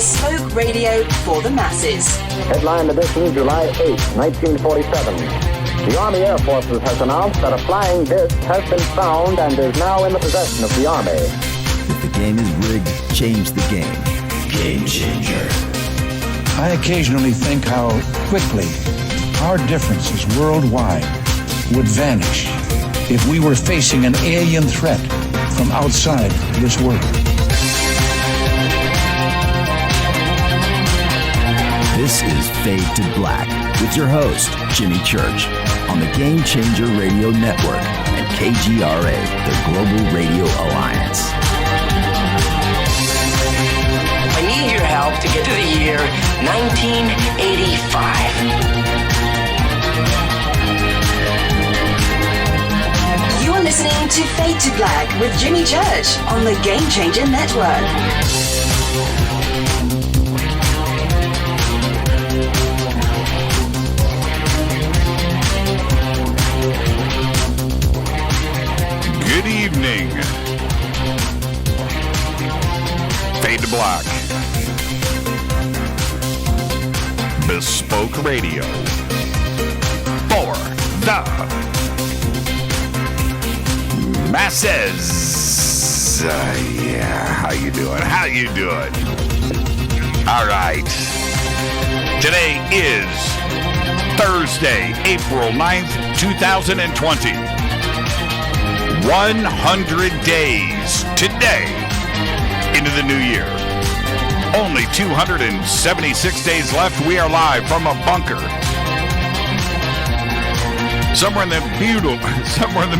bespoke radio for the masses. Headline edition, July 8, 1947. The Army Air Forces has announced that a flying disc has been found and is now in the possession of the Army. If the game is rigged, change the game. Game changer. I occasionally think how quickly our differences worldwide would vanish if we were facing an alien threat from outside this world. This is Fade to Black with your host, Jimmy Church, on the Game Changer Radio Network and KGRA, the Global Radio Alliance. I need your help to get to the year 1985. You are listening to Fade to Black with Jimmy Church on the Game Changer Network. Good evening. Fade to Black. Bespoke Radio. For the masses. Yeah, how you doing? How you doing? All right. Today is Thursday, April 9th, 2020. 100 days today into the new year. Only 276 days left. We are live from a bunker. Somewhere in the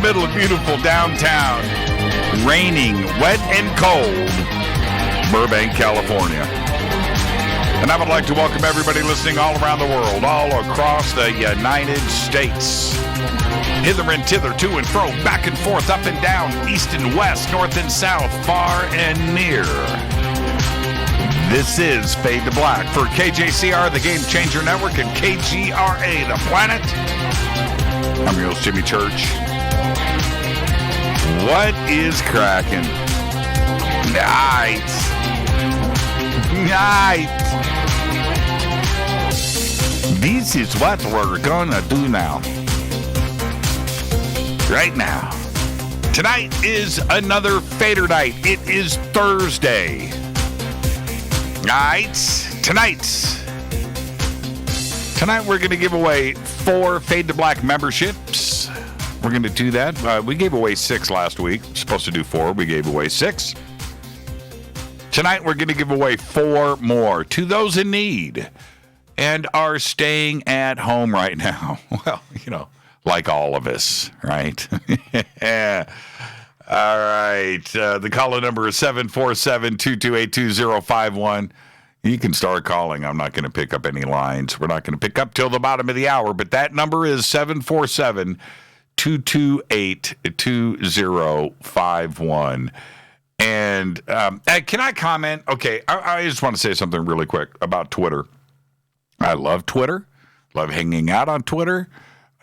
middle of beautiful downtown, raining, wet and cold, Burbank, California. And I would like to welcome everybody listening all around the world, all across the United States. Hither and thither, to and fro, back and forth, up and down, east and west, north and south, far and near. This is Fade to Black for KJCR, the Game Changer Network, and KGRA, the planet. I'm your host, Jimmy Church. What is cracking? Night. This is what we're gonna do now. Right now. Tonight is another Fadernight. It is Thursday. Tonight we're going to give away 4 Fade to Black memberships. We're going to do that. We gave away 6 last week. Supposed to do 4. We gave away 6. Tonight we're going to give away 4 more to those in need and are staying at home right now. Well, like all of us, right? All right. The call number is 747-228-2051. You can start calling. I'm not going to pick up any lines. We're not going to pick up till the bottom of the hour, but that number is 747-228-2051. And can I comment? Okay, I just want to say something really quick about Twitter. I love Twitter. Love hanging out on Twitter.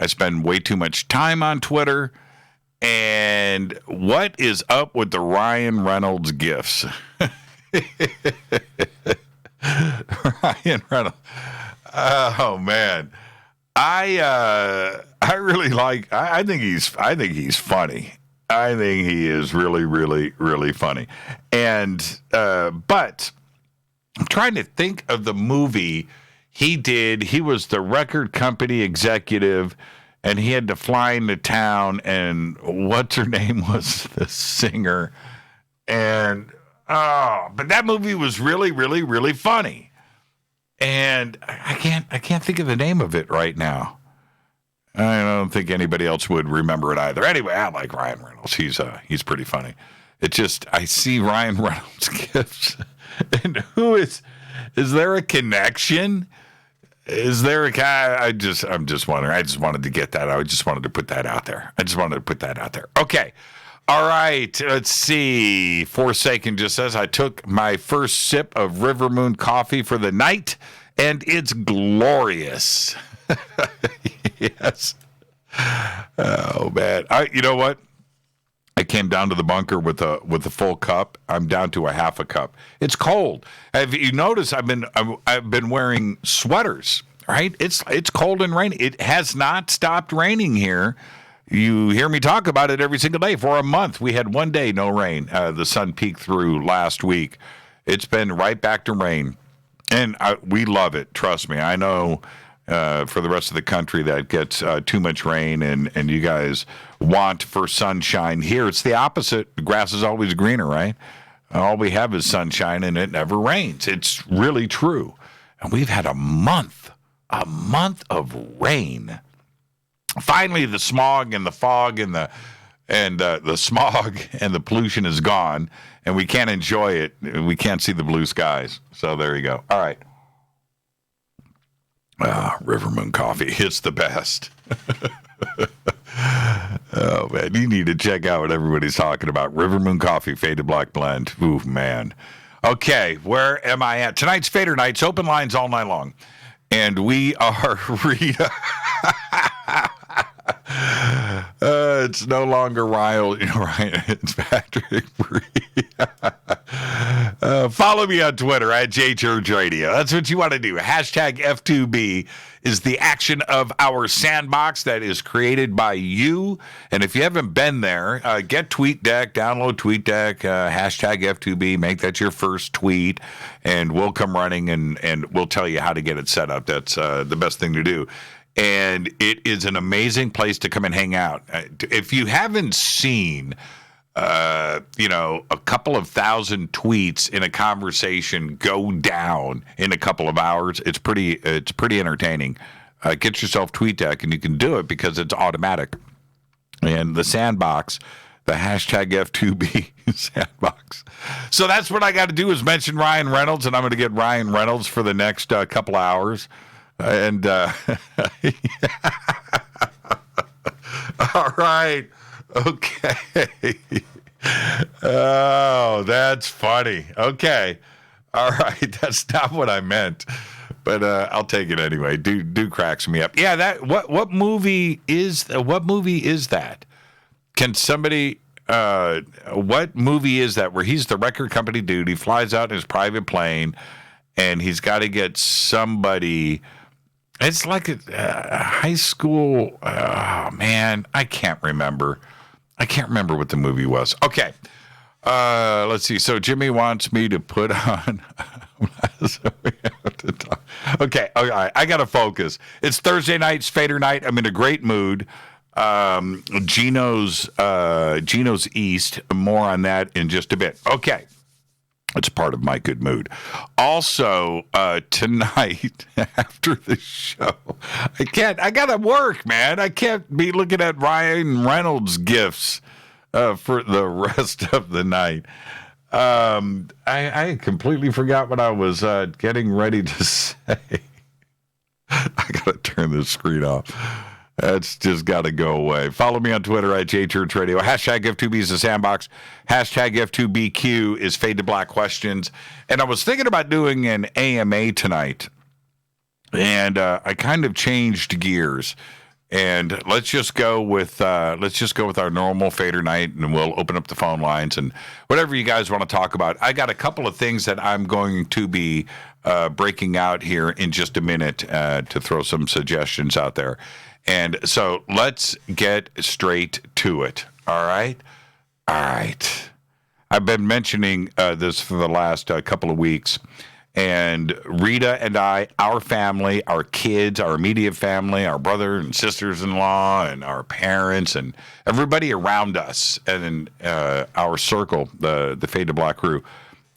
I spend way too much time on Twitter. And what is up with the Ryan Reynolds gifts? Ryan Reynolds. Oh man. I really like, I think he's funny. I think he is really, really, really funny. And but I'm trying to think of the movie he did. He was the record company executive, and he had to fly into town, and what's her name was the singer. And but that movie was really, really, really funny. And I can't think of the name of it right now. I don't think anybody else would remember it either. Anyway, I like Ryan Reynolds. He's pretty funny. It just, I see Ryan Reynolds gifts, and is there a connection? Is there a guy? I'm just wondering. I just wanted to get that. I just wanted to put that out there. Okay. All right. Let's see. Forsaken just says, I took my first sip of River Moon coffee for the night, and it's glorious. Yes. Oh, man. You know what? I came down to the bunker with a full cup. I'm down to a half a cup. It's cold. Have you noticed? I've been wearing sweaters. Right? It's cold and rainy. It has not stopped raining here. You hear me talk about it every single day. For a month, we had one day no rain. The sun peeked through last week. It's been right back to rain, and we love it. Trust me. I know. For the rest of the country that gets too much rain and you guys want for sunshine. Here, it's the opposite. The grass is always greener, right? All we have is sunshine and it never rains. It's really true. And we've had a month of rain. Finally, the smog and the fog and the smog and the pollution is gone, and we can't enjoy it. We can't see the blue skies. So there you go. All right. River Moon Coffee. It's the best. Oh, man. You need to check out what everybody's talking about. River Moon Coffee, Faded Black Blend. Ooh, man. Okay, where am I at? Tonight's Fadernight. Open lines all night long. And we are Rita. It's no longer Ryan. It's Patrick. Follow me on Twitter at JChurchRadio. That's what you want to do. Hashtag F2B is the action of our sandbox that is created by you. And if you haven't been there, get TweetDeck, download TweetDeck, hashtag F2B, make that your first tweet, and we'll come running and we'll tell you how to get it set up. That's the best thing to do. And it is an amazing place to come and hang out. If you haven't seen, a couple of thousand tweets in a conversation go down in a couple of hours, it's pretty entertaining. Get yourself TweetDeck, and you can do it because it's automatic. And the sandbox, the hashtag F2B sandbox. So that's what I got to do is mention Ryan Reynolds, and I'm going to get Ryan Reynolds for the next couple of hours. And all right, okay. Oh, that's funny. Okay, all right, that's not what I meant, but I'll take it anyway. Do cracks me up. Yeah, that what movie is that? Can somebody? What movie is that? Where he's the record company dude? He flies out in his private plane, and he's got to get somebody. It's like a high school. Oh, man, I can't remember. What the movie was. Okay, let's see. So Jimmy wants me to put on. Okay, all right. I got to focus. It's Thursday night. It's Fader night. I'm in a great mood. Geno's East. More on that in just a bit. Okay. It's part of my good mood. Also, tonight after the show, I gotta work, man. I can't be looking at Ryan Reynolds gifts for the rest of the night. I completely forgot what I was getting ready to say. I gotta turn this screen off. That's just got to go away. Follow me on Twitter at JChurchRadio. Hashtag F2B is the sandbox. Hashtag F2BQ is Fade to Black Questions. And I was thinking about doing an AMA tonight. And I kind of changed gears. And let's just go with our normal Fader night, and we'll open up the phone lines and whatever you guys want to talk about. I got a couple of things that I'm going to be breaking out here in just a minute to throw some suggestions out there. And so let's get straight to it. All right. I've been mentioning this for the last couple of weeks. And Rita and I, our family, our kids, our immediate family, our brother and sisters-in-law, and our parents, and everybody around us, and our circle, the Fade to Black crew,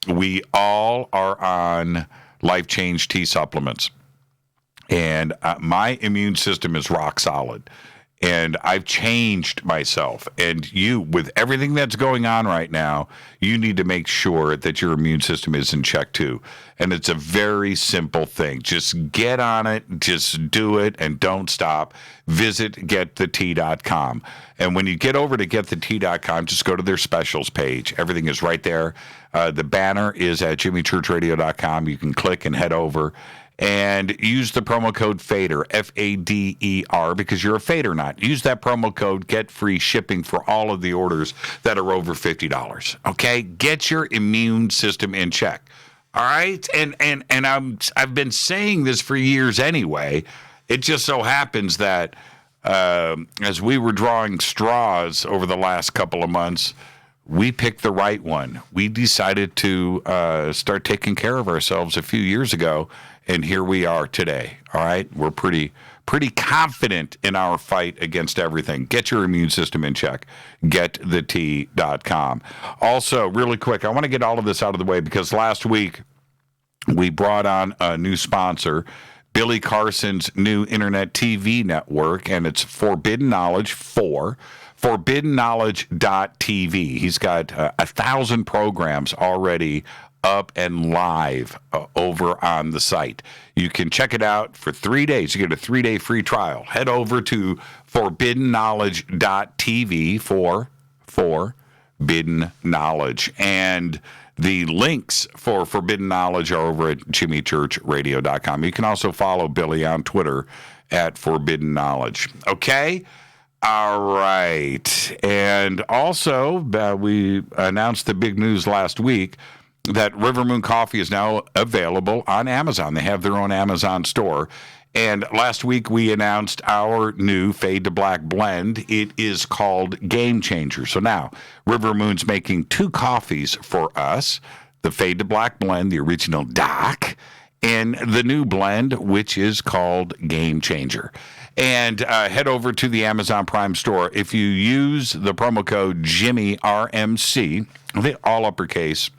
we all are on Life Change Tea supplements. And my immune system is rock solid. And I've changed myself. And you, with everything that's going on right now, you need to make sure that your immune system is in check too. And it's a very simple thing. Just get on it, just do it, and don't stop. Visit getthetea.com. And when you get over to getthetea.com, just go to their specials page. Everything is right there. The banner is at jimmychurchradio.com. You can click and head over. and use the promo code FADER, F-A-D-E-R, because you're a Fadernight. Use that promo code, get free shipping for all of the orders that are over $50. Okay? Get your immune system in check. All right? And I've been saying this for years anyway. It just so happens that as we were drawing straws over the last couple of months, we picked the right one. We decided to start taking care of ourselves a few years ago, and here we are today. All right? We're pretty confident in our fight against everything. Get your immune system in check. GetTheT.com. Also, really quick, I want to get all of this out of the way because last week we brought on a new sponsor, Billy Carson's new internet TV network, and it's Forbidden Knowledge 4. ForbiddenKnowledge.tv. He's got 1,000 programs already up and live over on the site. You can check it out for 3 days. You get a 3-day free trial. Head over to ForbiddenKnowledge.tv for Forbidden Knowledge. And the links for Forbidden Knowledge are over at jimmychurchradio.com. You can also follow Billy on Twitter at Forbidden Knowledge. Okay? All right. And also, we announced the big news last week that River Moon Coffee is now available on Amazon. They have their own Amazon store. And last week we announced our new Fade to Black blend. It is called Game Changer. So now River Moon's making 2 coffees for us, the Fade to Black blend, the original Doc, and the new blend, which is called Game Changer. And head over to the Amazon Prime store. If you use the promo code JimmyRMC, all uppercase,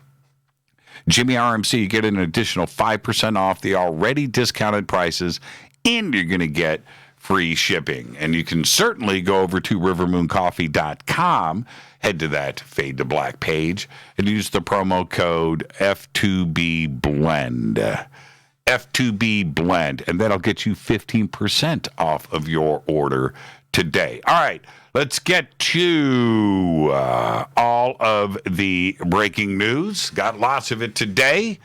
JimmyRMC, you get an additional 5% off the already discounted prices, and you're going to get free shipping. And you can certainly go over to rivermooncoffee.com, head to that Fade to Black page, and use the promo code F2BBLEND. F2B Blend, and that'll get you 15% off of your order today. All right, let's get to all of the breaking news. Got lots of it today.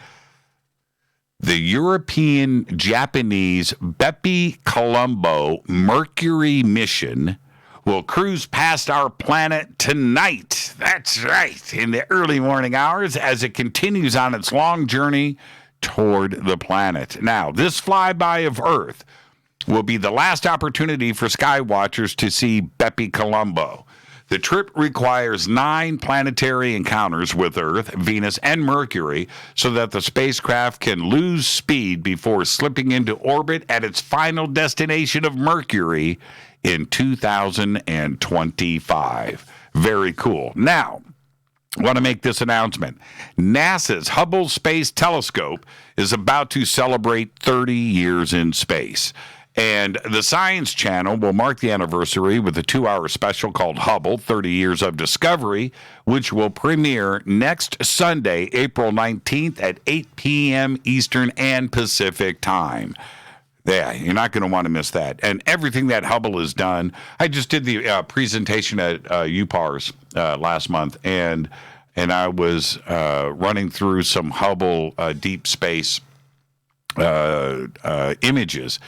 The European-Japanese Bepi Colombo Mercury mission will cruise past our planet tonight. That's right, in the early morning hours as it continues on its long journey toward the planet. Now, this flyby of Earth will be the last opportunity for skywatchers to see Bepi Colombo. The trip requires 9 planetary encounters with Earth, Venus, and Mercury so that the spacecraft can lose speed before slipping into orbit at its final destination of Mercury in 2025. Very cool. Now, I want to make this announcement. NASA's Hubble Space Telescope is about to celebrate 30 years in space. And the Science Channel will mark the anniversary with a 2-hour special called Hubble, 30 Years of Discovery, which will premiere next Sunday, April 19th at 8 p.m. Eastern and Pacific time. Yeah, you're not going to want to miss that. And everything that Hubble has done. I just did the presentation at UPARS last month, and I was running through some Hubble deep space images.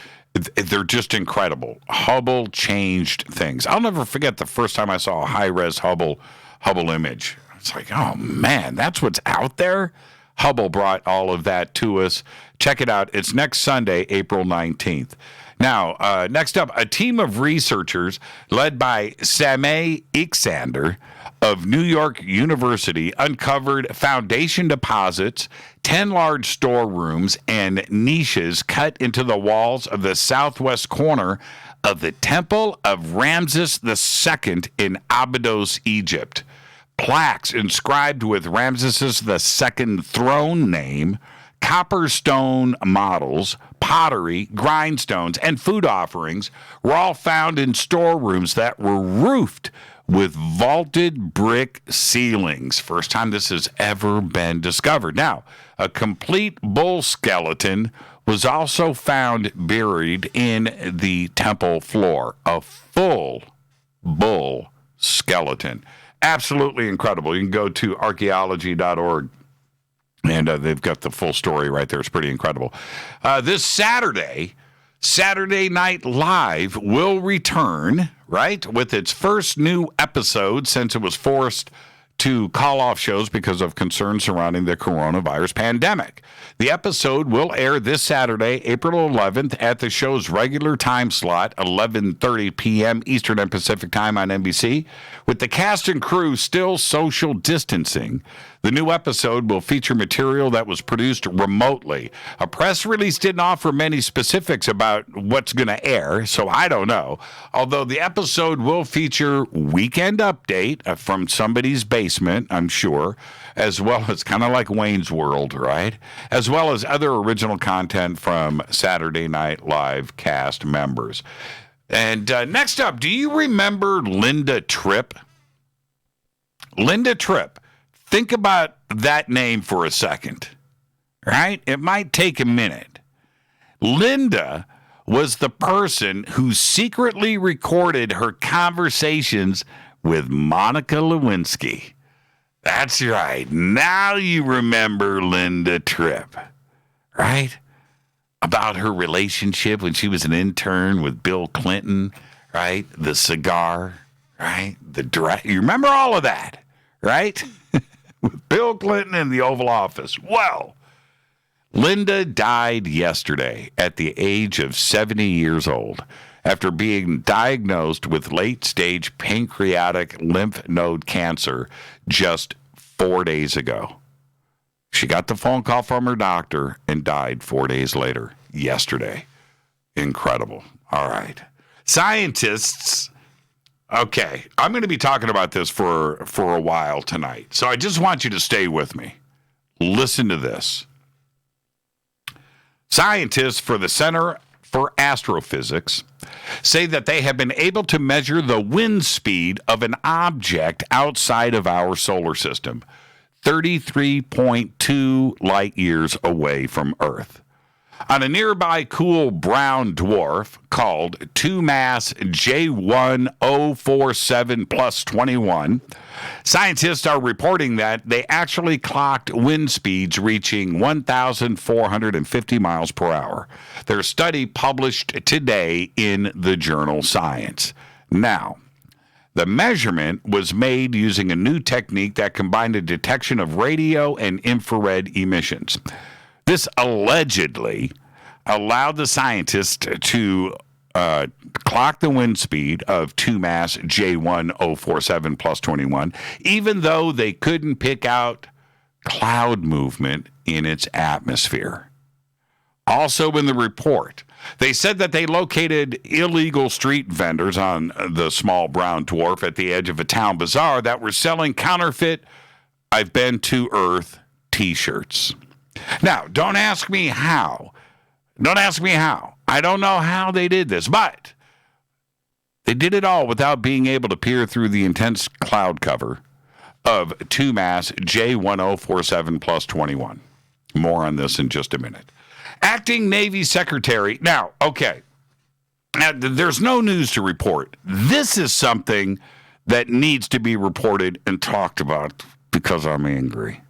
They're just incredible. Hubble changed things. I'll never forget the first time I saw a high-res Hubble image. It's like, oh, man, that's what's out there? Hubble brought all of that to us. Check it out. It's next Sunday, April 19th. Now, next up, a team of researchers led by Sameh Iksander of New York University uncovered foundation deposits, 10 large storerooms, and niches cut into the walls of the southwest corner of the Temple of Ramses II in Abydos, Egypt. Plaques inscribed with Ramses II throne name, copper stone models, pottery, grindstones, and food offerings were all found in storerooms that were roofed with vaulted brick ceilings. First time this has ever been discovered. Now, a complete bull skeleton was also found buried in the temple floor. A full bull skeleton. Absolutely incredible. You can go to archaeology.org And they've got the full story right there. It's pretty incredible. This Saturday Night Live will return, right, with its first new episode since it was forced to call off shows because of concerns surrounding the coronavirus pandemic. The episode will air this Saturday, April 11th, at the show's regular time slot, 11:30 p.m. Eastern and Pacific Time on NBC. With the cast and crew still social distancing, the new episode will feature material that was produced remotely. A press release didn't offer many specifics about what's going to air, so I don't know. Although the episode will feature Weekend Update from somebody's basement, I'm sure, as well as kind of like Wayne's World, right? As well as other original content from Saturday Night Live cast members. And next up, do you remember Linda Tripp? Linda Tripp. Think about that name for a second, right? It might take a minute. Linda was the person who secretly recorded her conversations with Monica Lewinsky. That's right. Now you remember Linda Tripp, right? About her relationship when she was an intern with Bill Clinton, right? The cigar, right? You remember all of that, right? With Bill Clinton in the Oval Office. Well, Linda died yesterday at the age of 70 years old after being diagnosed with late-stage pancreatic lymph node cancer just 4 days ago. She got the phone call from her doctor and died 4 days later, yesterday. Incredible. All right. Scientists... Okay, I'm going to be talking about this for a while tonight, so I just want you to stay with me. Listen to this. Scientists for the Center for Astrophysics say that they have been able to measure the wind speed of an object outside of our solar system, 33.2 light years away from Earth. On a nearby cool brown dwarf called 2-mass J1047 plus 21, scientists are reporting that they actually clocked wind speeds reaching 1,450 miles per hour. Their study published today in the journal Science. Now, the measurement was made using a new technique that combined a detection of radio and infrared emissions. This allegedly allowed the scientists to clock the wind speed of 2-mass J1047 plus 21, even though they couldn't pick out cloud movement in its atmosphere. Also in the report, they said that they located illegal street vendors on the small brown dwarf at the edge of a town bazaar that were selling counterfeit "I've Been to Earth" t-shirts. Now, don't ask me how. I don't know how they did this, but they did it all without being able to peer through the intense cloud cover of 2-mass J1047 plus 21. More on this in just a minute. Acting Navy Secretary. Now, there's no news to report. This is something that needs to be reported and talked about because I'm angry.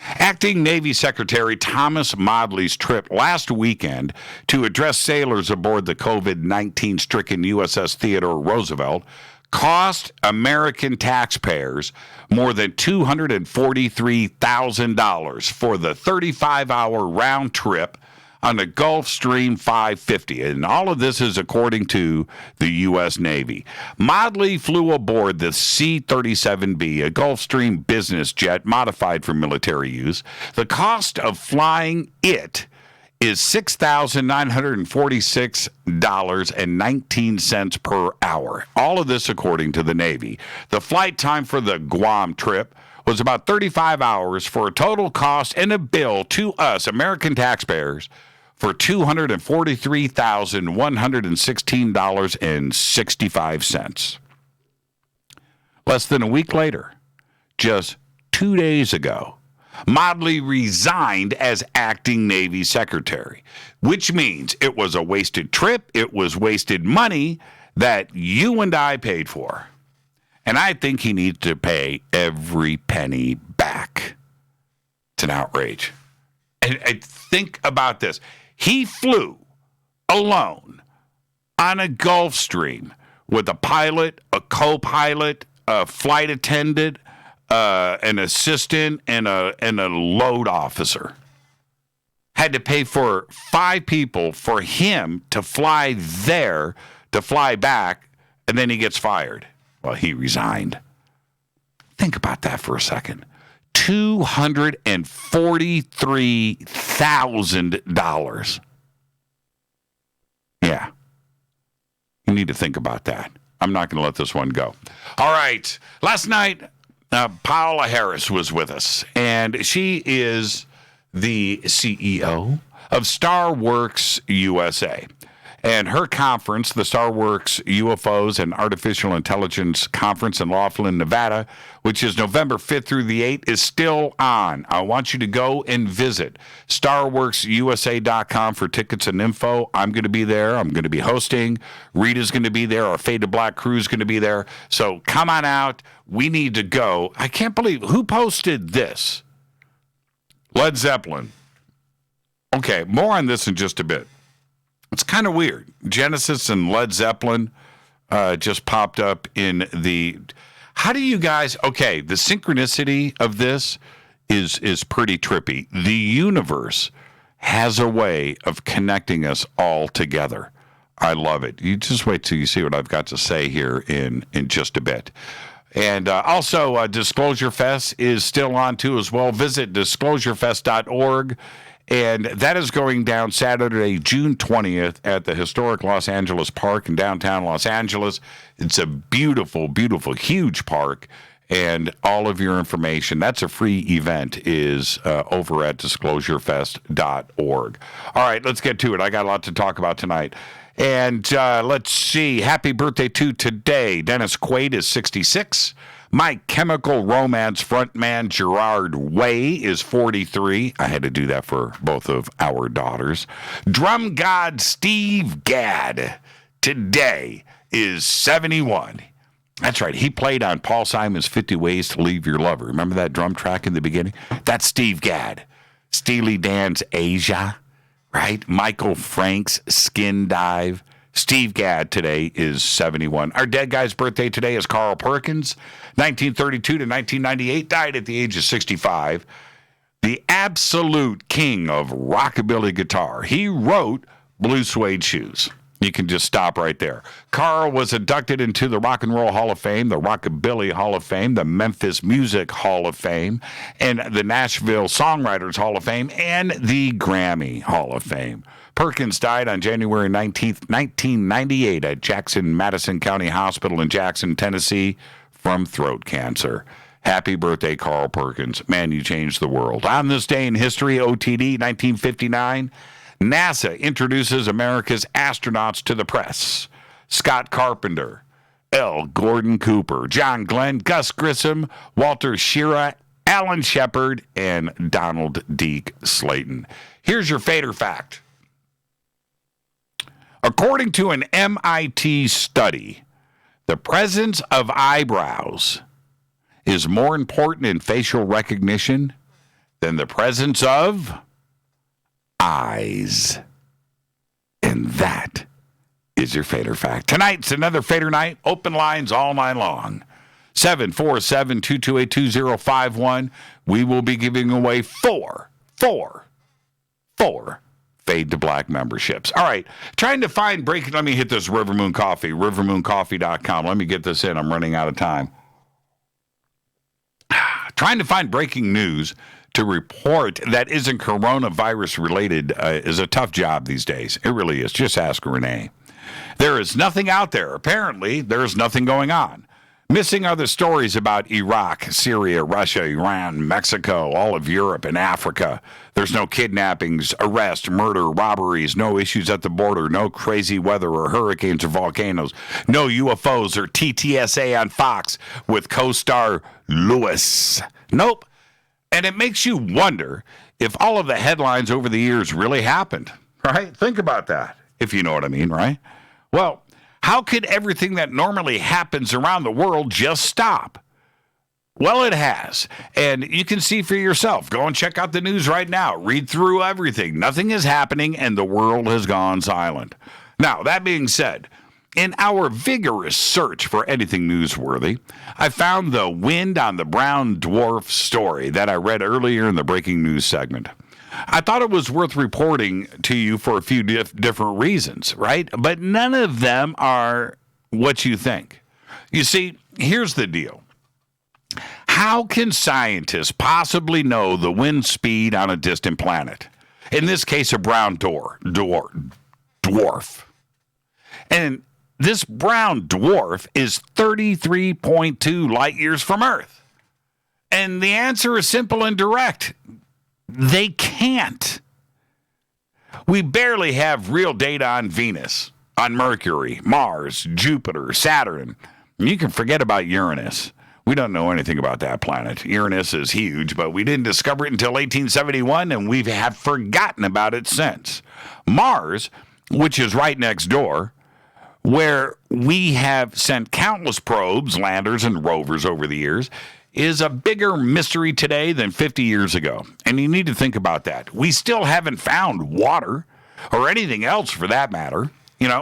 Acting Navy Secretary Thomas Modly's trip last weekend to address sailors aboard the COVID-19 stricken USS Theodore Roosevelt cost American taxpayers more than $243,000 for the 35-hour round trip on the Gulfstream 550. And all of this is according to the U.S. Navy. Modly flew aboard the C-37B, a Gulfstream business jet modified for military use. The cost of flying it is $6,946.19 per hour. All of this according to the Navy. The flight time for the Guam trip was about 35 hours for a total cost and a bill to us, American taxpayers, for $243,116.65. Less than a week later, just 2 days ago, Modly resigned as acting Navy Secretary, which means it was a wasted trip, it was wasted money that you and I paid for. And I think he needs to pay every penny back. an outrage. And think about this. He flew alone on a Gulfstream with a pilot, a co-pilot, a flight attendant, an assistant, and a load officer. Had to pay for 5 people for him to fly there, to fly back, and then he gets fired. Well, he resigned. Think about that for a second. $243,000. Yeah. You need to think about that. I'm not going to let this one go. All right. Last night, Paola Harris was with us, and she is the CEO of StarWorks USA. And her conference, the StarWorks UFOs and Artificial Intelligence Conference in Laughlin, Nevada, which is November 5th through the 8th, is still on. I want you to go and visit StarWorksUSA.com for tickets and info. I'm going to be there. I'm going to be hosting. Rita's going to be there. Our Fade to Black crew is going to be there. So come on out. We need to go. I can't believe, who posted this? Led Zeppelin. Okay, more on this in just a bit. It's kind of weird. Genesis and Led Zeppelin just popped up in the... How do you guys... Okay, the synchronicity of this is pretty trippy. The universe has a way of connecting us all together. I love it. You just wait till you see what I've got to say here in just a bit. And also, Disclosure Fest is still on, too, as well. Visit disclosurefest.org. And that is going down Saturday, June 20th at the historic Los Angeles Park in downtown Los Angeles. It's a beautiful, beautiful, huge park. And all of your information, that's a free event, is over at disclosurefest.org. All right, let's get to it. I got a lot to talk about tonight. And let's see. Happy birthday to today. Dennis Quaid is 66. My Chemical Romance frontman Gerard Way is 43. I had to do that for both of our daughters. Drum god Steve Gadd today is 71. That's right. He played on Paul Simon's 50 Ways to Leave Your Lover. Remember that drum track in the beginning? That's Steve Gadd. Steely Dan's Asia, right? Michael Frank's Skin Dive. Steve Gadd today is 71. Our dead guy's birthday today is Carl Perkins, 1932 to 1998, died at the age of 65. The absolute king of rockabilly guitar. He wrote Blue Suede Shoes. You can just stop right there. Carl was inducted into the Rock and Roll Hall of Fame, the Rockabilly Hall of Fame, the Memphis Music Hall of Fame, and the Nashville Songwriters Hall of Fame, and the Grammy Hall of Fame. Perkins died on January 19th, 1998 at Jackson Madison County Hospital in Jackson, Tennessee from throat cancer. Happy birthday, Carl Perkins. Man, you changed the world. On this day in history, OTD, 1959, NASA introduces America's astronauts to the press. Scott Carpenter, L. Gordon Cooper, John Glenn, Gus Grissom, Walter Schirra, Alan Shepard, and Donald Deke Slayton. Here's your Fader fact. According to an MIT study, the presence of eyebrows is more important in facial recognition than the presence of eyes. And that is your Fader fact. Tonight's another Fader night. Open lines all night long. 747-228-2051. We will be giving away four Fade to Black memberships. All right. Trying to find breaking. Let me hit this Rivermoon Coffee, rivermooncoffee.com. Let me get this in. I'm running out of time. Trying to find breaking news to report that isn't coronavirus related is a tough job these days. It really is. Just ask Renee. There is nothing out there. Apparently, there is nothing going on. Missing are the stories about Iraq, Syria, Russia, Iran, Mexico, all of Europe and Africa. There's no kidnappings, arrests, murder, robberies, no issues at the border, no crazy weather or hurricanes or volcanoes, no UFOs or TTSA on Fox with co-star Lewis. Nope. And it makes you wonder if all of the headlines over the years really happened, right? Think about that, if you know what I mean, right? Well, how could everything that normally happens around the world just stop? Well, it has. And you can see for yourself. Go and check out the news right now. Read through everything. Nothing is happening, and the world has gone silent. Now, that being said, in our vigorous search for anything newsworthy, I found the wind on the brown dwarf story that I read earlier in the breaking news segment. I thought it was worth reporting to you for a few different reasons, right? But none of them are what you think. You see, here's the deal. How can scientists possibly know the wind speed on a distant planet? In this case, a brown dwarf. And this brown dwarf is 33.2 light years from Earth. And the answer is simple and direct. They can't. We barely have real data on Venus, on Mercury, Mars, Jupiter, Saturn. You can forget about Uranus. We don't know anything about that planet. Uranus is huge, but we didn't discover it until 1871, and we have forgotten about it since. Mars, which is right next door, where we have sent countless probes, landers, and rovers over the years, is a bigger mystery today than 50 years ago. And you need to think about that. We still haven't found water, or anything else for that matter.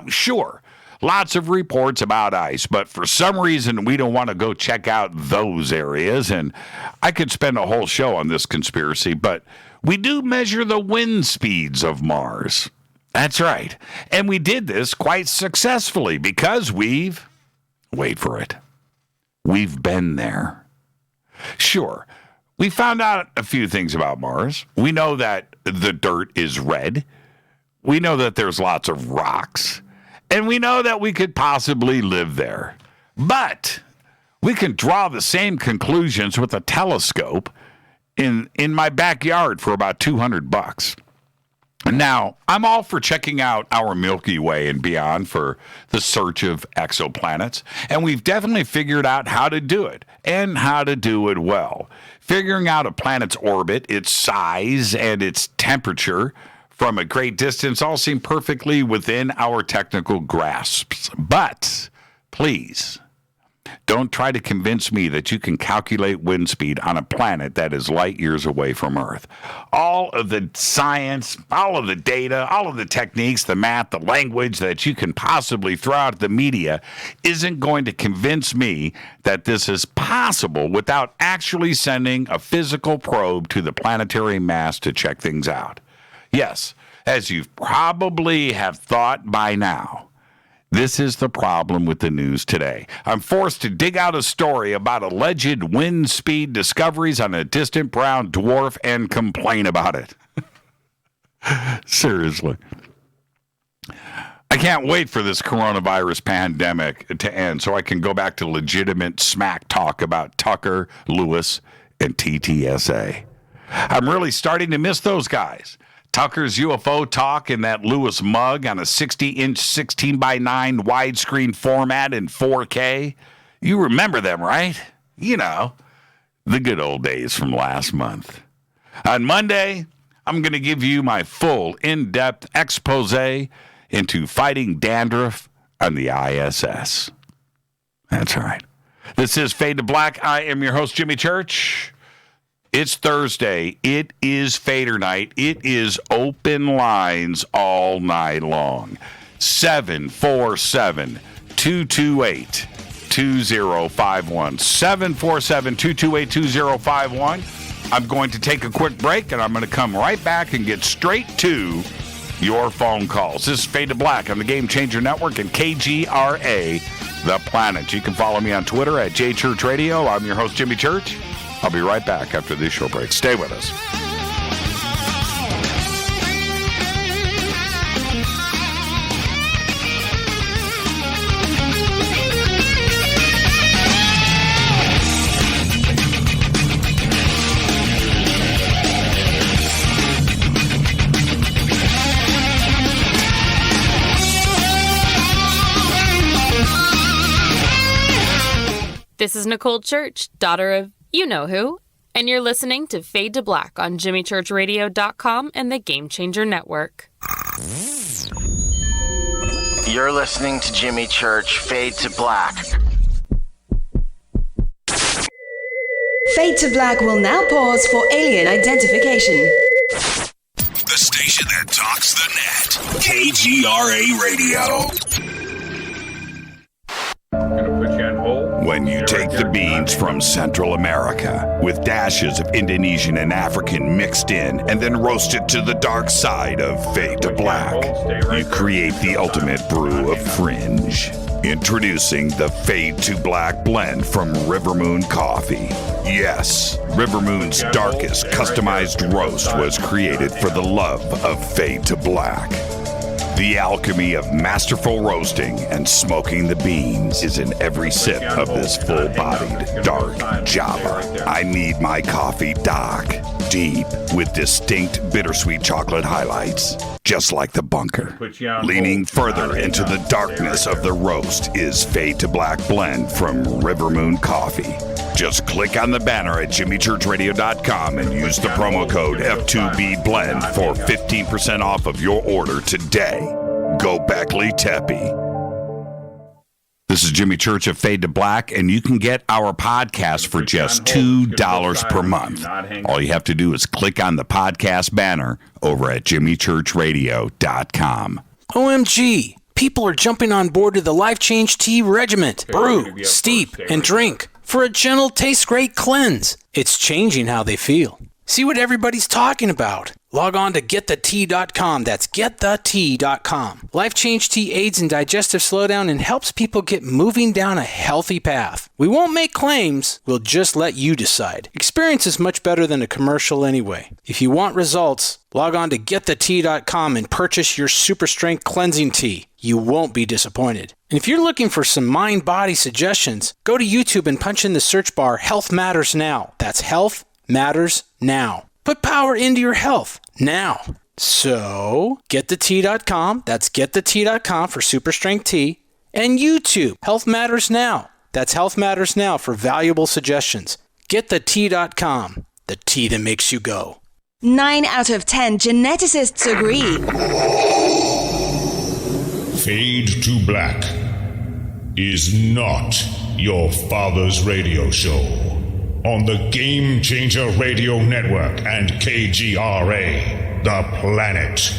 Sure. Lots of reports about ice, but for some reason, we don't want to go check out those areas. And I could spend a whole show on this conspiracy, but we do measure the wind speeds of Mars. That's right. And we did this quite successfully because wait for it, we've been there. Sure, we found out a few things about Mars. We know that the dirt is red. We know that there's lots of rocks. And we know that we could possibly live there. But we can draw the same conclusions with a telescope in my backyard for about $200. Now, I'm all for checking out our Milky Way and beyond for the search of exoplanets. And we've definitely figured out how to do it and how to do it well. Figuring out a planet's orbit, its size, and its temperature from a great distance all seem perfectly within our technical grasps. But please, don't try to convince me that you can calculate wind speed on a planet that is light years away from Earth. All of the science, all of the data, all of the techniques, the math, the language that you can possibly throw out at the media isn't going to convince me that this is possible without actually sending a physical probe to the planetary mass to check things out. Yes, as you probably have thought by now, this is the problem with the news today. I'm forced to dig out a story about alleged wind speed discoveries on a distant brown dwarf and complain about it. Seriously. I can't wait for this coronavirus pandemic to end so I can go back to legitimate smack talk about Tucker, Lewis, and TTSA. I'm really starting to miss those guys. Tucker's UFO talk in that Lewis mug on a 60-inch 16:9 widescreen format in 4K. You remember them, right? The good old days from last month. On Monday, I'm going to give you my full in-depth expose into fighting dandruff on the ISS. That's right. This is Fade to Black. I am your host, Jimmy Church. It's Thursday. It is Fadernight. It is open lines all night long. 747-228-2051. 747-228-2051. I'm going to take a quick break, and I'm going to come right back and get straight to your phone calls. This is Fade to Black on the Game Changer Network and KGRA, The Planet. You can follow me on Twitter at JChurchRadio. I'm your host, Jimmy Church. I'll be right back after this short break. Stay with us. This is Nicole Church, daughter of you-know-who, and you're listening to Fade to Black on JimmyChurchRadio.com and the Game Changer Network. You're listening to Jimmy Church, Fade to Black. Fade to Black will now pause for alien identification. The station that talks the net. KGRA Radio. When you take the beans from Central America with dashes of Indonesian and African mixed in and then roast it to the dark side of Fade to Black, you create the ultimate brew of fringe. Introducing the Fade to Black blend from River Moon Coffee. Yes, River Moon's darkest customized roast was created for the love of Fade to Black. The alchemy of masterful roasting and smoking the beans is in every sip of this full-bodied, dark Java. I need my coffee dark, deep, with distinct bittersweet chocolate highlights, just like the bunker. Leaning further into the darkness of the roast is Fade to Black blend from River Moon Coffee. Just click on the banner at jimmychurchradio.com and use the promo code F2BBLEND for 15% off of your order today. Go Beckley Teppy. This is Jimmy Church of Fade to Black, and you can get our podcast for just $2 per month. All you have to do is click on the podcast banner over at jimmychurchradio.com. OMG! People are jumping on board to the Life Change Tea Regiment. Brew, steep, and drink for a gentle, taste great cleanse. It's changing how they feel. See what everybody's talking about. Log on to getthetea.com. That's getthetea.com. Life Change Tea aids in digestive slowdown and helps people get moving down a healthy path. We won't make claims. We'll just let you decide. Experience is much better than a commercial anyway. If you want results, log on to getthetea.com and purchase your super strength cleansing tea. You won't be disappointed. And if you're looking for some mind-body suggestions, go to YouTube and punch in the search bar Health Matters Now. That's Health Matters Now. Put power into your health now. So, getthetea.com. That's getthetea.com for super strength tea. And YouTube, Health Matters Now. That's Health Matters Now for valuable suggestions. Getthetea.com. The tea that makes you go. 9 out of 10 geneticists agree. Fade to Black is not your father's radio show on the Game Changer Radio Network and KGRA, the planet.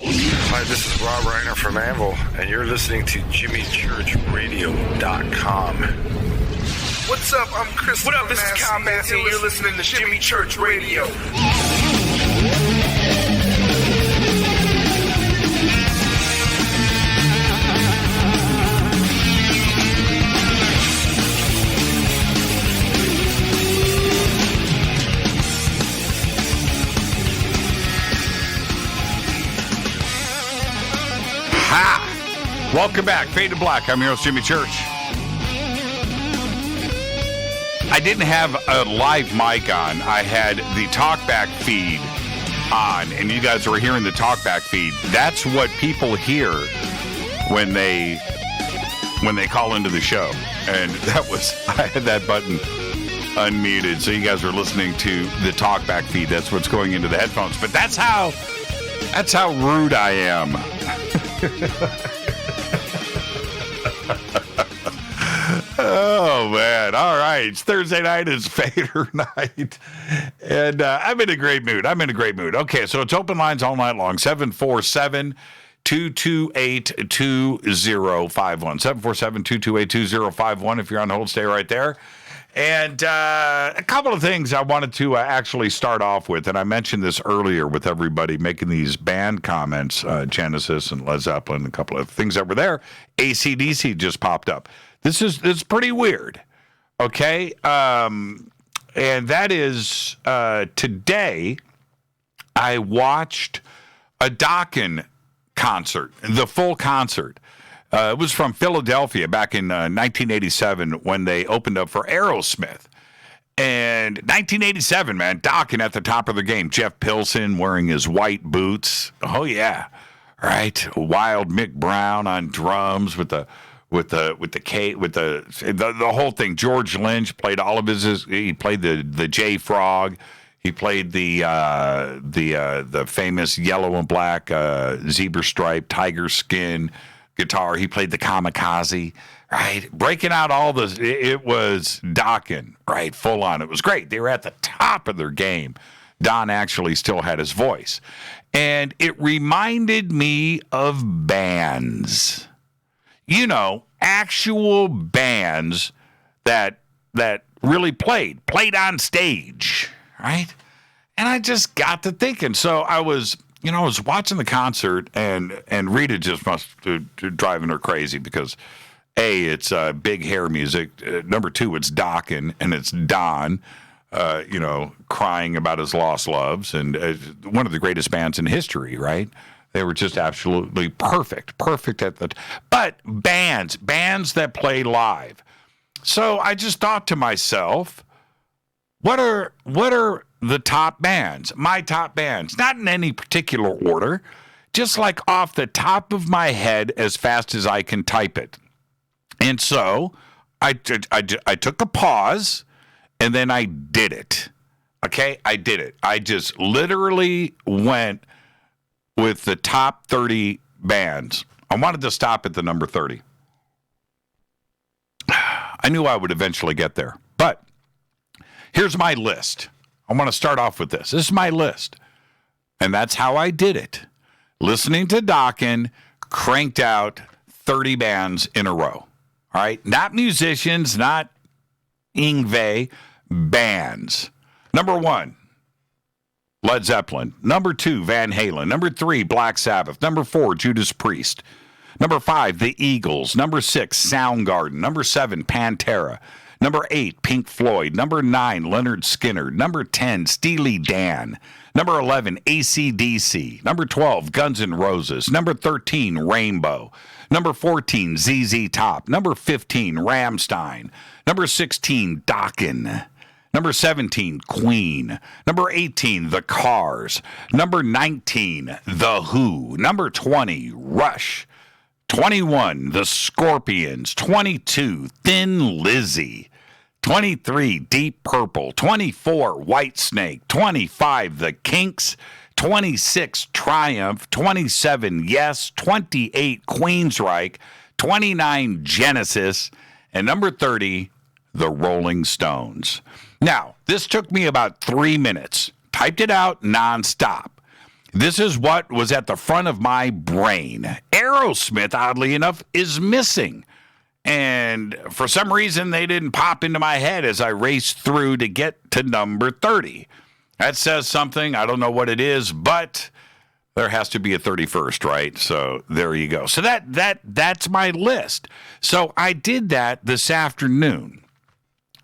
Hi, this is Rob Reiner from Anvil, and you're listening to JimmyChurchRadio.com. What's up? I'm Chris. What up? This is Kyle Matthew, and you're listening to Jimmy Church Radio. Welcome back. Fade to Black. I'm your host, Jimmy Church. I didn't have a live mic on. I had the talkback feed on, and you guys are hearing the talkback feed. That's what people hear when they call into the show. And I had that button unmuted, so you guys are listening to the talkback feed. That's what's going into the headphones. But that's how rude I am. Oh, man. All right. It's Thursday night. It's Fader night. And I'm in a great mood. Okay, so it's open lines all night long. 747-228-2051. 747-228-2051. If you're on hold, stay right there. And a couple of things I wanted to actually start off with, and I mentioned this earlier with everybody making these band comments, Genesis and Led Zeppelin, a couple of things that were there. AC/DC just popped up. It's pretty weird, okay? And that is today I watched a Dokken concert, the full concert. It was from Philadelphia back in 1987 when they opened up for Aerosmith. And 1987, man, Dokken at the top of the game. Jeff Pilson wearing his white boots. Oh yeah, right. Wild Mick Brown on drums with the whole thing. George Lynch played all of his. He played the J Frog. He played the famous yellow and black zebra stripe tiger skin guitar. He played the Kamikaze, right? Breaking out all this. It was Dokken, right? Full on. It was great. They were at the top of their game. Don actually still had his voice. And it reminded me of bands. You know, actual bands that really played on stage, right? And I just got to thinking. So I was watching the concert, and Rita just must driving her crazy because, A, it's big hair music. Number two, it's Dokken, and it's Don, crying about his lost loves, and one of the greatest bands in history, right? They were just absolutely perfect at the. But bands that play live. So I just thought to myself, what are the top bands? My top bands, not in any particular order, just like off the top of my head as fast as I can type it. And so I took a pause, and then I did it. Okay, I did it. I just literally went with the top 30 bands. I wanted to stop at the number 30. I knew I would eventually get there. But here's my list. I want to start off with this. This is my list. And that's how I did it. Listening to Dokken, cranked out 30 bands in a row. All right? Not musicians, not Yngwie, bands. Number 1, Led Zeppelin. Number 2, Van Halen. Number 3, Black Sabbath. Number 4, Judas Priest. Number 5, The Eagles. Number 6, Soundgarden. Number 7, Pantera. Number 8, Pink Floyd. Number 9, Leonard Skinner. Number 10, Steely Dan. Number 11, AC/DC. Number 12, Guns N' Roses. Number 13, Rainbow. Number 14, ZZ Top. Number 15, Rammstein. Number 16, Dokken. Number 17, Queen. Number 18, The Cars. Number 19, The Who. Number 20, Rush. 21, The Scorpions. 22, Thin Lizzy. 23, Deep Purple. 24, Whitesnake. 25, The Kinks. 26, Triumph. 27, Yes. 28, Queensryche. 29, Genesis. And number 30, The Rolling Stones. Now, this took me about 3 minutes. Typed it out nonstop. This is what was at the front of my brain. Aerosmith, oddly enough, is missing. And for some reason, they didn't pop into my head as I raced through to get to number 30. That says something. I don't know what it is, but there has to be a 31st, right? So there you go. So that's my list. So I did that this afternoon.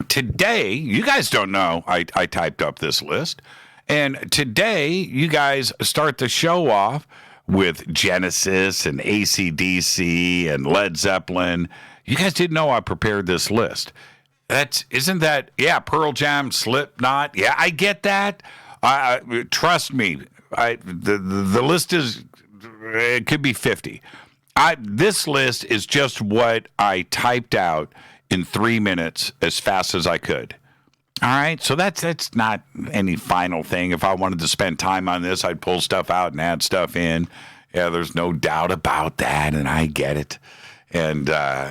Today, you guys don't know I typed up this list. And today, you guys start the show off with Genesis and AC/DC and Led Zeppelin. You guys didn't know I prepared this list. Pearl Jam, Slipknot. Yeah, I get that. Trust me, the list it could be 50. This list is just what I typed out in 3 minutes as fast as I could. All right, so that's not any final thing. If I wanted to spend time on this, I'd pull stuff out and add stuff in. Yeah, there's no doubt about that, and I get it. And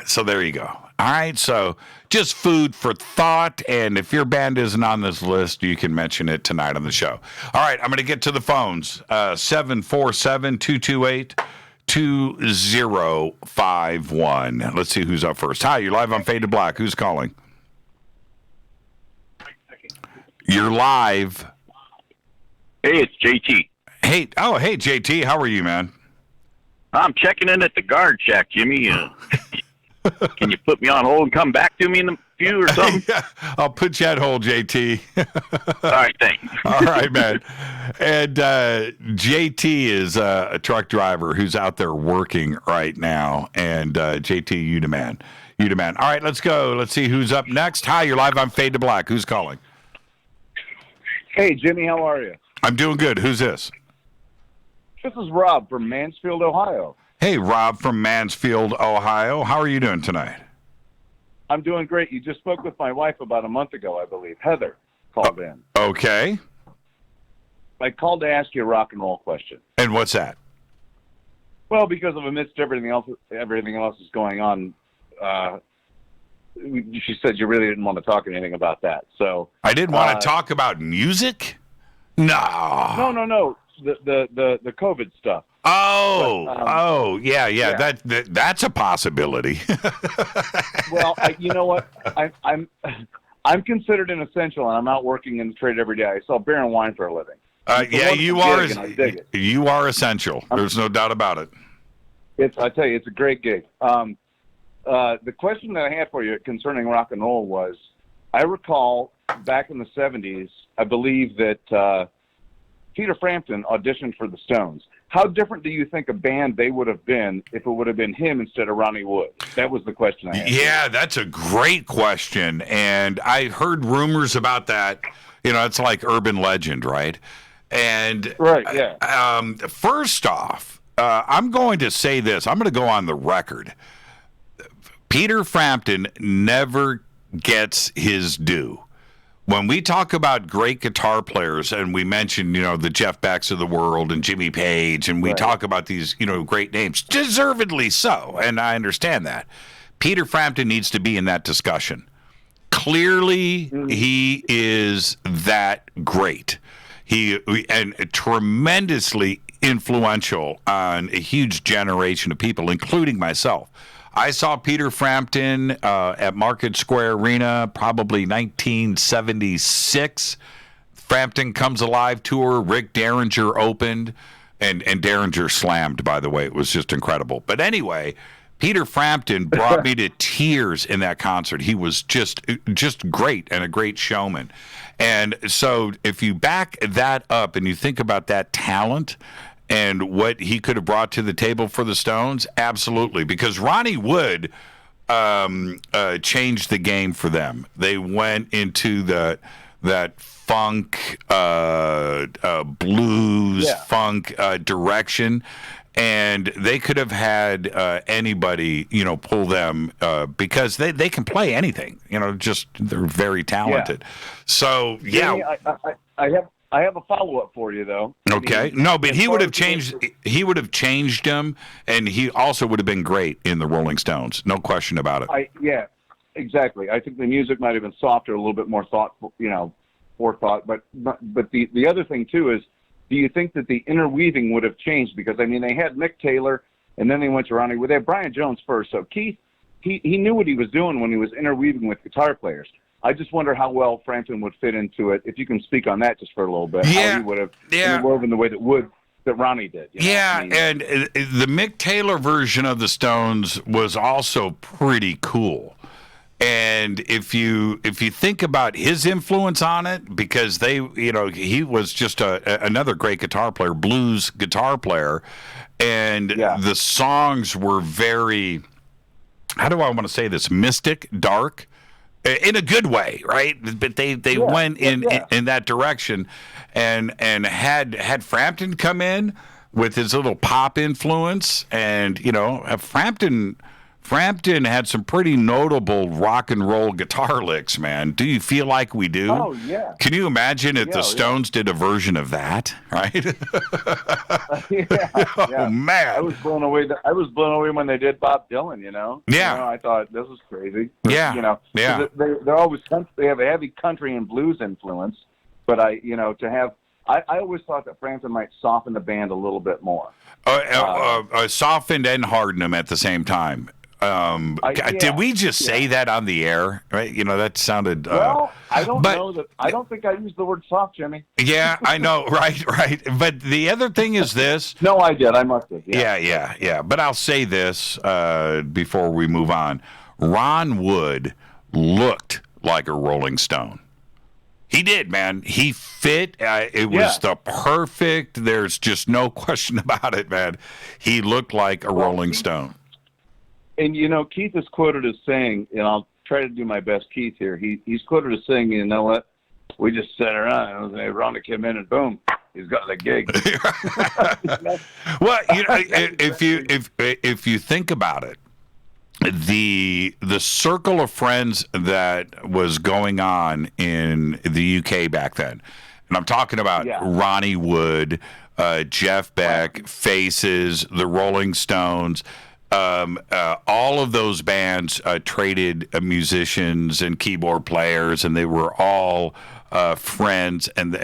so there you go. All right, so just food for thought, and if your band isn't on this list, you can mention it tonight on the show. All right, I'm going to get to the phones. 747-228-2051. Let's see who's up first. Hi, you're live on Fade to Black. Who's calling? You're live. Hey, it's JT. Hey, JT, how are you, man? I'm checking in at the guard shack, Jimmy. Can you put me on hold and come back to me in a few or something? Yeah, I'll put you at hold, JT. All right, thanks. All right, man. And JT is a truck driver who's out there working right now. And JT, you the man. You the man. All right, let's go. Let's see who's up next. Hi, you're live on Fade to Black. Who's calling? Hey, Jimmy, how are you? I'm doing good. Who's this? This is Rob from Mansfield, Ohio. Hey, Rob from Mansfield, Ohio. How are you doing tonight? I'm doing great. You just spoke with my wife about a month ago, I believe. Heather called in. Okay. I called to ask you a rock and roll question. And what's that? Well, because of amidst everything else is going on, she said you really didn't want to talk anything about that. So I didn't want to talk about music. No. No. The COVID stuff. Yeah. That's a possibility. Well, you know what? I'm considered an essential, and I'm out working in the trade every day. I sell beer and wine for a living. You are. You are essential. There's no doubt about it. I tell you, it's a great gig. The question that I had for you concerning rock and roll was, I recall back in the 70s, I believe that Peter Frampton auditioned for the Stones. How different do you think a band they would have been if it would have been him instead of Ronnie Wood? That was the question I had. Yeah, that's a great question. And I heard rumors about that. It's like urban legend, right? And right, yeah. First off, I'm going to say this. I'm going to go on the record. Peter Frampton never gets his due. When we talk about great guitar players, and we mention, the Jeff Becks of the world and Jimmy Page, and we talk about these, great names, deservedly so, and I understand that. Peter Frampton needs to be in that discussion. Clearly, he is that great. And tremendously influential on a huge generation of people, including myself. I saw Peter Frampton at Market Square Arena, probably 1976. Frampton Comes Alive tour. Rick Derringer opened, and Derringer slammed, by the way. It was just incredible. But anyway, Peter Frampton brought me to tears in that concert. He was just great and a great showman. And so if you back that up and you think about that talent and what he could have brought to the table for the Stones, absolutely. Because Ronnie Wood changed the game for them. They went into that funk, blues, funk direction, and they could have had anybody, pull them because they can play anything. They're very talented. Yeah. So yeah, I have a follow-up for you, though. Okay. No, but he would have changed. He would have changed him, and he also would have been great in the Rolling Stones. No question about it. Yeah, exactly. I think the music might have been softer, a little bit more thoughtful, forethought. But the other thing too is, do you think that the interweaving would have changed? Because they had Mick Taylor, and then they went to Ronnie Wood. They had Brian Jones first. So Keith, he knew what he was doing when he was interweaving with guitar players. I just wonder how well Frampton would fit into it. If you can speak on that just for a little bit, how he would have interwoven the way that Ronnie did. And the Mick Taylor version of the Stones was also pretty cool. And if you think about his influence on it, because he was just another great guitar player, blues guitar player, and the songs were very, how do I want to say this, mystic, dark. In a good way, right? But they went in that direction, and had Frampton come in with his little pop influence, and Frampton had some pretty notable rock and roll guitar licks, man. Do you feel like we do? Oh, yeah. Can you imagine if the Stones did a version of that, right? Oh, man. I was blown away when they did Bob Dylan, Yeah. I thought, this is crazy. Yeah. They're always, they have a heavy country and blues influence, but I always thought that Frampton might soften the band a little bit more. Softened and hardened them at the same time. Did we just say that on the air? Right? That sounded. Well, I don't know that. I don't think I used the word soft, Jimmy. Yeah, I know. Right. But the other thing is this. No, I did. I must have. Yeah. But I'll say this before we move on. Ron Wood looked like a Rolling Stone. He did, man. He fit. It was the perfect. There's just no question about it, man. He looked like a Rolling Stone. And, Keith is quoted as saying, and I'll try to do my best, Keith, here. He's quoted as saying, you know what? We just sat around and Ronnie came in and boom, he's got the gig. Well, if you think about it, the circle of friends that was going on in the UK back then, and I'm talking about Ronnie Wood, Jeff Beck, Faces, the Rolling Stones. All of those bands traded musicians and keyboard players, and they were all friends. And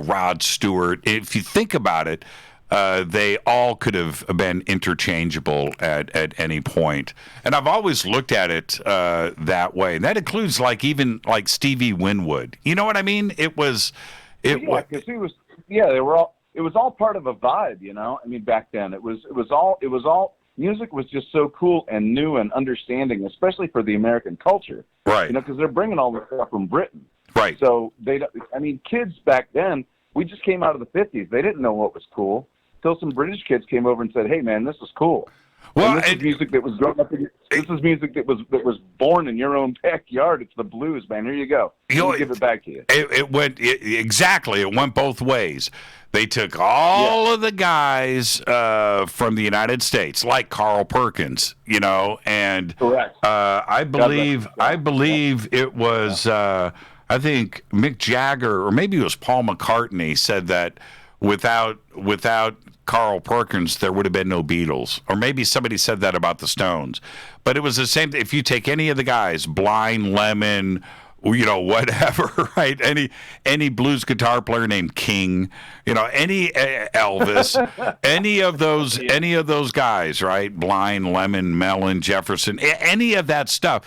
Rod Stewart. If you think about it, they all could have been interchangeable at any point. And I've always looked at it that way. And that includes even Stevie Winwood. You know what I mean? It was. Because he was. Yeah, they were all. It was all part of a vibe, I mean, back then it was all. Music was just so cool and new and understanding, especially for the American culture. Right. Because they're bringing all this stuff from Britain. Right. So kids back then, we just came out of the 50s. They didn't know what was cool until some British kids came over and said, "Hey, man, this is cool." Well, this is music that was grown up. This is music that was born in your own backyard. It's the blues, man. Here you go. Let me give it back to you. It went exactly. It went both ways. They took all of the guys from the United States, like Carl Perkins, and correct. I believe it was. I think Mick Jagger, or maybe it was Paul McCartney, said that without Carl Perkins, there would have been no Beatles. Or maybe somebody said that about the Stones. But it was the same. If you take any of the guys, Blind Lemon, whatever, right? Any blues guitar player named King, any Elvis, any of those guys, right? Blind, Lemon, Mellon, Jefferson, any of that stuff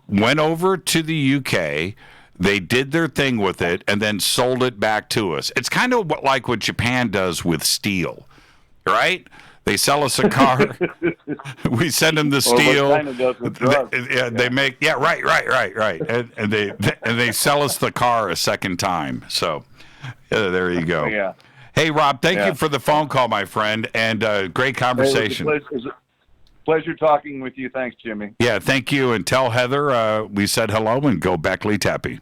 went over to the UK. They did their thing with it and then sold it back to us. It's kind of like what Japan does with steel, right? They sell us a car. We send them the steel. They make right. And they sell us the car a second time. So there you go. Yeah. Hey, Rob, thank you for the phone call, my friend, and great conversation. It was a pleasure talking with you. Thanks, Jimmy. Yeah, thank you, and tell Heather we said hello and go Beckley Teppy.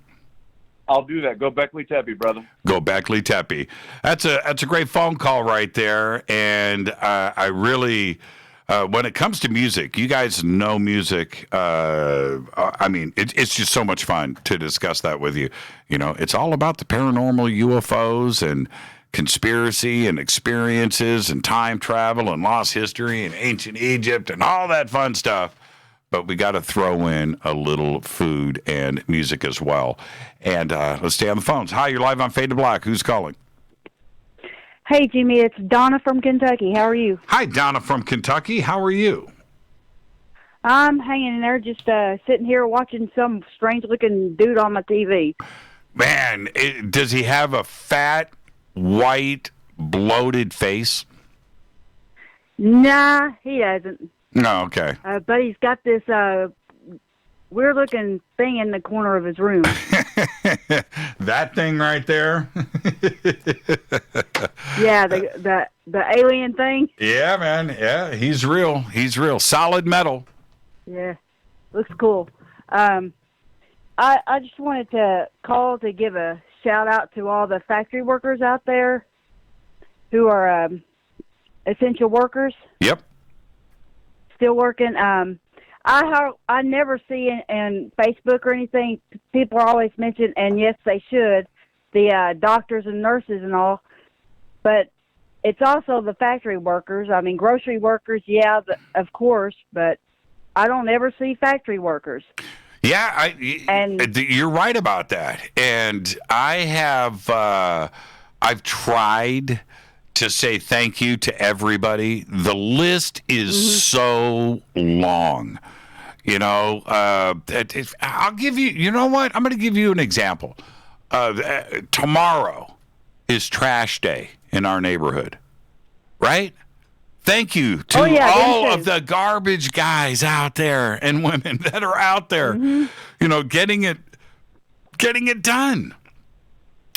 I'll do that. Go Beckley Teppy, brother. Go Beckley Teppy. That's a great phone call right there, and I really, when it comes to music, you guys know music. I mean, it's just so much fun to discuss that with you. It's all about the paranormal, UFOs, and conspiracy and experiences and time travel and lost history and ancient Egypt and all that fun stuff. But we got to throw in a little food and music as well. And let's stay on the phones. Hi, you're live on Fade to Black. Who's calling? Hey, Jimmy, it's Donna from Kentucky. How are you? Hi, Donna from Kentucky. How are you? I'm hanging in there, just sitting here watching some strange-looking dude on my TV. Man, does he have a fat, white, bloated face? Nah, he doesn't. No, okay. But he's got this weird-looking thing in the corner of his room. That thing right there? Yeah, the alien thing. Yeah, man. Yeah, he's real. He's real. Solid metal. Yeah, looks cool. I just wanted to call to give a shout-out to all the factory workers out there who are essential workers. Yep. Still working. I never see in Facebook or anything, people are always mention, and yes, they should, the doctors and nurses and all, but it's also the factory workers. I mean, grocery workers, yeah, of course, but I don't ever see factory workers. Yeah, you're right about that. And I have, I've tried to say thank you to everybody. The list is so long. I'll give you, you know what? I'm going to give you an example. Tomorrow is trash day in our neighborhood, right? Thank you to all of the garbage guys out there and women that are out there, getting it done.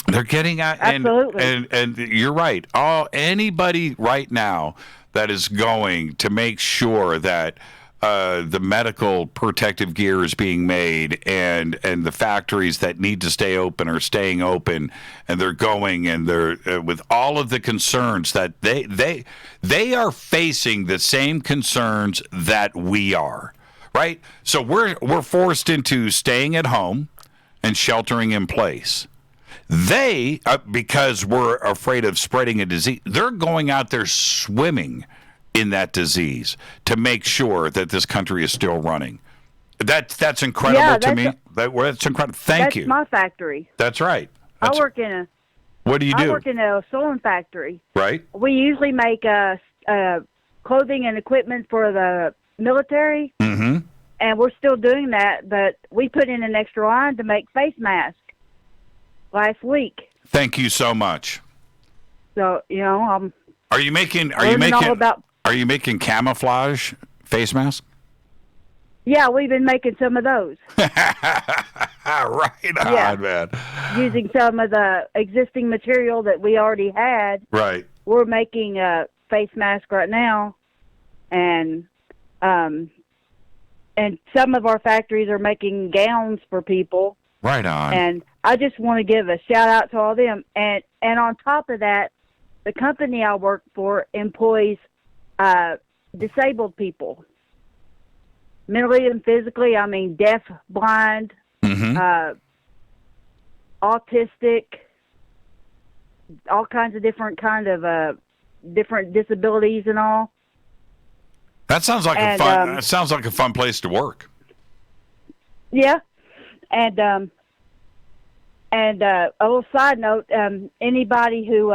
They're getting out, and you're right. Anybody right now that is going to make sure that the medical protective gear is being made, and the factories that need to stay open are staying open, and they're going, and they're with all of the concerns that they are facing the same concerns that we are, right? So we're forced into staying at home and sheltering in place. They, because we're afraid of spreading a disease, they're going out there swimming in that disease to make sure that this country is still running. That's incredible to me. That's incredible. Thank you. That's my factory. That's right. I work in a. What do you do? I work in a sewing factory. Right. We usually make clothing and equipment for the military, and we're still doing that. But we put in an extra line to make face masks last week. Thank you so much. So Are you making camouflage face masks? Yeah, we've been making some of those. Right on, man. Using some of the existing material that we already had. Right. We're making a face mask right now, and some of our factories are making gowns for people. Right on. And I just want to give a shout out to all them. And on top of that, the company I work for employs disabled people. Mentally and physically, I mean deaf, blind, autistic, all kinds of different different disabilities and all. That sounds like a fun. That sounds like a fun place to work. Yeah, and a little side note: anybody who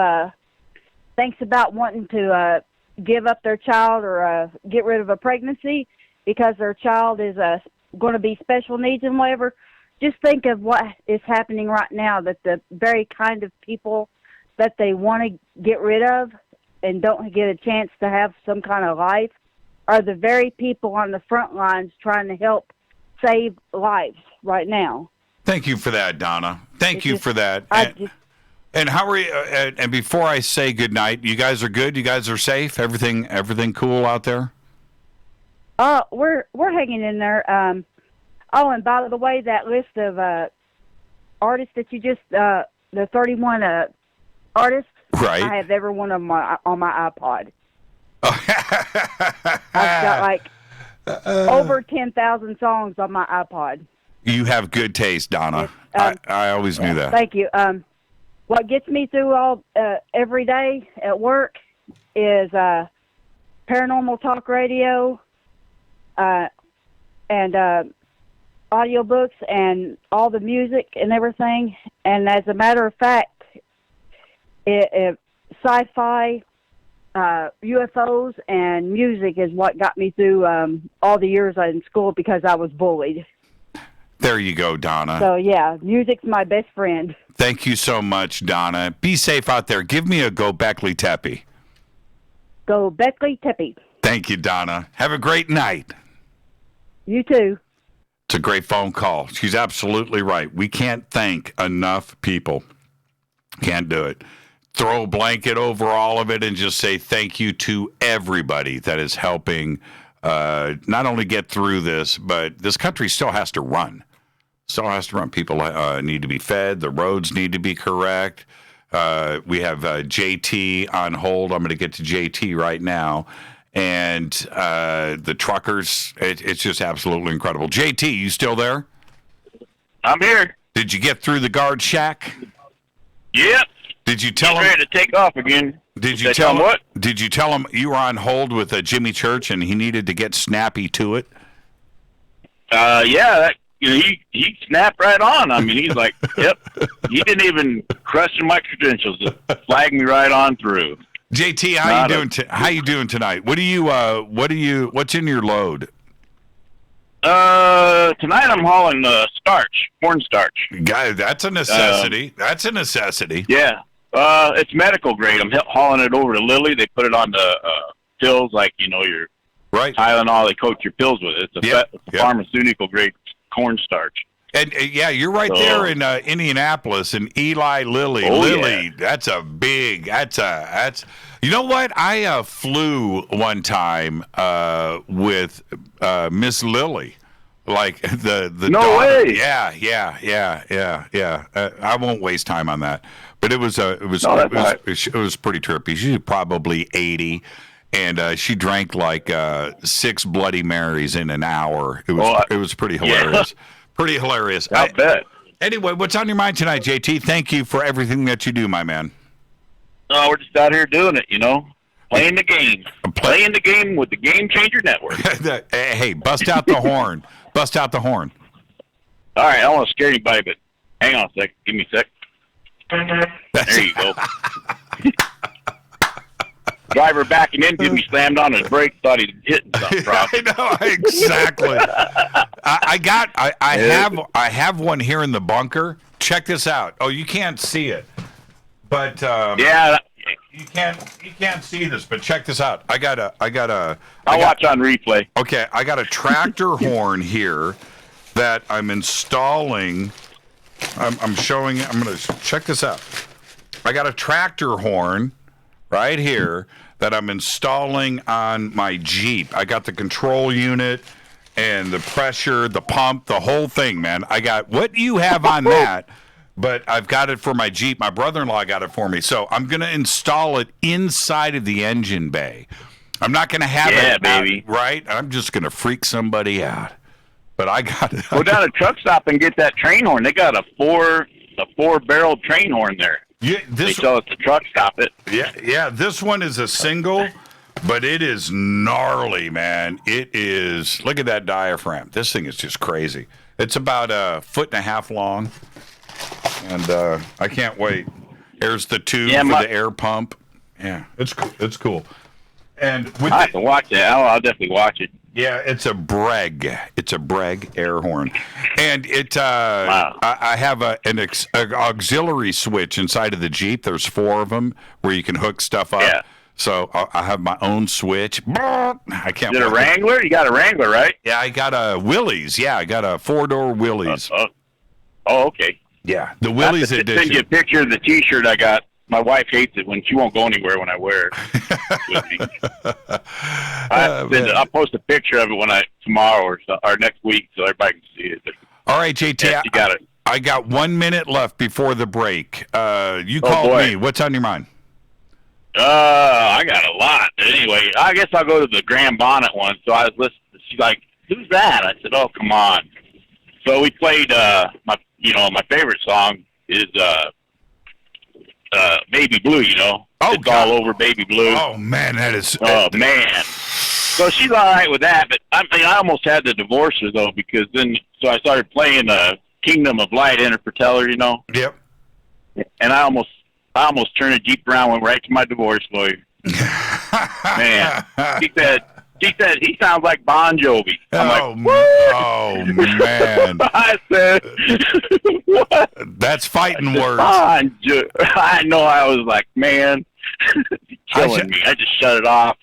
thinks about wanting to give up their child or get rid of a pregnancy because their child is going to be special needs and whatever, just think of what is happening right now, that the very kind of people that they want to get rid of and don't get a chance to have some kind of life are the very people on the front lines trying to help save lives right now. Thank you for that, Donna. Thank you for that. And how are you? And before I say goodnight, you guys are good? You guys are safe? Everything cool out there? We're hanging in there. And by the way, that list of artists that you just the 31 artists, right? I have every one of them on my iPod. I've got like over 10,000 songs on my iPod. You have good taste, Donna. I always knew that. Thank you. What gets me through all every day at work is paranormal talk radio, and audiobooks and all the music and everything. And as a matter of fact, sci-fi, UFOs, and music is what got me through all the years in school because I was bullied. There you go, Donna. So, yeah, music's my best friend. Thank you so much, Donna. Be safe out there. Give me a Go Beckley Teppy. Go Beckley Teppy. Thank you, Donna. Have a great night. You too. It's a great phone call. She's absolutely right. We can't thank enough people. Can't do it. Throw a blanket over all of it and just say thank you to everybody that is helping not only get through this, but this country still has to run. Still has to run. People need to be fed. The roads need to be correct. We have JT on hold. I'm going to get to JT right now. And the truckers, it's just absolutely incredible. JT, you still there? I'm here. Did you get through the guard shack? Yep. Did you tell him? Ready to take off again. Did you tell him what? Did you tell him you were on hold with Jimmy Church and he needed to get snappy to it? Yeah. He snapped right on. I mean, he's like, yep. He didn't even question my credentials. Just flagged me right on through. JT, how you doing? How you doing tonight? What's in your load? Tonight I'm hauling starch, corn starch. Guy, that's a necessity. That's a necessity. Yeah. It's medical grade. I'm hauling it over to Lilly. They put it on the pills, like your right Tylenol. They coat your pills with it. It's a pharmaceutical grade cornstarch. And yeah, you're right there in Indianapolis and Eli Lilly. Yeah. That's a big. That's you know what? I flew one time with Miss Lilly. Like the no daughter. way. Yeah. I won't waste time on that. But it was pretty trippy. She's probably 80, and she drank like 6 Bloody Marys in an hour. It was pretty hilarious. Yeah. Pretty hilarious. I bet. Anyway, what's on your mind tonight, JT? Thank you for everything that you do, my man. No, we're just out here doing it, Playing the game. Playing the game with the Game Changer Network. Hey, bust out the horn. Bust out the horn. All right, I don't want to scare anybody, but hang on a sec. Give me a sec. There you go. Driver backing into me, slammed on his brakes, thought he'd hitting something. I know, exactly. I have one here in the bunker. Check this out. Oh, you can't see it, but yeah, you can't see this. But check this out. I got watch on replay. Okay, I got a tractor horn here that I'm installing. I'm showing. I'm going to check this out. I got a tractor horn right here that I'm installing on my Jeep. I got the control unit and the pressure, the pump, the whole thing, man. I got what you have on that, but I've got it for my Jeep. My brother-in-law got it for me. So I'm going to install it inside of the engine bay. I'm not going to have it baby. Out, right? I'm just going to freak somebody out. But I got it. Go down to truck stop and get that train horn. They got a four-barreled train horn there. Yeah, they sell it to truck stop it. Yeah. This one is a single, but it is gnarly, man. It is. Look at that diaphragm. This thing is just crazy. It's about 1.5 feet long, and I can't wait. There's the tube for the air pump. Yeah, it's cool. It's cool. And with I have to watch it. I'll definitely watch it. Yeah, it's a Breg. It's a Breg air horn, and it. Wow. I have an auxiliary switch inside of the Jeep. There's 4 of them where you can hook stuff up. Yeah. So I have my own switch. I can't. Is it a Wrangler? You got a Wrangler, right? Yeah, I got a Willys. Yeah, I got a 4-door Willys. Oh, okay. Yeah, the Willys edition. Send you a picture of the T-shirt I got. My wife hates it when she won't go anywhere when I wear it. I'll post a picture of it tomorrow or next week so everybody can see it. All right, JT, yeah, you got it. I got 1 minute left before the break. You called me. What's on your mind? I got a lot. Anyway, I guess I'll go to the Graham Bonnet one. So I was listening. She's like, "Who's that?" I said, "Oh, come on." So we played my favorite song is Baby Blue, it's all over Baby Blue. Oh man, that is. Oh man. So she's all right with that, but I almost had to divorce her though because so I started playing Kingdom of Light in her Pateller, Yep. And I almost turned a Jeep around, went right to my divorce lawyer. Man, she said he sounds like Bon Jovi. I'm oh man! I said, what? That's fighting words. I know. I was like, man, killing me. I just shut it off.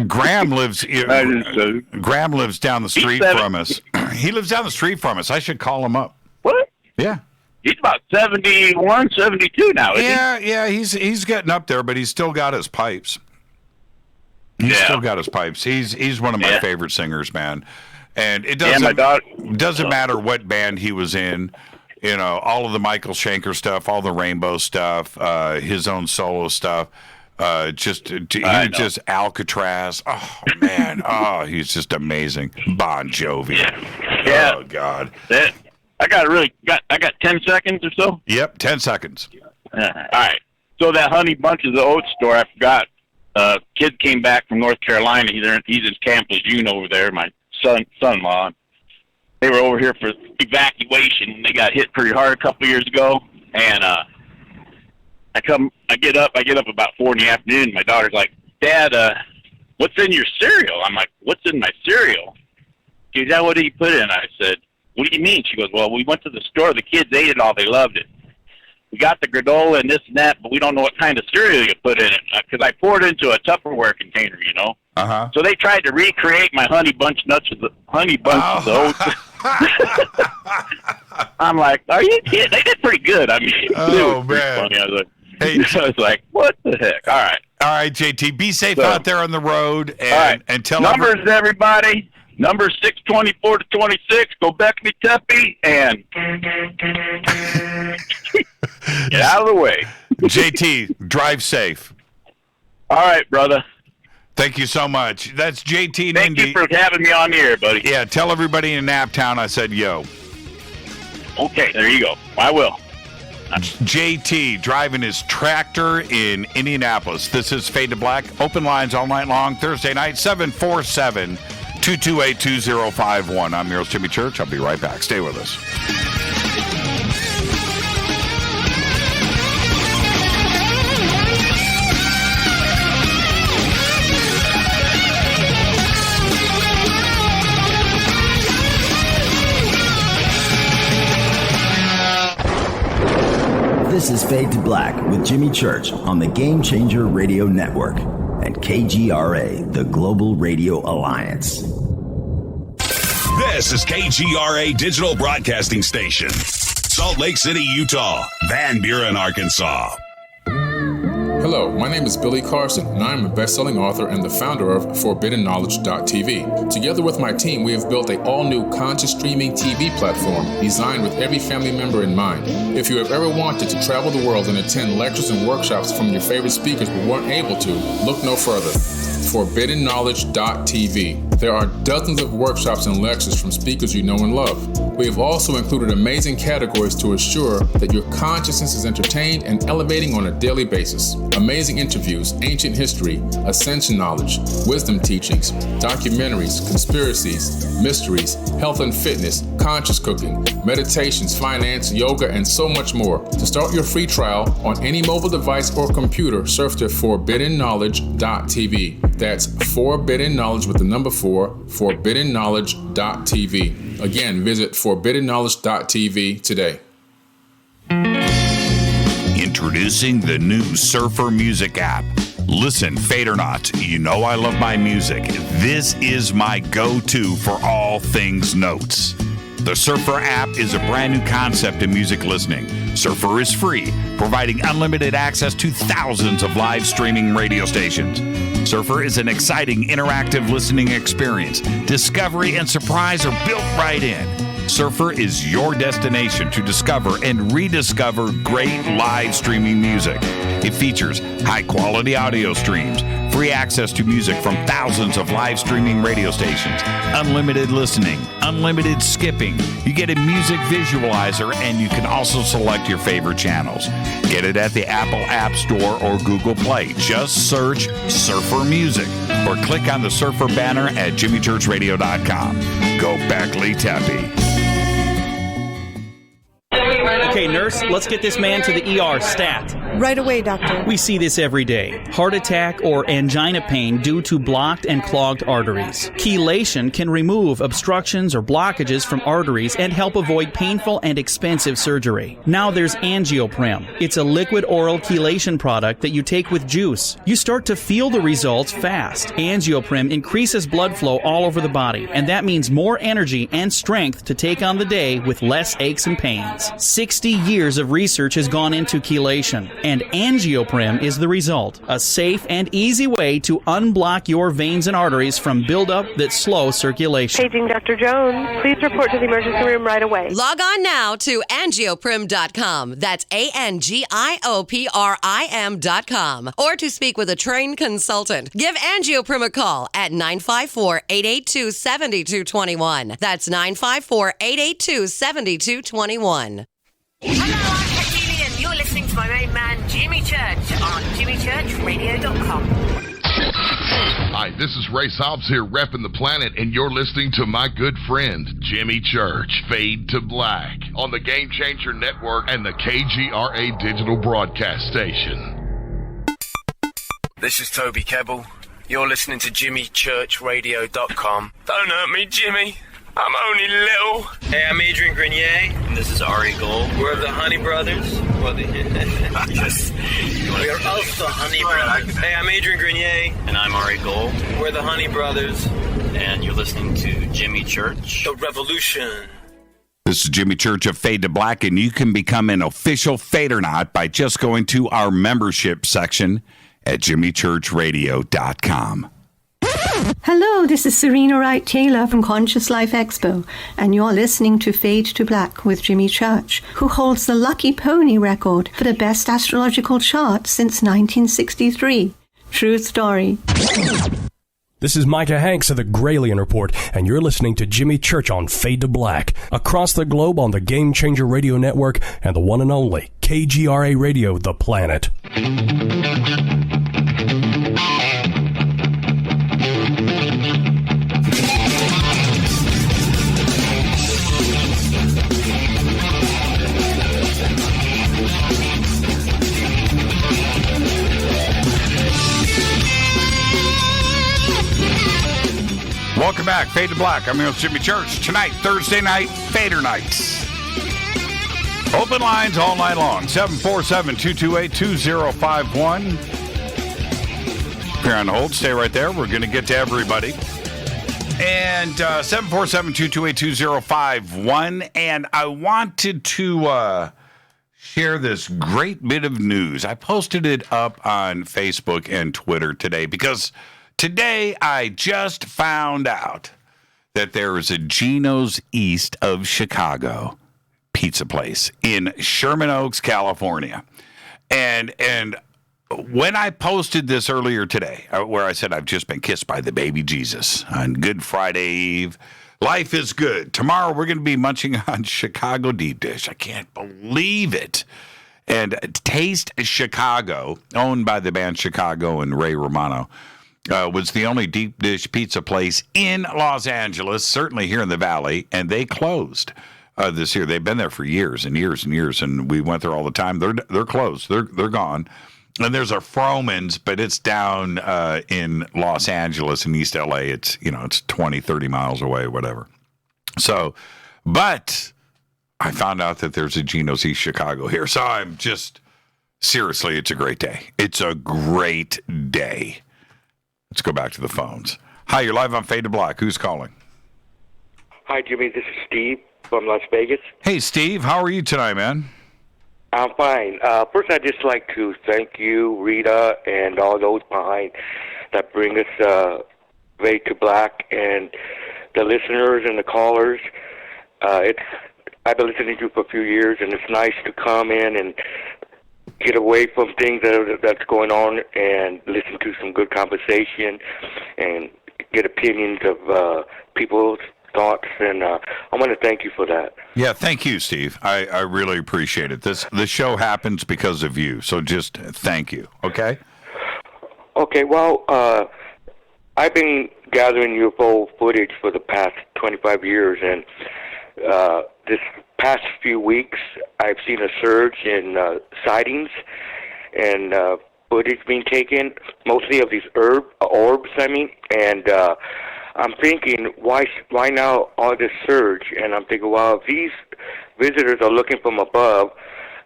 Graham lives. Graham lives down the street from us. He lives down the street from us. I should call him up. What? Yeah. He's about 71, 72 now, isn't he? Yeah. He's getting up there, but he's still got his pipes. Still got his pipes. He's one of my favorite singers, man. And it doesn't matter what band he was in. All of the Michael Schenker stuff, all the Rainbow stuff, his own solo stuff. Just Alcatraz. Oh man. Oh, he's just amazing. Bon Jovi. Yeah. Oh God. I got 10 seconds or so. Yep, 10 seconds. All right. So that Honey Bunches of Oats store, I forgot. Kid came back from North Carolina. He's in Camp Lejeune over there. My son-in-law. They were over here for evacuation. They got hit pretty hard a couple of years ago, and I get up about 4 in the afternoon. My daughter's like, "Dad, what's in your cereal?" I'm like, "What's in my cereal?" She goes, "What did you put in?" I said, "What do you mean?" She goes, "Well, we went to the store. The kids ate it all. They loved it. We got the granola and this and that, but we don't know what kind of cereal you put in it because I poured it into a Tupperware container, Uh-huh. So they tried to recreate my Honey Bunches of Oats. I'm like, are you kidding? They did pretty good. I mean, it was pretty funny. I was like, I was like, what the heck? All right, JT, be safe out there on the road, and tell numbers, everybody. Number 624 to 26, go Beckley Tuppy, and get out of the way. JT, drive safe. All right, brother. Thank you so much. That's JT. Thank you for having me on the air, buddy. Yeah, tell everybody in Naptown I said yo. Okay, there you go. I will. JT driving his tractor in Indianapolis. This is Fade to Black. Open lines all night long, Thursday night, 747-228-2051. I'm your host, Jimmy Church. I'll be right back. Stay with us. This is Fade to Black with Jimmy Church on the Game Changer Radio Network and KGRA, the Global Radio Alliance. This is KGRA Digital Broadcasting Station, Salt Lake City, Utah, Van Buren, Arkansas. Hello, my name is Billy Carson, and I am a best-selling author and the founder of ForbiddenKnowledge.tv. Together with my team, we have built an all-new conscious streaming TV platform designed with every family member in mind. If you have ever wanted to travel the world and attend lectures and workshops from your favorite speakers but weren't able to, look no further. ForbiddenKnowledge.tv. There are dozens of workshops and lectures from speakers you know and love. We have also included amazing categories to assure that your consciousness is entertained and elevating on a daily basis. Amazing interviews, ancient history, ascension knowledge, wisdom teachings, documentaries, conspiracies, mysteries, health and fitness, conscious cooking, meditations, finance, yoga, and so much more. To start your free trial on any mobile device or computer, surf to ForbiddenKnowledge.tv. That's Forbidden Knowledge with the number 4, ForbiddenKnowledge.tv. Again, visit ForbiddenKnowledge.tv today. Introducing the new Surfer Music app. Listen, Fade or not, you know I love my music. This is my go-to for all things notes. The Surfer app is a brand new concept in music listening. Surfer is free, providing unlimited access to thousands of live streaming radio stations. Surfer is an exciting, interactive listening experience. Discovery and surprise are built right in. Surfer is your destination to discover and rediscover great live streaming music. It features high-quality audio streams, free access to music from thousands of live streaming radio stations, unlimited listening, unlimited skipping. You get a music visualizer, and you can also select your favorite channels. Get it at the Apple App Store or Google Play. Just search Surfer Music or click on the Surfer banner at jimmychurchradio.com. Go Beckley Teppy. Okay, nurse, let's get this man to the ER stat. Right away, doctor. We see this every day. Heart attack or angina pain due to blocked and clogged arteries. Chelation can remove obstructions or blockages from arteries and help avoid painful and expensive surgery. Now there's Angioprim. It's a liquid oral chelation product that you take with juice. You start to feel the results fast. Angioprim increases blood flow all over the body, and that means more energy and strength to take on the day with less aches and pains. 60 years of research has gone into chelation, and Angioprim is the result. A safe and easy way to unblock your veins and arteries from buildup that slow circulation. Paging Dr. Jones. Please report to the emergency room right away. Log on now to angioprim.com. That's ANGIOPRIM.com. Or to speak with a trained consultant. Give Angioprim a call at 954-882-7221. That's 954-882-7221. Hello, I'm Katie, and you're listening to my main man, Jimmy Church, on jimmychurchradio.com. Hi, this is Ray Hobbs here, repping the planet, and you're listening to my good friend, Jimmy Church, Fade to Black, on the Game Changer Network and the KGRA Digital Broadcast Station. This is Toby Kebbell. You're listening to jimmychurchradio.com. Don't hurt me, Jimmy. I'm only little. Hey, I'm Adrian Grenier. And this is Ari Gold. We're the Honey Brothers. We're also Honey Brothers. Hey, I'm Adrian Grenier. And I'm Ari Gold. We're the Honey Brothers. And you're listening to Jimmy Church. The Revolution. This is Jimmy Church of Fade to Black, and you can become an official Fadernight by just going to our membership section at jimmychurchradio.com. Hello, this is Serena Wright Taylor from Conscious Life Expo, and you're listening to Fade to Black with Jimmy Church, who holds the Lucky Pony record for the best astrological chart since 1963. True story. This is Micah Hanks of the Gralien Report, and you're listening to Jimmy Church on Fade to Black, across the globe on the Game Changer Radio Network and the one and only KGRA Radio, The Planet. Welcome back, Fade to Black. I'm your host, Jimmy Church. Tonight, Thursday night, Fadernight. Open lines all night long. 747-228-2051. If you're on hold, stay right there. We're going to get to everybody. And 747-228-2051. And I wanted to share this great bit of news. I posted it up on Facebook and Twitter today because today I just found out that there is a Geno's east of Chicago pizza place in Sherman Oaks, California. And when I posted this earlier today, where I said I've just been kissed by the baby Jesus on Good Friday Eve, life is good. Tomorrow we're going to be munching on Chicago deep dish. I can't believe it. And Taste Chicago, owned by the band Chicago and Ray Romano, was the only deep dish pizza place in Los Angeles, certainly here in the Valley, and they closed this year. They've been there for years and years and years, and we went there all the time. They're closed. They're gone. And there's a Froman's, but it's down in Los Angeles in East LA. It's 20, 30 miles away, whatever. So, but I found out that there's a Geno's East Chicago here. So I'm just, seriously, it's a great day. It's a great day. Let's go back to the phones. Hi, you're live on Fade to Black. Who's calling? Hi, Jimmy. This is Steve from Las Vegas. Hey, Steve. How are you tonight, man? I'm fine. First, I'd just like to thank you, Rita, and all those behind that bring us Fade to Black, and the listeners and the callers. I've been listening to you for a few years, and it's nice to come in and get away from things that's going on and listen to some good conversation and get opinions of people's thoughts, and I want to thank you for that. Yeah, thank you, Steve. I really appreciate it. This show happens because of you, so just thank you, okay? Okay, well, I've been gathering UFO footage for the past 25 years, and this past few weeks, I've seen a surge in sightings and footage being taken, mostly of these orbs, and I'm thinking, why now all this surge? And I'm thinking, well, if these visitors are looking from above,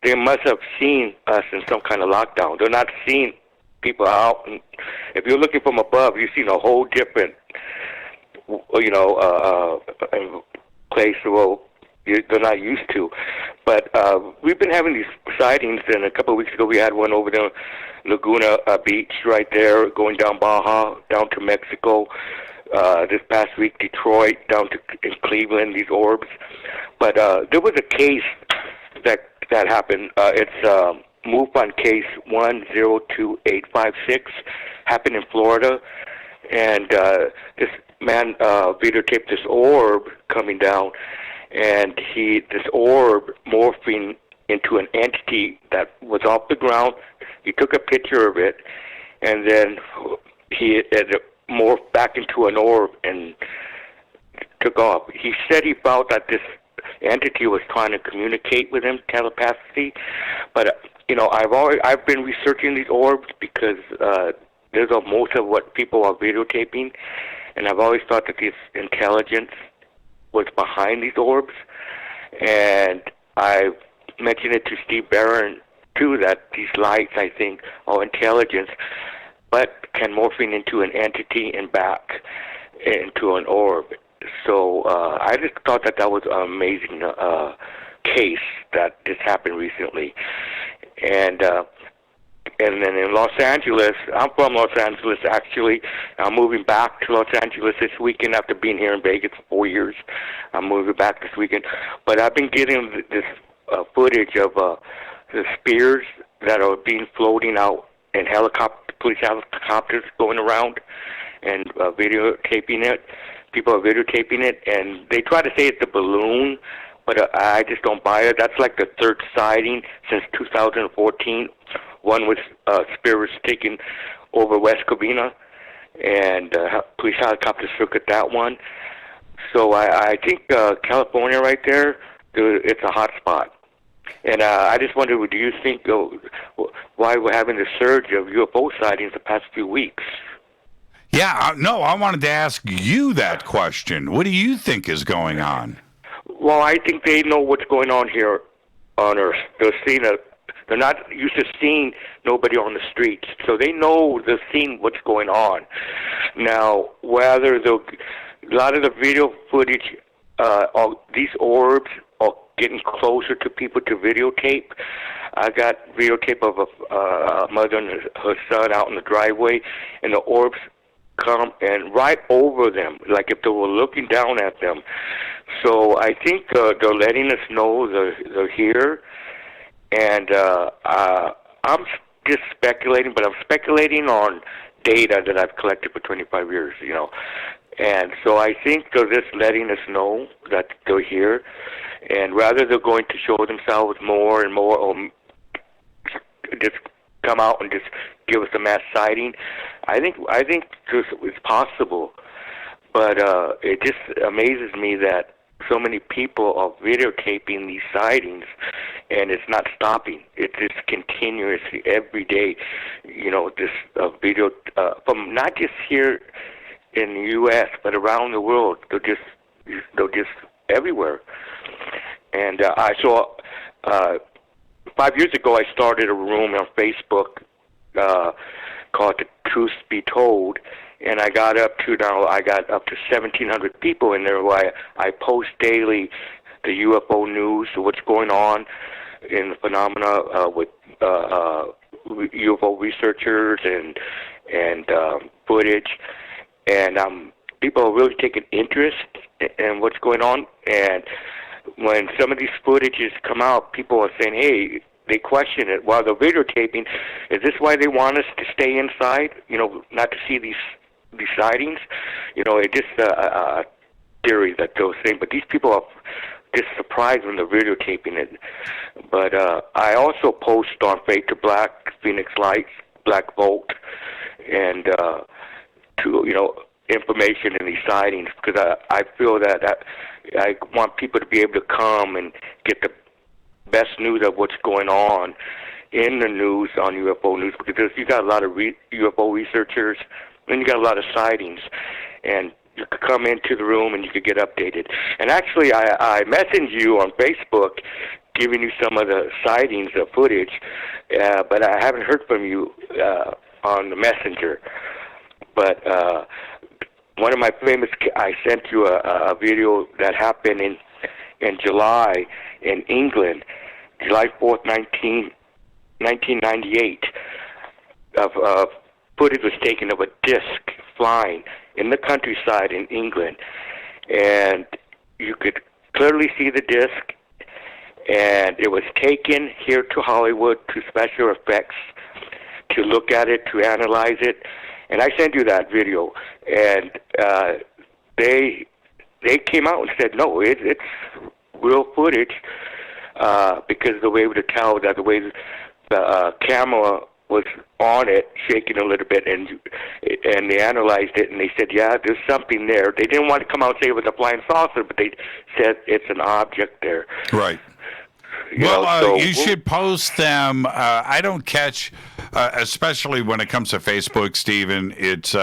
they must have seen us in some kind of lockdown. They're not seeing people out. And if you're looking from above, you've seen a whole different, place where they're not used to. But we've been having these sightings, and a couple of weeks ago we had one over there, Laguna Beach, right there, going down Baja, down to Mexico. This past week, Detroit, down to in Cleveland, these orbs. But there was a case that happened. It's MUFON case 102856, happened in Florida. And this man videotaped this orb coming down, and this orb morphing into an entity that was off the ground. He took a picture of it, and then it morphed back into an orb and took off. He said he felt that this entity was trying to communicate with him telepathically, but I've been researching these orbs because there's most of what people are videotaping, and I've always thought that this intelligence was behind these orbs, and I've mentioned it to Steve Barron too, that these lights, I think, are intelligence, but can morphing into an entity and back into an orb. So I just thought that was an amazing case that just happened recently. And then in Los Angeles, I'm from Los Angeles actually. I'm moving back to Los Angeles this weekend after being here in Vegas for 4 years. I'm moving back this weekend. But I've been getting this footage of the spears that are being floating out in police helicopters going around and videotaping it. People are videotaping it, and they try to say it's a balloon, but I just don't buy it. That's like the third sighting since 2014. One was spirits taking over West Covina, and police helicopters took at that one. So I think California right there, it's a hot spot. And I just wonder, do you think why we're having the surge of UFO sightings the past few weeks? Yeah, no, I wanted to ask you that question. What do you think is going on? Well, I think they know what's going on here on Earth. They're not used to seeing nobody on the streets, so they know they're seeing what's going on. Now, whether a lot of the video footage, these orbs are getting closer to people to videotape. I got videotape of a mother and her son out in the driveway, and the orbs come and right over them, like if they were looking down at them. So I think they're letting us know they're here, and I'm just speculating, but I'm speculating on data that I've collected for 25 years, you know. And so I think they're just letting us know that they're here, and rather they're going to show themselves more and more, or just come out and just give us a mass sighting. I think it's possible, but it just amazes me that so many people are videotaping these sightings, and it's not stopping. It's just continuously every day. You know, this video from not just here in the U.S. but around the world. They're just everywhere. And I saw 5 years ago I started a room on Facebook called The Truth Be Told, and I got up to 1,700 people in there where I post daily the UFO news, what's going on in the phenomena with UFO researchers and footage, and people are really taking interest in what's going on. And when some of these footages come out, people are saying, hey, they question it while they're videotaping. Is this why they want us to stay inside, you know, not to see these sightings? You know, it's just a theory that they're saying, but these people are just surprised when they're videotaping it. But I also post on Fade to Black, Phoenix Lights, Black Vault, and information in these sightings, because I feel that I want people to be able to come and get the best news of what's going on in the news on UFO news, because you got a lot of UFO researchers, and you got a lot of sightings, and you could come into the room and you could get updated. And actually, I messaged you on Facebook, giving you some of the sightings of footage, but I haven't heard from you on the messenger. But one of my I sent you a video that happened in July in England, July 4th, 1998, of footage was taken of a disc flying in the countryside in England, and you could clearly see the disc, and it was taken here to Hollywood to special effects to look at it, to analyze it, and I sent you that video, and they came out and said, no, it's real footage, because the way to tell that the way the camera was on it, shaking a little bit, and they analyzed it, and they said, yeah, there's something there. They didn't want to come out and say it was a flying saucer, but they said it's an object there. Right. You should post them. I don't catch, especially when it comes to Facebook, Stephen, it's,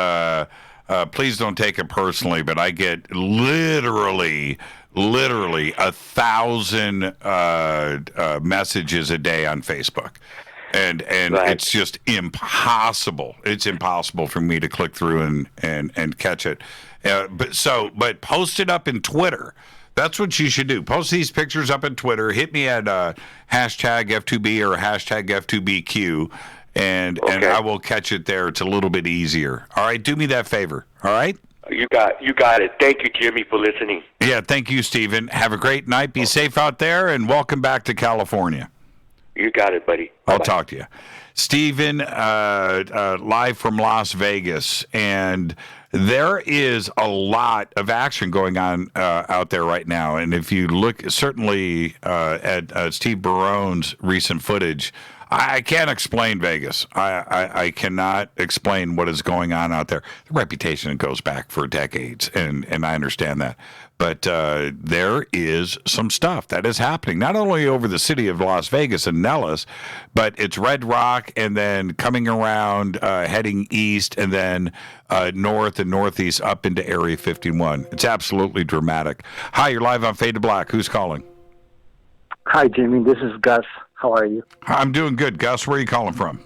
please don't take it personally, but I get literally 1,000 messages a day on Facebook. And right. It's just impossible. It's impossible for me to click through and catch it. But post it up in Twitter. That's what you should do. Post these pictures up in Twitter. Hit me at hashtag F2B or hashtag F2BQ, and I will catch it there. It's a little bit easier. All right, do me that favor. All right. You got it. Thank you, Jimmy, for listening. Yeah, thank you, Stephen. Have a great night. Be safe out there, and welcome back to California. You got it, buddy. Bye-bye. I'll talk to you. Steven, live from Las Vegas, and there is a lot of action going on out there right now. And if you look certainly at Steve Barone's recent footage, I can't explain Vegas. I cannot explain what is going on out there. The reputation goes back for decades, and I understand that. But there is some stuff that is happening, not only over the city of Las Vegas and Nellis, but it's Red Rock and then coming around, heading east and then north and northeast up into Area 51. It's absolutely dramatic. Hi, you're live on Fade to Black. Who's calling? Hi, Jimmy. This is Gus. How are you? I'm doing good. Gus, where are you calling from?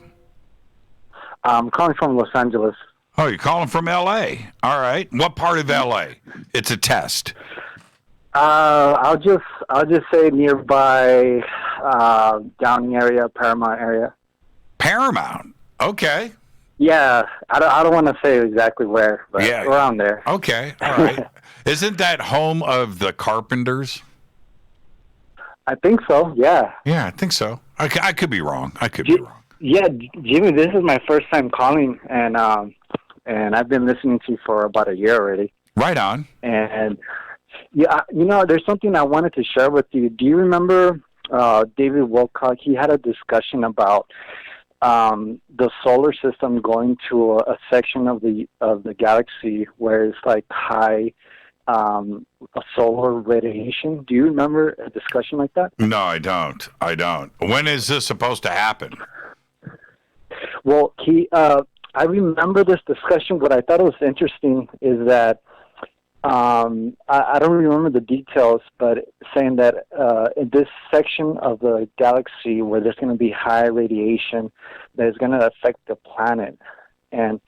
I'm calling from Los Angeles. Oh, you're calling from L.A. All right. What part of L.A.? It's a test. I'll just say nearby Downey area, Paramount area. Paramount. Okay. Yeah, I don't want to say exactly where, but around there. Okay. All right. Isn't that home of the Carpenters? I think so. Yeah. Yeah, I think so. I could be wrong. I could be wrong. Yeah, Jimmy, this is my first time calling, and I've been listening to you for about a year already. Right on. And yeah, there's something I wanted to share with you. Do you remember David Wilcock? He had a discussion about the solar system going to a section of the galaxy where it's like high solar radiation. Do you remember a discussion like that? No, I don't. When is this supposed to happen? Well, I remember this discussion. What I thought was interesting is that I don't remember the details, but saying that in this section of the galaxy where there's going to be high radiation, that is going to affect the planet and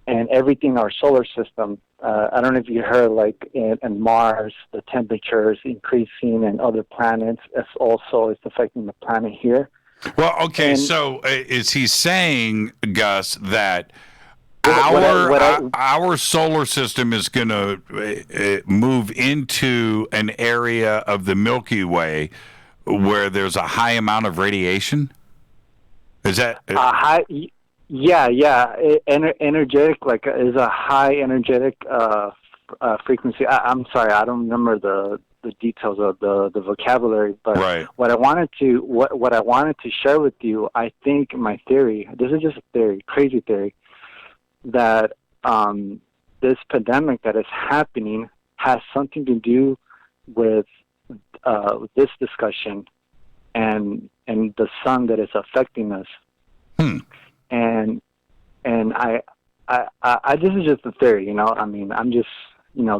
everything in our solar system. I don't know if you heard, like in Mars, the temperature is increasing, and other planets as also is affecting the planet here. Well, okay, so is he saying, Gus, that our solar system is going to move into an area of the Milky Way where there's a high amount of radiation? Is that high? Yeah. Energetic, like is a high energetic frequency. I'm sorry, I don't remember the details of the vocabulary, but right. what I wanted to share with you, I think my theory, this is just a theory, crazy theory, that this pandemic that is happening has something to do with this discussion and the sun that is affecting us. And I this is just a theory, I mean, I'm just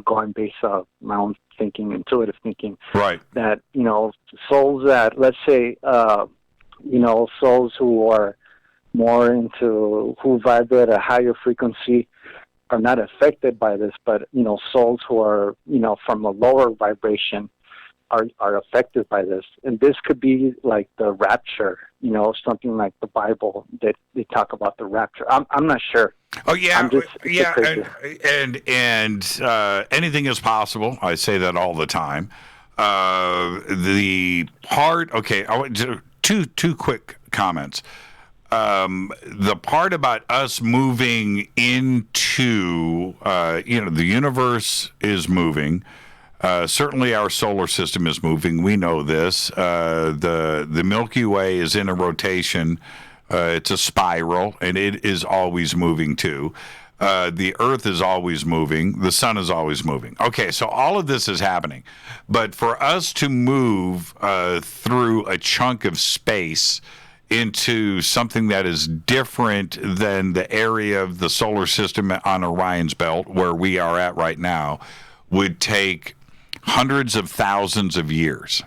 going based off my own thinking, intuitive thinking. Right. That souls that, let's say, souls who are more who vibrate at a higher frequency are not affected by this, but souls who are from a lower vibration are affected by this. And this could be like the rapture, something like the Bible that they talk about the rapture. I'm not sure. Oh yeah, and anything is possible. I say that all the time. The part, okay, I want two quick comments. The part about us moving into, the universe is moving. Certainly our solar system is moving. We know this. The Milky Way is in a rotation. It's a spiral, and it is always moving too. The Earth is always moving. The sun is always moving. Okay, so all of this is happening. But for us to move through a chunk of space into something that is different than the area of the solar system on Orion's belt, where we are at right now, would take hundreds of thousands of years.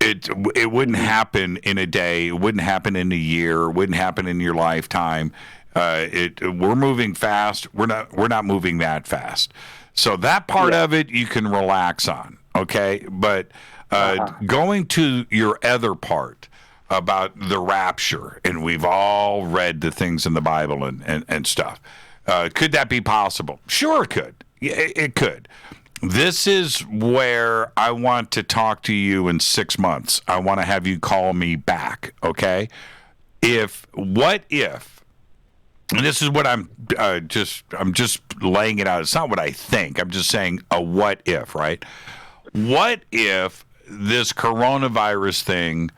It wouldn't happen in a day. It wouldn't happen in a year. It wouldn't happen in your lifetime. We're moving fast. We're not moving that fast. So that part of it you can relax on, okay? But going to your other part about the rapture, and we've all read the things in the Bible and stuff. Could that be possible? Sure, it could. It could. This is where I want to talk to you in 6 months. I want to have you call me back, okay? What if, and this is what I'm just laying it out. It's not what I think. I'm just saying a what if, right? What if this coronavirus thing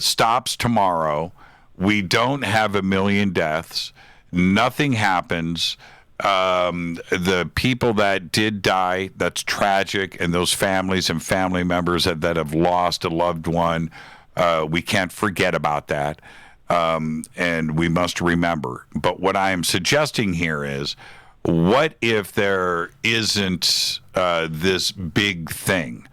stops tomorrow? We don't have 1 million deaths. Nothing happens. The people that did die, that's tragic, and those families and family members that have lost a loved one, we can't forget about that, and we must remember. But what I am suggesting here is, what if there isn't this big thing?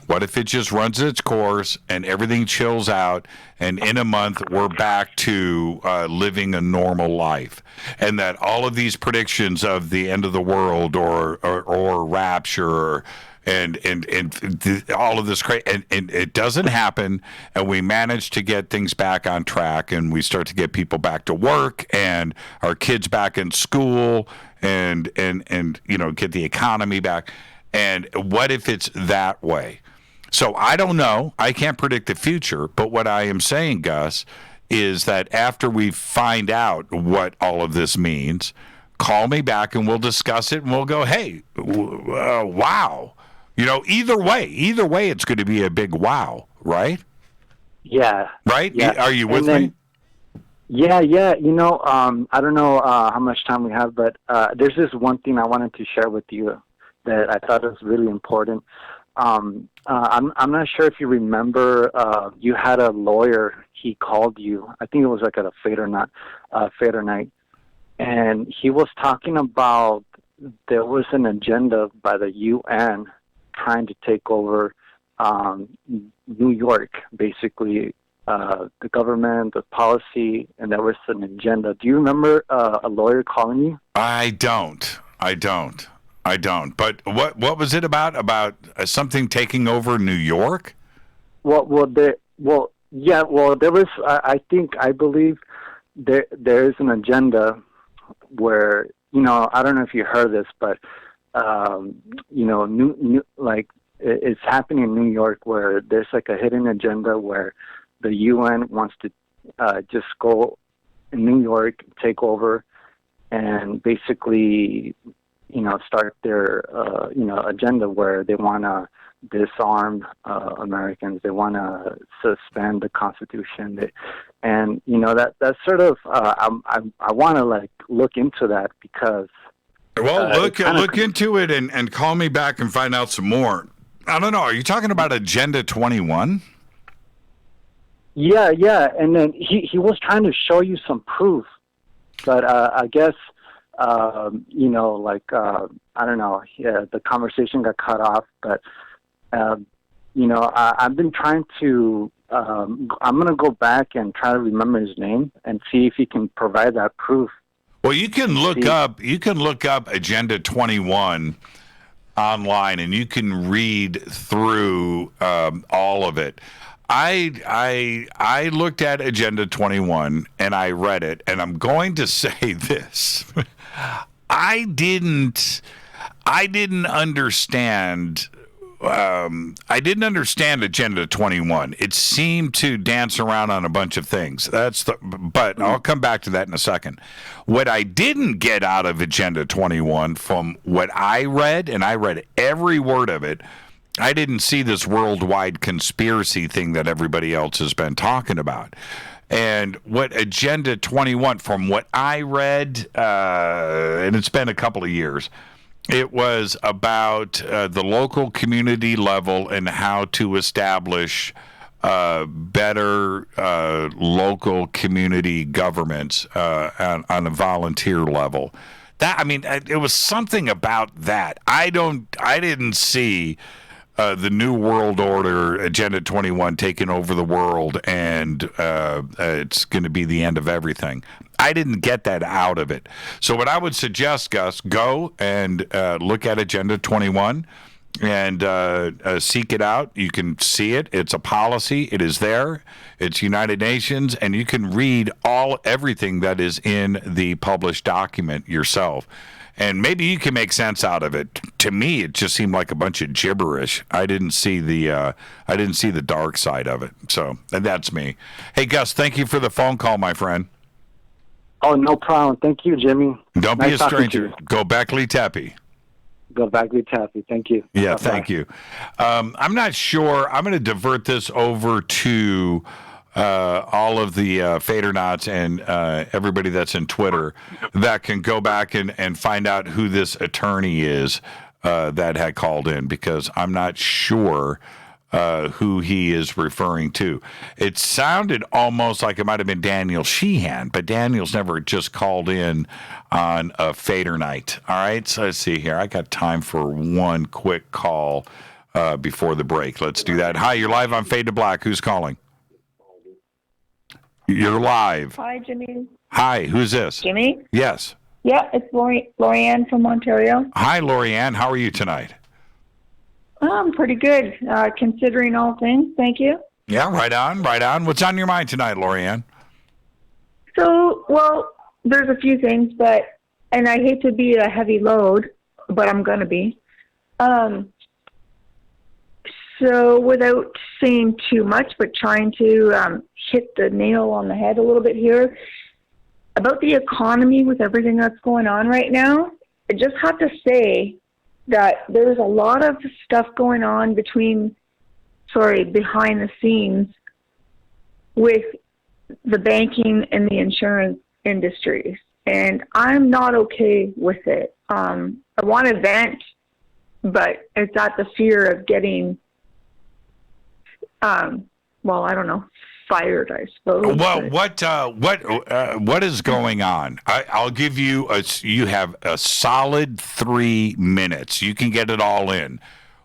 What if it just runs its course and everything chills out, and in a month we're back to living a normal life, and that all of these predictions of the end of the world or rapture and all of this and it doesn't happen, and we manage to get things back on track, and we start to get people back to work and our kids back in school and get the economy back. And what if it's that way? So I don't know. I can't predict the future. But what I am saying, Gus, is that after we find out what all of this means, call me back and we'll discuss it, and we'll go, hey, wow. Either way, it's going to be a big wow, right? Yeah. Right? Yeah. Are you with me? Yeah. I don't know how much time we have, but there's this one thing I wanted to share with you that I thought was really important. I'm not sure if you remember, you had a lawyer, he called you, I think it was like at a Fadernight, and he was talking about there was an agenda by the UN trying to take over New York, basically, the government, the policy, and there was an agenda. Do you remember a lawyer calling you? I don't. But what was it about? About something taking over New York? There was. I believe there is an agenda where I don't know if you heard this, but it's happening in New York where there's like a hidden agenda where the UN wants to just go in New York, take over, and basically start their agenda where they want to disarm Americans. They want to suspend the Constitution. That's sort of I want to look into that because. Well, look into it and call me back and find out some more. I don't know. Are you talking about Agenda 21? Yeah, and then he was trying to show you some proof, but I guess. I don't know. Yeah, the conversation got cut off, but I've been trying to. I'm gonna go back and try to remember his name and see if he can provide that proof. Well, you can look up Agenda 21 online, and you can read through all of it. I looked at Agenda 21 and I read it, and I'm going to say this. I didn't understand Agenda 21. It seemed to dance around on a bunch of things. But I'll come back to that in a second. What I didn't get out of Agenda 21 from what I read, and I read every word of it, I didn't see this worldwide conspiracy thing that everybody else has been talking about. And what Agenda 21, from what I read, and it's been a couple of years, it was about the local community level and how to establish better local community governments on a volunteer level. It was something about that. I didn't see the New World Order, Agenda 21, taking over the world, and it's going to be the end of everything. I didn't get that out of it. So what I would suggest, Gus, go and look at Agenda 21 and seek it out. You can see it. It's a policy. It is there. It's United Nations, and you can read everything that is in the published document yourself. And maybe you can make sense out of it. To me, it just seemed like a bunch of gibberish. I didn't see the dark side of it. So, and that's me. Hey, Gus, thank you for the phone call, my friend. Oh, no problem. Thank you, Jimmy. Don't nice be a stranger. Go back, Lee Tappy. Go back, Lee Tappy. Thank you. Yeah, Bye-bye. thank you. I'm not sure. I'm going to divert this over to all of the Fadernauts and everybody that's in Twitter that can go back and find out who this attorney is that had called in, because I'm not sure who he is referring to. It sounded almost like it might have been Daniel Sheehan, but Daniel's never just called in on a Fadernight. All right, so let's see here. I got time for one quick call before the break. Let's do that. Hi, you're live on Fade to Black. Who's calling? You're live. Hi, Jimmy. Hi, who's this? Jimmy? Yes. Yeah, it's Lorianne from Ontario. Hi, Lorianne. How are you tonight? I'm pretty good, considering all things. Thank you. Yeah, right on, right on. What's on your mind tonight, Lorianne? So, well, there's a few things, and I hate to be a heavy load, but I'm going to be. So without saying too much, but trying to hit the nail on the head a little bit here, about the economy with everything that's going on right now, I just have to say that there's a lot of stuff going on behind the scenes with the banking and the insurance industries. And I'm not okay with it. I want to vent, but it's at the fear of getting I don't know, fired, I suppose. Well, what is going on? I'll give you you have a solid 3 minutes. You can get it all in.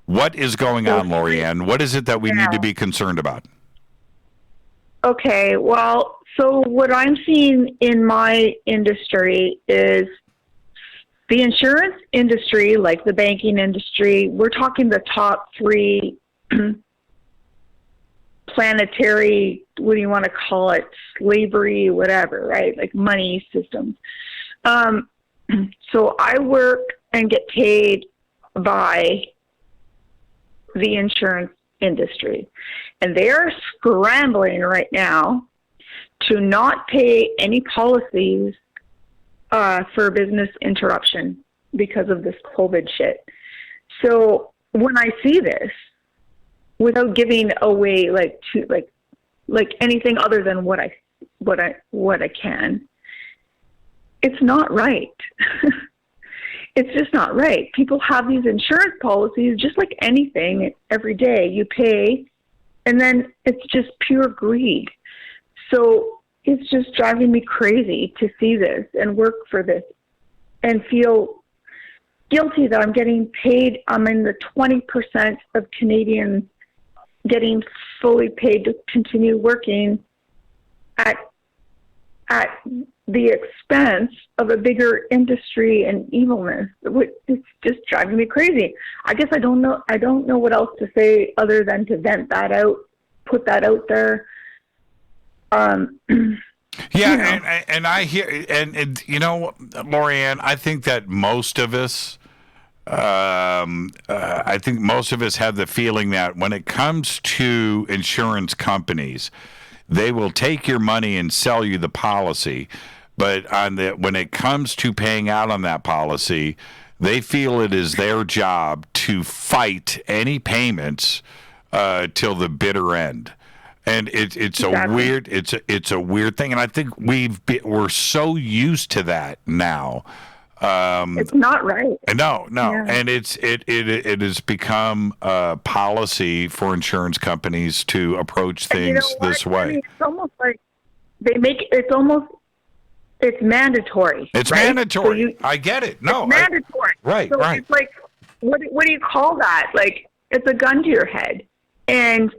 What is going on, Lorianne? What is it that we need to be concerned about? Okay, well, so what I'm seeing in my industry is the insurance industry, like the banking industry, we're talking the top three planetary, what do you want to call it, slavery, whatever, right? Like money systems. So I work and get paid by the insurance industry. And they are scrambling right now to not pay any policies for business interruption because of this COVID shit. So when I see this, without giving away like anything other than what I can, it's not right. It's just not right. People have these insurance policies just like anything. Every day you pay, and then it's just pure greed. So it's just driving me crazy to see this and work for this and feel guilty that I'm getting paid. I'm in the 20% of Canadians getting fully paid to continue working at the expense of a bigger industry and evilness. It's just driving me crazy. I guess I don't know what else to say other than to vent that out, put that out there. Yeah, and I hear, and you know, Lorianne, I think that most of us, I think most of us have the feeling that when it comes to insurance companies, they will take your money and sell you the policy, but when it comes to paying out on that policy, they feel it is their job to fight any payments till the bitter end. And it's exactly. It's a weird thing, and I think we're so used to that now. It's not right. No, Yeah. and it has become a policy for insurance companies to approach things this way. I mean, it's almost like it's mandatory. It's right? mandatory. So I get it. No, it's mandatory. Right. So it's like, what do you call that? Like, it's a gun to your head. And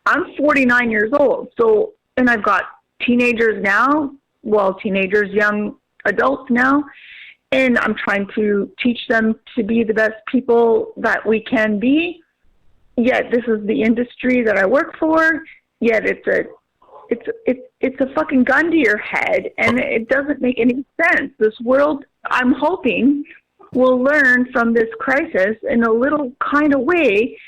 I'm 49 years old. So, and I've got teenagers now. Well, teenagers, young adults now. and I'm trying to teach them to be the best people that we can be. Yet this is the industry that I work for. Yet it's a fucking gun to your head, and it doesn't make any sense. This world, I'm hoping, will learn from this crisis in a little kind of way.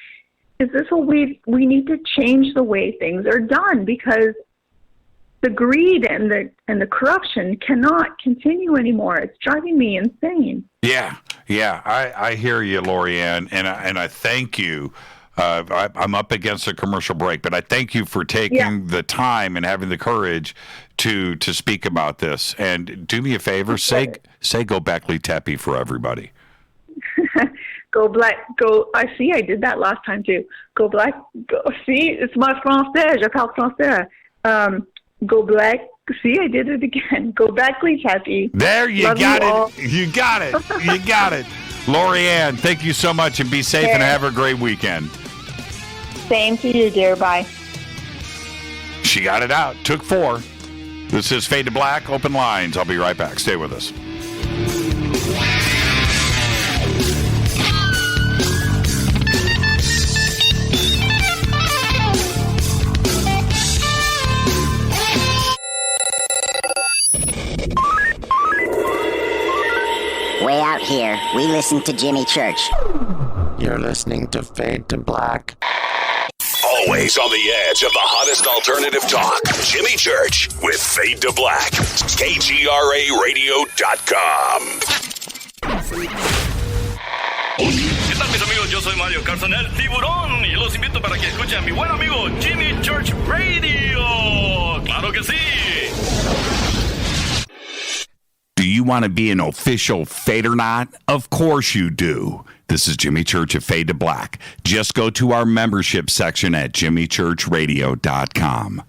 Is this a way we need to change the way things are done, because the greed and the corruption cannot continue anymore. It's driving me insane. Yeah, I hear you, Lorianne, and I thank you. I'm up against a commercial break, but I thank you for taking the time and having the courage to speak about this. And do me a favor, say "Go Beckley Tepe" for everybody. Go black, go. I see. I did that last time too. Go black. Go. See, it's my français. Je parle français. Go black. See, I did it again. Go Beckley Tepe. There, you Love got you it. You got it. You got it. Lorianne, thank you so much, and be safe and have a great weekend. Same to you, dear. Bye. She got it out. Took 4. This is Fade to Black, Open Lines. I'll be right back. Stay with us. Way out here, we listen to Jimmy Church. You're listening to Fade to Black. Always on the edge of the hottest alternative talk. Jimmy Church with Fade to Black. KGRARadio.com. ¿Qué tal, mis amigos? Yo soy Mario Carson, el tiburón, y los invito para que escuchen a mi buen amigo Jimmy Church Radio. ¡Claro que sí! Do you want to be an official Fadernight? Of course you do. This is Jimmy Church of Fade to Black. Just go to our membership section at jimmychurchradio.com.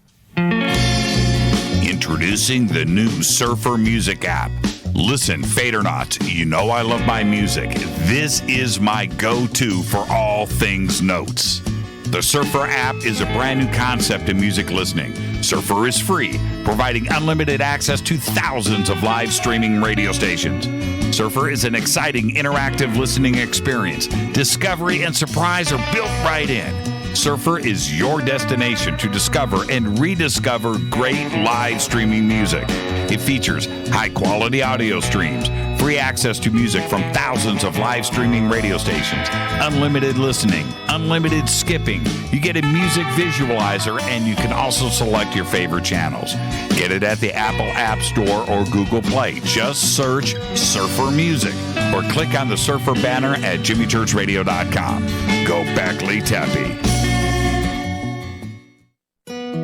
Introducing the new Surfer Music app. Listen, Fadernauts, you know I love my music. This is my go-to for all things notes. The Surfer app is a brand new concept in music listening. Surfer is free, providing unlimited access to thousands of live streaming radio stations. Surfer is an exciting, interactive listening experience. Discovery and surprise are built right in. Surfer is your destination to discover and rediscover great live streaming music. It features high-quality audio streams, free access to music from thousands of live streaming radio stations, unlimited listening, unlimited skipping. You get a music visualizer, and you can also select your favorite channels. Get it at the Apple App Store or Google Play. Just search Surfer Music or click on the Surfer banner at jimmychurchradio.com. Go Beckley Tepe.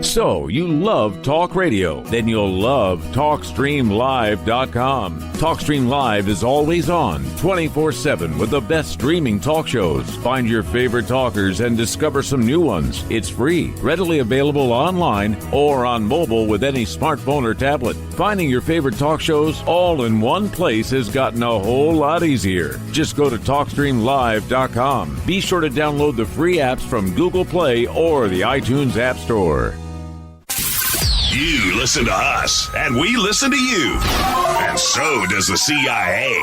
So, you love talk radio? Then you'll love TalkStreamLive.com. TalkStream Live is always on, 24/7 with the best streaming talk shows. Find your favorite talkers and discover some new ones. It's free, readily available online or on mobile with any smartphone or tablet. Finding your favorite talk shows all in one place has gotten a whole lot easier. Just go to TalkStreamLive.com. Be sure to download the free apps from Google Play or the iTunes App Store. You listen to us, and we listen to you. And so does the CIA.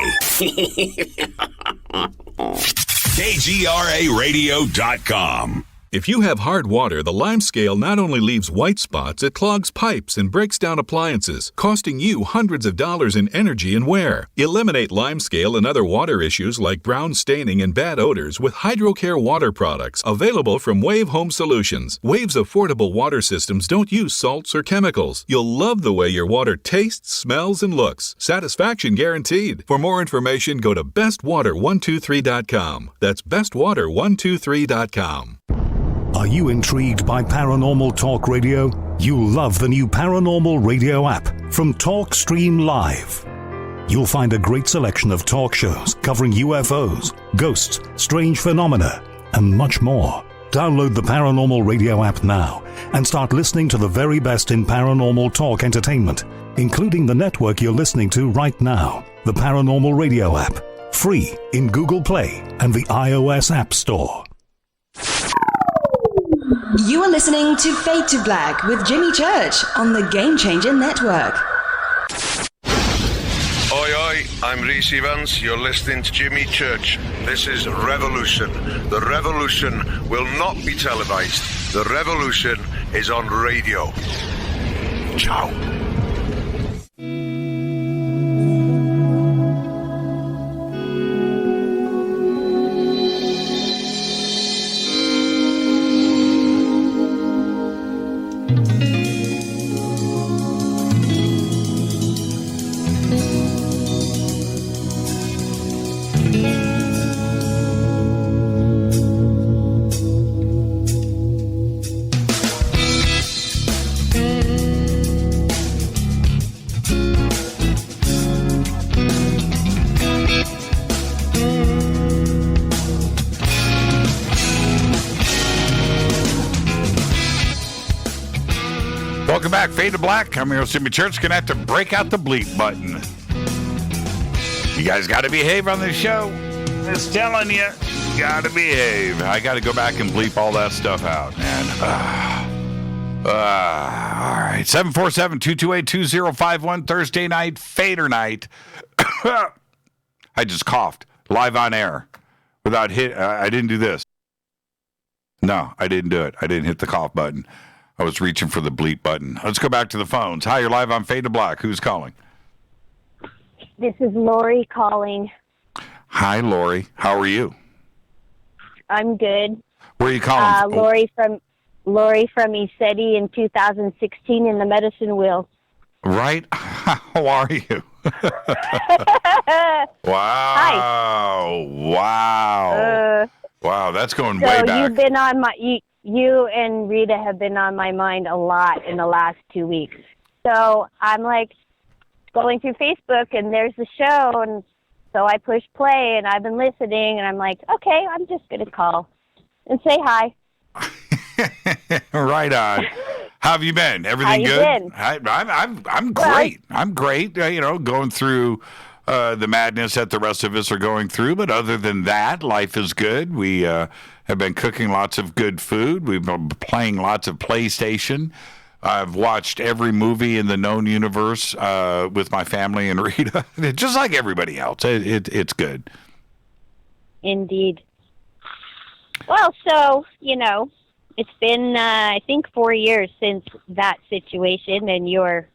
KGRARadio.com. If you have hard water, the lime scale not only leaves white spots, it clogs pipes and breaks down appliances, costing you hundreds of dollars in energy and wear. Eliminate lime scale and other water issues like brown staining and bad odors with HydroCare water products available from Wave Home Solutions. Wave's affordable water systems don't use salts or chemicals. You'll love the way your water tastes, smells, and looks. Satisfaction guaranteed. For more information, go to bestwater123.com. That's bestwater123.com. Are you intrigued by Paranormal Talk Radio? You'll love the new Paranormal Radio app from TalkStream Live. You'll find a great selection of talk shows covering UFOs, ghosts, strange phenomena, and much more. Download the Paranormal Radio app now and start listening to the very best in paranormal talk entertainment, including the network you're listening to right now, the Paranormal Radio app, free in Google Play and the iOS App Store. You are listening to Fade to Black with Jimmy Church on the Game Changer Network. Oi, oi, Hi, I'm Reese Evans. You're listening to Jimmy Church. This is Revolution. The revolution will not be televised. The revolution is on radio. Ciao. Welcome back, Fade to Black. I'm your host, Jimmy Church. Gonna have to break out the bleep button. You guys got to behave on this show. Just telling you, gotta behave. I got to go back and bleep all that stuff out, man. All right, 747-228-2051, Thursday night, Fadernight. I just coughed live on air without hit. I didn't do this. No, I didn't do it. I didn't hit the cough button. I was reaching for the bleep button. Let's go back to the phones. Hi, you're live on Fade to Black. Who's calling? This is Lori calling. Hi, Lori. How are you? I'm good. Where are you calling? Lori from ECETI in 2016 in the medicine wheel. Right? How are you? Wow. Hi. Wow. Wow, that's going way back. You've been on you and Rita have been on my mind a lot in the last 2 weeks. So I'm like going through Facebook and there's the show, and so I push play and I've been listening and I'm like, okay, I'm just going to call and say hi. Right on. How have you been? Everything good? I'm great. I'm great. Going through the madness that the rest of us are going through, but other than that, life is good. We have been cooking lots of good food. We've been playing lots of PlayStation. I've watched every movie in the known universe with my family and Rita, just like everybody else. It's good. Indeed. Well, so, it's been, I think, 4 years since that situation and your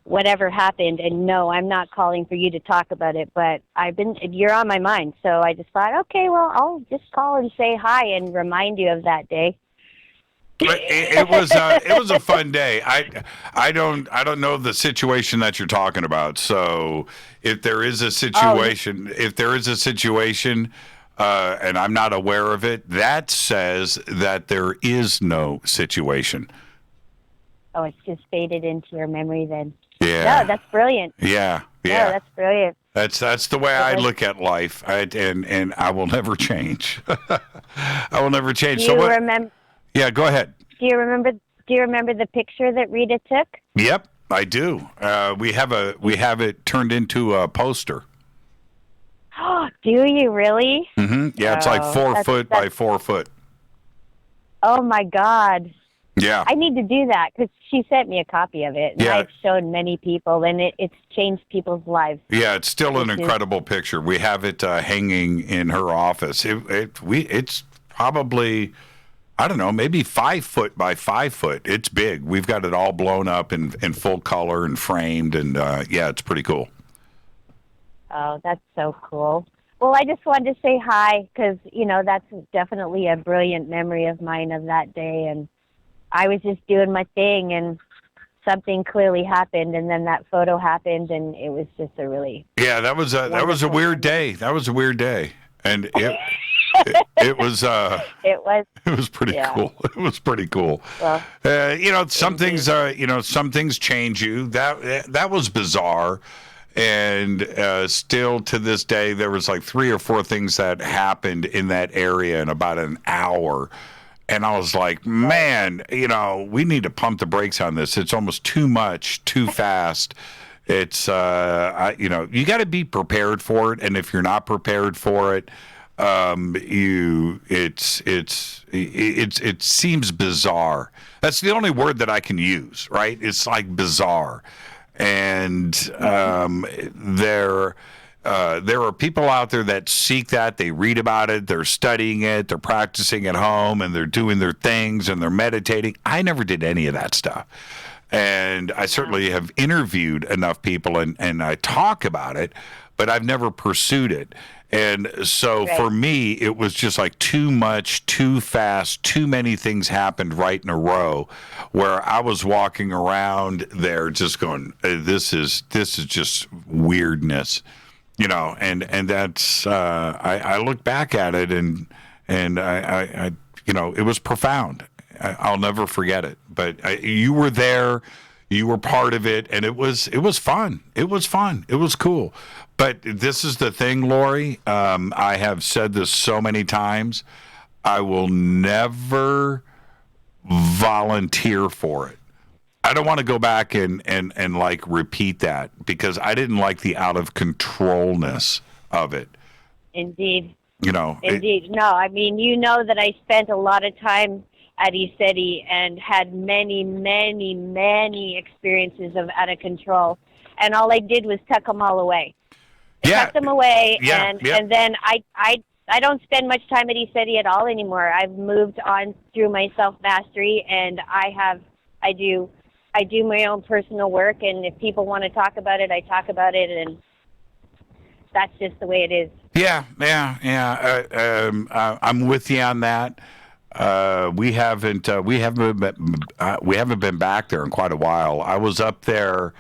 whatever happened. And no, I'm not calling for you to talk about it, but you're on my mind. So I just thought, okay, well, I'll just call and say hi and remind you of that day. It was a fun day. I don't know the situation that you're talking about. So if there is a situation, and I'm not aware of it, that says that there is no situation. Oh, it's just faded into your memory then. Yeah. No, that's brilliant. Yeah. No, that's brilliant. That's the way I look at life, and I will never change. I will never change. Do you remember? Yeah, go ahead. Do you remember the picture that Rita took? Yep, I do. We have it turned into a poster. Oh, do you really? Mm-hmm. Yeah, it's like 4 foot by 4 foot. Oh my God. Yeah. I need to do that because she sent me a copy of it, and I've shown many people, and it's changed people's lives. Yeah, it's still an incredible picture. We have it hanging in her office. It's probably, I don't know, maybe 5 foot by 5 foot. It's big. We've got it all blown up in full color and framed, and it's pretty cool. Oh, that's so cool. Well, I just wanted to say hi because, that's definitely a brilliant memory of mine of that day, and I was just doing my thing, and something clearly happened, and then that photo happened, and it was just a really that was a weird day. That was a weird day, and it was pretty cool. It was pretty cool. Well, some things change you. That was bizarre, and still to this day, there was like 3 or 4 things that happened in that area in about an hour. And I was like, man, we need to pump the brakes on this. It's almost too much, too fast. It's, you got to be prepared for it. And if you're not prepared for it, it seems bizarre. That's the only word that I can use, right? It's like bizarre. And there are people out there that seek that. They read about it. They're studying it. They're practicing at home, and they're doing their things, and they're meditating. I never did any of that stuff. And I certainly have interviewed enough people, and I talk about it, but I've never pursued it. And so for me, it was just like too much, too fast, too many things happened right in a row, where I was walking around there just going, this is just weirdness, and that's, I look back at it and I it was profound. I'll never forget it, but you were there, you were part of it, and it was fun. It was fun. It was cool. But this is the thing, Lori. I have said this so many times. I will never volunteer for it. I don't want to go back and like repeat that, because I didn't like the out of controlness of it. Indeed. Indeed. No, I mean, that I spent a lot of time at ECETI and had many, many, many experiences of out of control. And all I did was tuck them all away. Tuck them away, and then I don't spend much time at ECETI at all anymore. I've moved on through my self-mastery, and I do my own personal work, and if people want to talk about it, I talk about it, and that's just the way it is. Yeah. I'm with you on that. We haven't been back there in quite a while. I was up there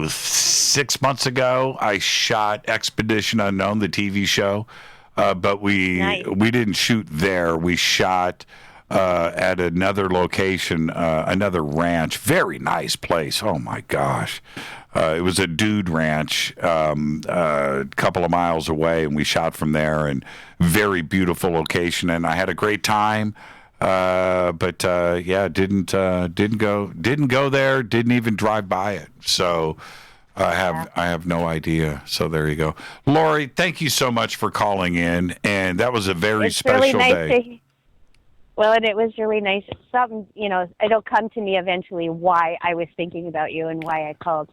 6 months ago. I shot Expedition Unknown, the TV show, but we didn't shoot there. We shot at another location, another ranch. Very nice place. Oh my gosh. It was a dude ranch a couple of miles away, and we shot from there, and very beautiful location, and I had a great time. But didn't go there, didn't even drive by it. So I have no idea. So there you go. Lori, thank you so much for calling in, and that was a very special really nice day. Well, and it was really nice. Something, it'll come to me eventually why I was thinking about you and why I called.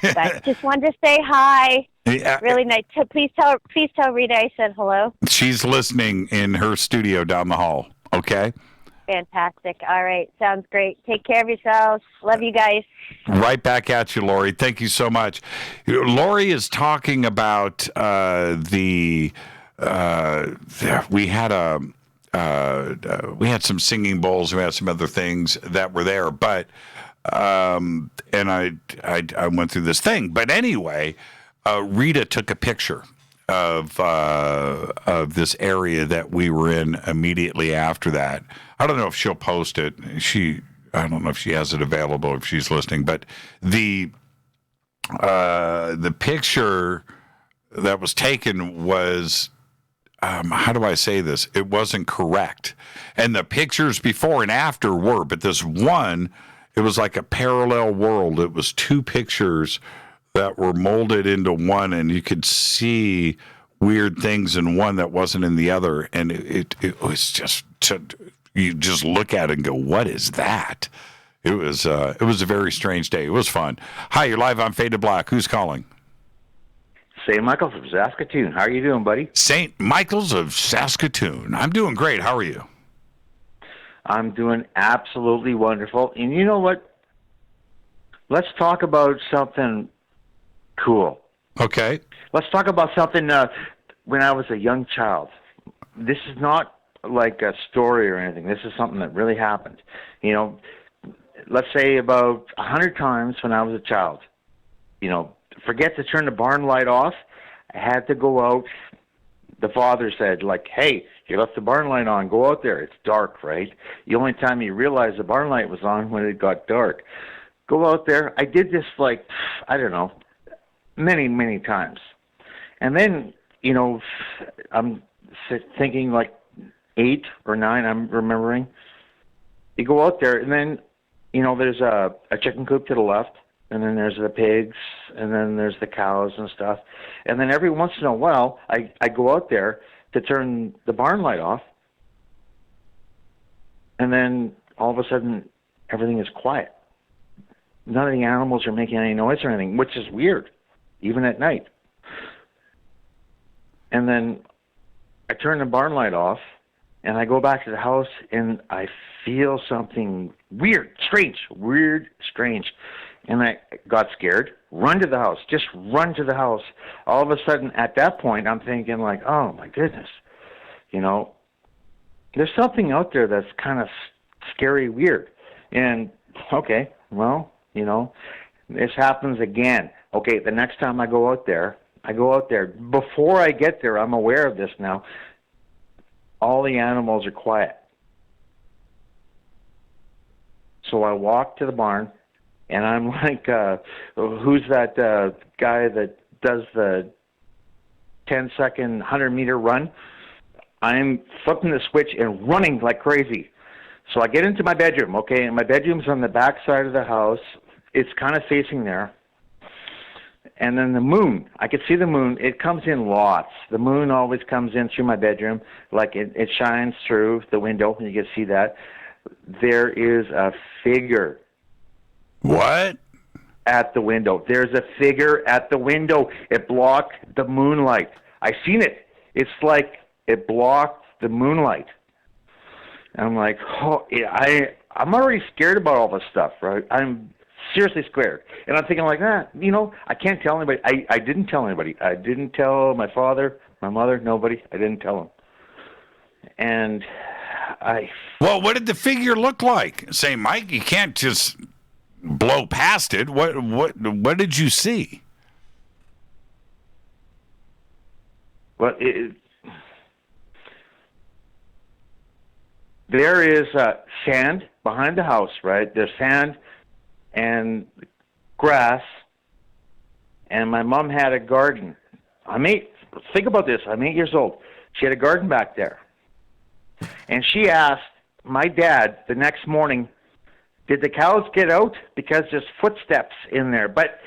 But just wanted to say hi. Yeah. Really nice. Please tell Rita I said hello. She's listening in her studio down the hall. Okay. Fantastic. All right. Sounds great. Take care of yourselves. Love you guys. Right back at you, Lori. Thank you so much. Lori is talking about we had some singing bowls. We had some other things that were there, but and I went through this thing. But anyway, Rita took a picture of this area that we were in immediately after that. I don't know if she'll post it. I don't know if she has it available if she's listening. But the picture that was taken was. How do I say this? It wasn't correct. And the pictures before and after were, but this one, it was like a parallel world. It was two pictures that were molded into one, and you could see weird things in one that wasn't in the other. And it was just, you just look at it and go, what is that? It was a very strange day. It was fun. Hi, you're live on Fade to Black. Who's calling? St. Michael's of Saskatoon. How are you doing, buddy? St. Michael's of Saskatoon. I'm doing great. How are you? I'm doing absolutely wonderful. And you know what? Let's talk about something cool. Okay. Let's talk about something when I was a young child. This is not like a story or anything. This is something that really happened. Let's say about 100 times when I was a child, forget to turn the barn light off. I had to go out. The father said, hey, you left the barn light on. Go out there. It's dark, right? The only time you realized the barn light was on when it got dark. Go out there. I did this I don't know, many, many times. And then, I'm thinking 8 or 9, I'm remembering. You go out there, and then, there's a chicken coop to the left. And then there's the pigs, and then there's the cows and stuff. And then every once in a while, I go out there to turn the barn light off, and then all of a sudden, everything is quiet. none of the animals are making any noise or anything, which is weird, even at night. And then I turn the barn light off, and I go back to the house, and I feel something weird, strange. And I got scared, run to the house, just run to the house. All of a sudden, at that point, I'm thinking like, oh, my goodness. You know, there's something out there that's kind of scary, weird. And, okay, well, you know, this happens again. Okay, the next time I go out there. Before I get there, I'm aware of this now. All the animals are quiet. So I walk to the barn, and I'm like, who's that guy that does the 10-second, 100-meter run? I'm flipping the switch and running like crazy. So I get into my bedroom, okay, and my bedroom's on the back side of the house. It's kind of facing there. And then the moon, I could see the moon. It comes in lots. The moon always comes in through my bedroom, like it shines through the window, and you can see that. There is a figure. What? At the window. There's a figure at the window. It blocked the moonlight. I seen it. It's like it blocked the moonlight. And I'm like, oh, I'm already scared about all this stuff, right? I'm seriously scared. And I'm thinking like, you know, I can't tell anybody. I didn't tell anybody. I didn't tell my father, my mother, nobody. I didn't tell them. And Well, what did the figure look like? Say, Mike, you can't just blow past it. What did you see? Well, there is sand behind the house, right? There's sand and grass, and my mom had a garden. Think about this. I'm 8 years old. She had a garden back there. And she asked my dad the next morning, did the cows get out? Because there's footsteps in there. But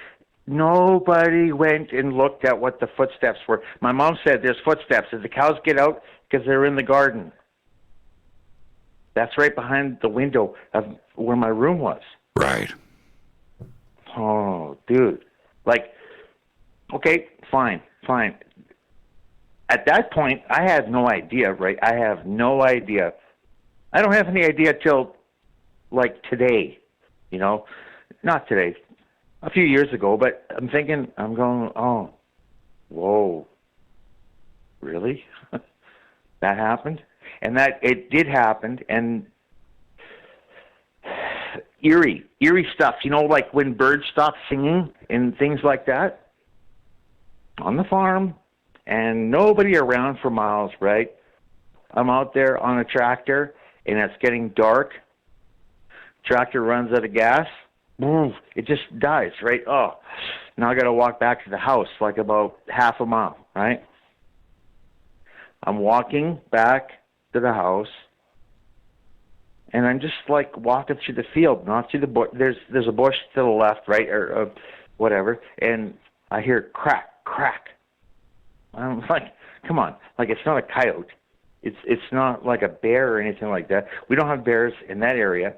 nobody went and looked at what the footsteps were. My mom said there's footsteps. Did the cows get out? Because they're in the garden. That's right behind the window of where my room was. Right. Oh, dude. Like, okay, fine. At that point, I had no idea, right? I have no idea. I don't have any idea till, like, today, you know? Not today, a few years ago, but I'm going, oh, whoa, really? That happened? And that, it did happen, and eerie stuff, you know, like when birds stop singing and things like that on the farm, and nobody around for miles, right? I'm out there on a tractor, and it's getting dark. Tractor runs out of gas. Boom, it just dies, right? Oh, now I got to walk back to the house, like about half a mile, right? I'm walking back to the house, and I'm just like walking through the field, not through the bush. There's a bush to the left, right, or whatever, and I hear crack. I'm like, come on, like it's not a coyote. It's not like a bear or anything like that. We don't have bears in that area.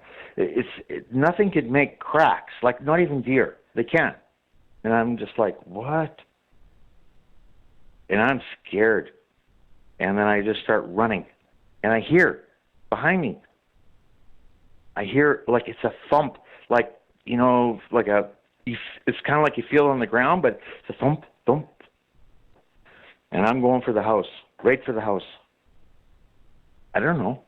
Nothing could make cracks, like not even deer. They can't. And I'm just like, what? And I'm scared. And then I just start running. And I hear behind me. I hear like it's a thump, like, you know, like it's kind of like you feel it on the ground, but it's a thump. And I'm going for the house, right for the house. I don't know.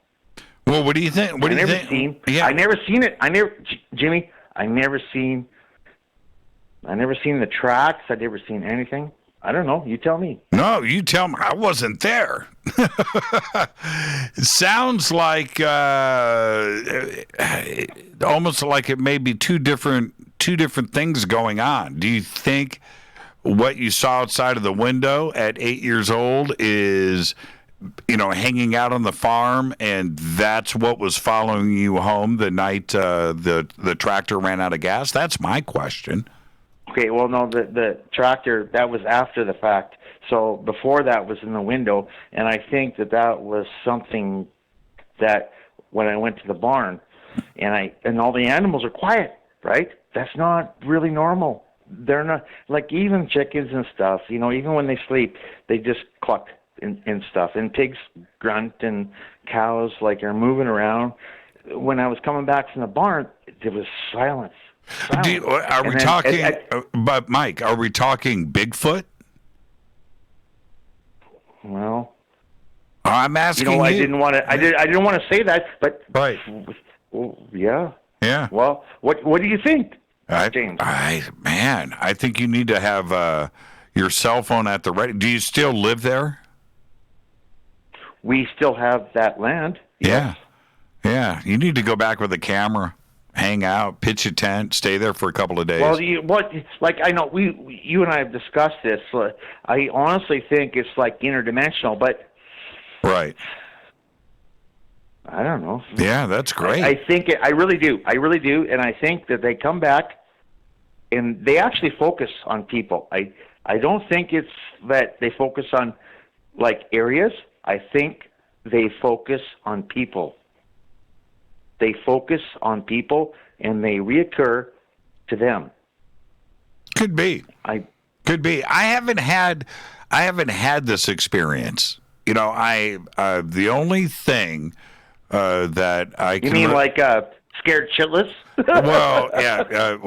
Well, what do you think? What do you think? I never seen it. Jimmy, I never seen the tracks. I never seen anything. I don't know. You tell me. No, you tell me. I wasn't there. It sounds like almost like it may be two different things going on. Do you think what you saw outside of the window at 8 years old is, you know, hanging out on the farm, and that's what was following you home the night the tractor ran out of gas? That's my question. Okay, well, no, the tractor, that was after the fact. So before that was in the window, and I think that was something that when I went to the barn, and all the animals are quiet. right? That's not really normal. They're not, like even chickens and stuff, even when they sleep, they just cluck and stuff. And pigs grunt and cows are moving around. When I was coming back from the barn, there was silence. But Mike, are we talking Bigfoot? Well, I'm asking you. I didn't want to say that, but right. Well, yeah. Yeah. Well, what do you think, James? I think you need to have your cell phone at the ready. Do you still live there? We still have that land. Yes. Yeah. You need to go back with a camera, hang out, pitch a tent, stay there for a couple of days. Well, I know you and I have discussed this. I honestly think it's interdimensional, but right. I don't know. Yeah, that's great. I think I really do, and I think that they come back and they actually focus on people. I don't think it's that they focus on areas. I think they focus on people. They focus on people, and they reoccur to them. Could be. Could be. I haven't had this experience. The only thing that I can. You mean scared shitless? Well, yeah,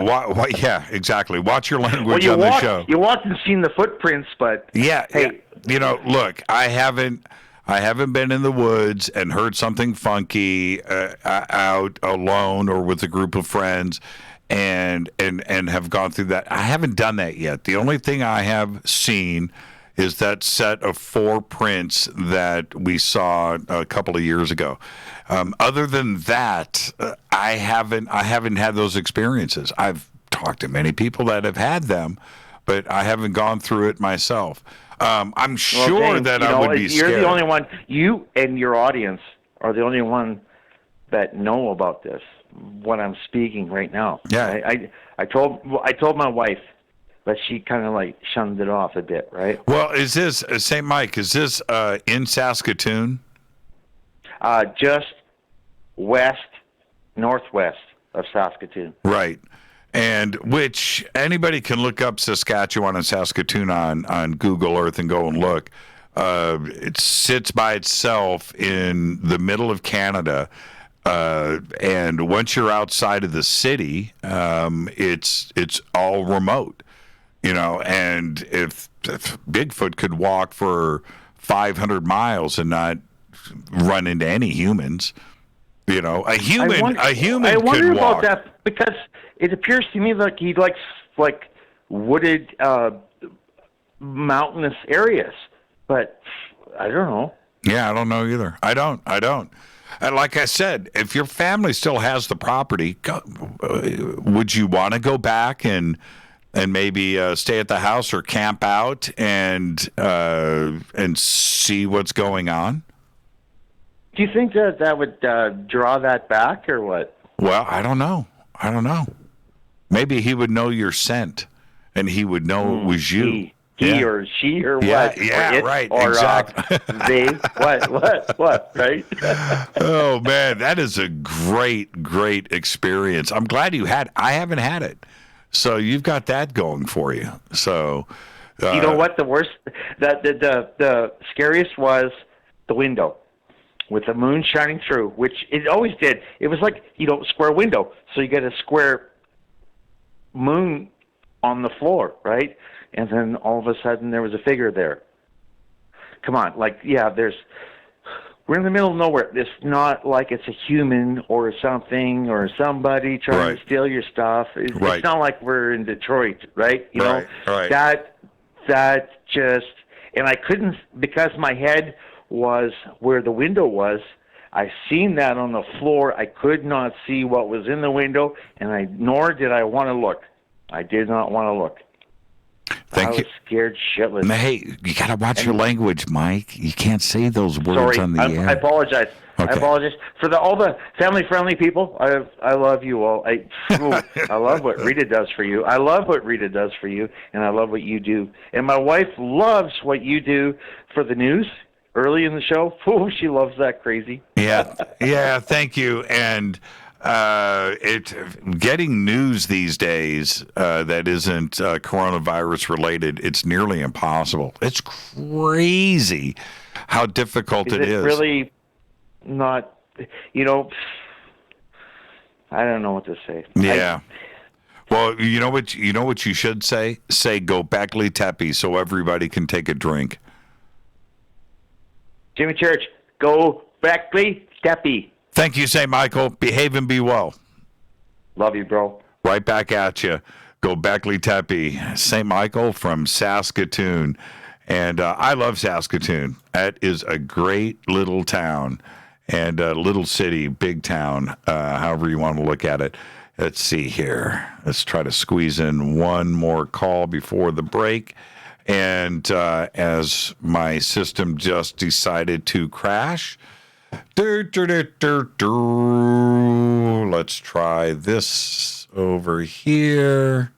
yeah, exactly. Watch your language on the show. You walked and seen the footprints, but yeah, hey, look, I haven't been in the woods and heard something funky out alone or with a group of friends, and have gone through that. I haven't done that yet. The only thing I have seen is that set of 4 prints that we saw a couple of years ago. Other than that, I haven't had those experiences. I've talked to many people that have had them, but I haven't gone through it myself. I'm sure that I would be scared. You're the only one. You and your audience are the only one that know about this. What I'm speaking right now. Yeah. I told my wife, but she kind of shunned it off a bit, right? Well, is this St. Mike? Is this in Saskatoon? Just northwest of Saskatoon. Right. And which anybody can look up Saskatchewan and Saskatoon on Google Earth and go and look. It sits by itself in the middle of Canada. And once you're outside of the city, it's all remote, and if Bigfoot could walk for 500 miles and not run into any humans, a human I wonder could about walk. that because it appears to me like he likes wooded mountainous areas, but I don't know. Yeah, I don't know either. I don't. And like I said, if your family still has the property, would you want to go back and maybe stay at the house or camp out and see what's going on? Do you think that would draw that back or what? Well, I don't know. Maybe he would know your scent, and he would know it was you. He or she or what? Yeah, or it, right. Or, exactly. They, what, right? Oh, man, that is a great experience. I'm glad you had it. I haven't had it. So you've got that going for you. So you know what? The worst, the scariest was the window with the moon shining through, which it always did. It was like, square window. So you get a square moon on the floor, right? And then all of a sudden there was a figure there. Come on, we're in the middle of nowhere. It's not like it's a human or something or somebody trying to steal your stuff. It's not like we're in Detroit, right? Right. That just, and I couldn't, because my head was where the window was, I seen that on the floor. I could not see what was in the window, and nor did I want to look. I did not want to look. I was scared shitless. Hey, you got to watch your language, Mike. You can't say those words on the air. I apologize. Okay. I apologize for all the family-friendly people. I love you all. I love what Rita does for you. I love what Rita does for you, and I love what you do. And my wife loves what you do for the news early in the show. She loves that crazy. Yeah, thank you. And Getting news these days that isn't coronavirus related, it's nearly impossible. It's crazy how difficult it is. Really not, I don't know what to say. Yeah. Well, you know what you should say? Say go Beckley Teppy so everybody can take a drink. Jimmy Church, go Beckley Teppy. Thank you, St. Michael. Behave and be well. Love you, bro. Right back at you. Go Beckley Teppy. St. Michael from Saskatoon. And I love Saskatoon. That is a great little town and a little city, big town, however you want to look at it. Let's see here. Let's try to squeeze in one more call before the break. And as my system just decided to crash, let's try this over here.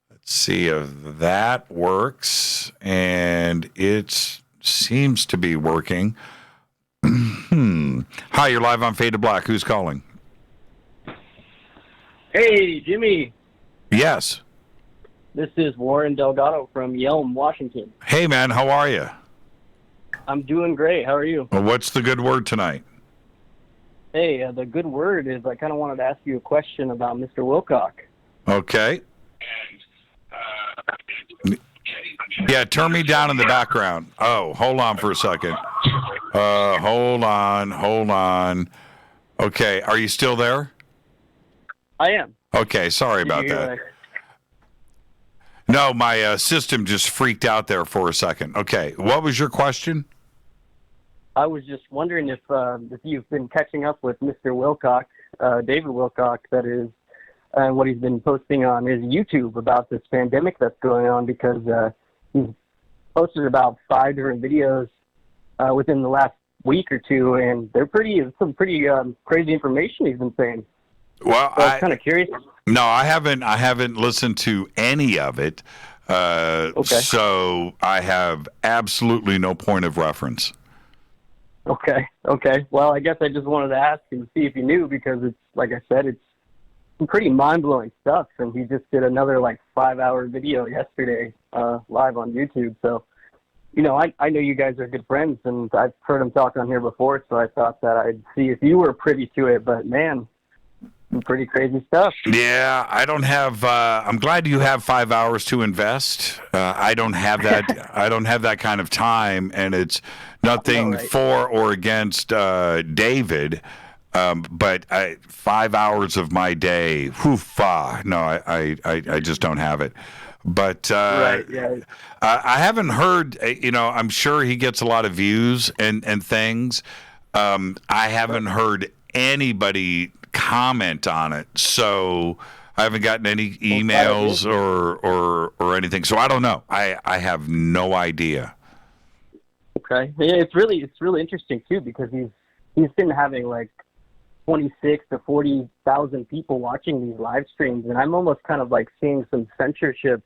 Let's see if that works. And it seems to be working. Hi, you're live on Fade to Black. Who's calling? Hey, Jimmy. Yes. This is Warren Delgado from Yelm, Washington. Hey, man. How are you? I'm doing great. How are you? Well, what's the good word tonight? Hey, the good word is I kind of wanted to ask you a question about Mr. Wilcock. Okay. Yeah, turn me down in the background. Oh, hold on for a second. Hold on. Okay, are you still there? I am. Okay, sorry about that. No, my system just freaked out there for a second. Okay, what was your question? I was just wondering if you've been catching up with Mr. Wilcock, David Wilcock, that is, and what he's been posting on his YouTube about this pandemic that's going on, because he's posted about 5 different videos within the last week or two, and they're some pretty crazy information he's been saying. Well, so I was kind of curious. No, I haven't listened to any of it. Okay. So I have absolutely no point of reference. Okay. Well, I guess I just wanted to ask and see if you knew, because it's, like I said, it's some pretty mind-blowing stuff, and he just did another 5-hour video yesterday live on YouTube. So, I know you guys are good friends, and I've heard him talk on here before, so I thought that I'd see if you were privy to it. But man, some pretty crazy stuff. Yeah, I don't have. I'm glad you have 5 hours to invest. I don't have that. I don't have that kind of time, and it's nothing for or against David. But 5 hours of my day, no, I just don't have it. But I haven't heard. I'm sure he gets a lot of views and things. I haven't heard anybody comment on it, so I haven't gotten any emails or anything. So I don't know. I have no idea. Okay, yeah, it's really interesting too, because he's been having 26 to 40,000 people watching these live streams, and I'm almost kind of seeing some censorship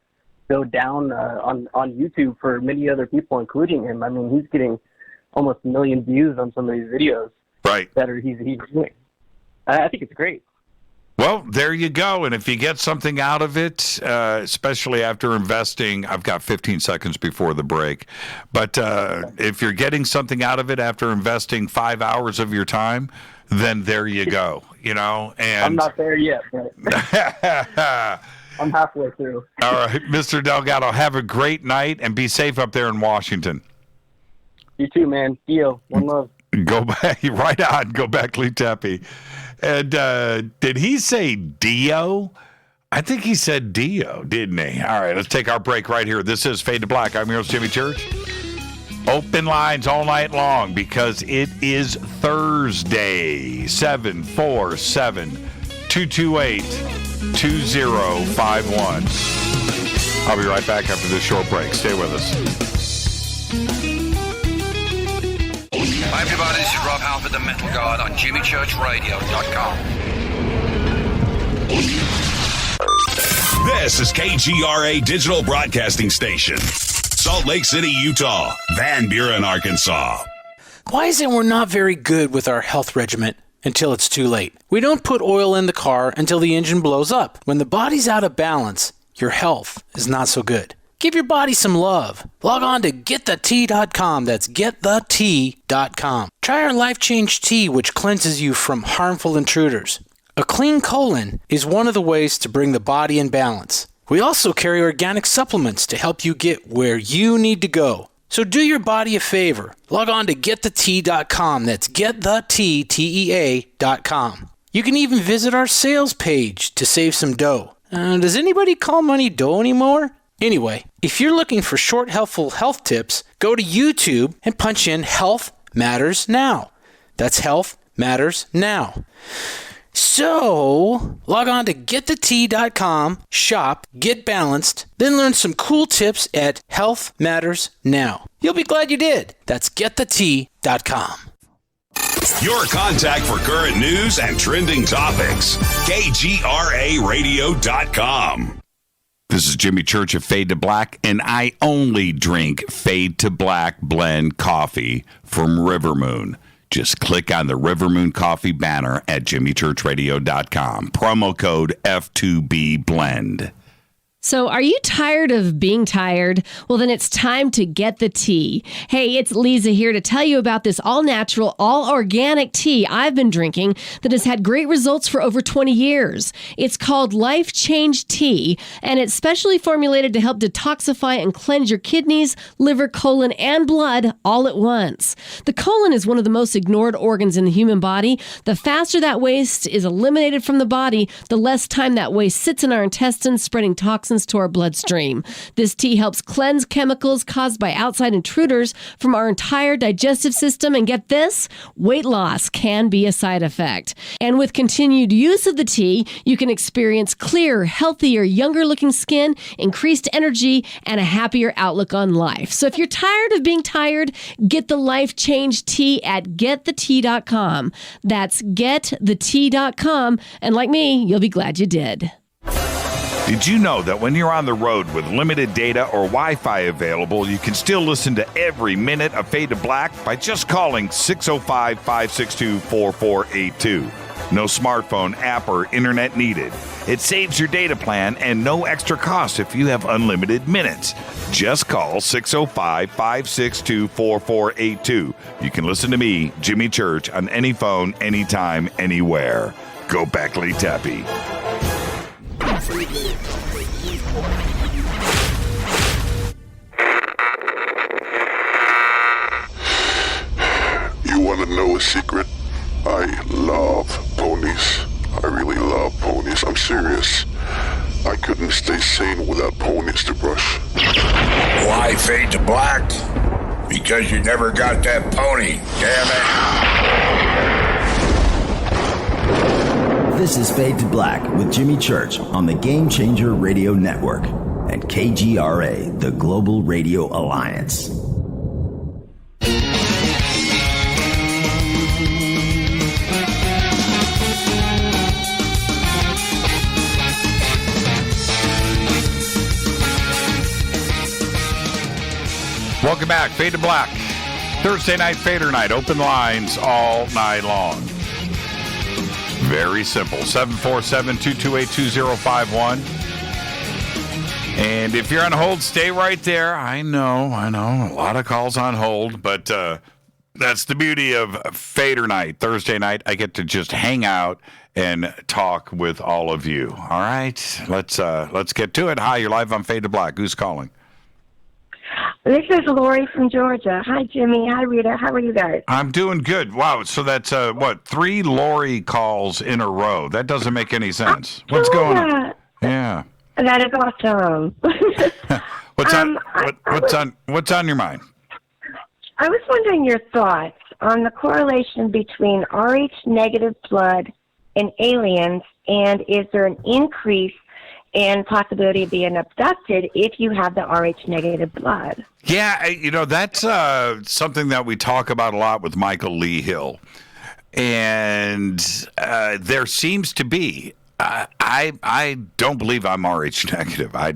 go down on YouTube for many other people, including him. I mean, he's getting almost 1 million views on some of these videos. Right. That he's doing. I think it's great. Well, there you go. And if you get something out of it, especially after investing, I've got 15 seconds before the break. But if you're getting something out of it after investing 5 hours of your time, then there you go. And I'm not there yet, but I'm halfway through. All right, Mr. Delgado, have a great night and be safe up there in Washington. You too, man. Dio, one love. Go back, right on. Go back, Lee Teppy. And did he say Dio? I think he said Dio, didn't he? All right, let's take our break right here. This is Fade to Black. I'm your host, Jimmy Church. Open lines all night long because it is Thursday, 747-228-2051. I'll be right back after this short break. Stay with us. Hi, everybody. This is Rob Halford, the Metal God, on JimmyChurchRadio.com. This is KGRA Digital Broadcasting Station. Salt Lake City, Utah. Van Buren, Arkansas. Why is it we're not very good with our health regimen? until it's too late. We don't put oil in the car until the engine blows up. When the body's out of balance, your health is not so good. Give your body some love. Log on to GetTheT.com. That's GetTheT.com. Try our Life Change Tea, which cleanses you from harmful intruders. A clean colon is one of the ways to bring the body in balance. We also carry organic supplements to help you get where you need to go. So do your body a favor. Log on to GetTheT.com. That's GetTheT.com. You can even visit our sales page to save some dough. Does anybody call money dough anymore? Anyway, if you're looking for short, helpful health tips, go to YouTube and punch in Health Matters Now. That's Health Matters Now. So, log on to GetTheT.com, shop, get balanced, then learn some cool tips at Health Matters Now. You'll be glad you did. That's GetTheT.com. Your contact for current news and trending topics. KGRARadio.com. This is Jimmy Church of Fade to Black, and I only drink Fade to Black blend coffee from River Moon. Just click on the River Moon Coffee banner at jimmychurchradio.com. Promo code F2B Blend. So are you tired of being tired? Well, then it's time to get the tea. Hey, it's Lisa here to tell you about this all-natural, all-organic tea I've been drinking that has had great results for over 20 years. It's called Life Change Tea, and it's specially formulated to help detoxify and cleanse your kidneys, liver, colon, and blood all at once. The colon is one of the most ignored organs in the human body. The faster that waste is eliminated from the body, the less time that waste sits in our intestines, spreading toxins to our bloodstream. This tea helps cleanse chemicals caused by outside intruders from our entire digestive system. And get this, weight loss can be a side effect. And with continued use of the tea, you can experience clearer, healthier, younger looking skin, increased energy, and a happier outlook on life. So if you're tired of being tired, get the Life Change Tea at GetTheT.com. That's GetTheT.com. And like me, you'll be glad you did. Did you know that when you're on the road with limited data or Wi-Fi available, you can still listen to every minute of Fade to Black by just calling 605-562-4482? No smartphone, app, or internet needed. It saves your data plan and no extra cost if you have unlimited minutes. Just call 605-562-4482. You can listen to me, Jimmy Church, on any phone, anytime, anywhere. Go Beckley Tappy. You want to know a secret? I love ponies. I really love ponies. I'm serious. I couldn't stay sane without ponies to brush. Why fade to black? Because you never got that pony, damn it. This is Fade to Black with Jimmy Church on the Game Changer Radio Network and KGRA, the Global Radio Alliance. Welcome back, Fade to Black. Thursday night, Fadernight. Open lines all night long. Very simple. 747-228-2051. And if you're on hold, stay right there. I know. A lot of calls on hold, but that's the beauty of Fadernight. Thursday night, I get to just hang out and talk with all of you. All right, let's get to it. Hi, you're live on Fade to Black. Who's calling? This is Lori from Georgia. Hi, Jimmy. Hi, Rita. How are you guys? I'm doing good. Wow. So that's, 3 Lori calls in a row. That doesn't make any sense. What's going on? Yeah. That is awesome. What's on your mind? I was wondering your thoughts on the correlation between Rh negative blood and aliens, and is there an increase and possibility of being abducted if you have the Rh negative blood? Yeah, that's something that we talk about a lot with Michael Lee Hill. And there seems to be, I don't believe I'm Rh negative. I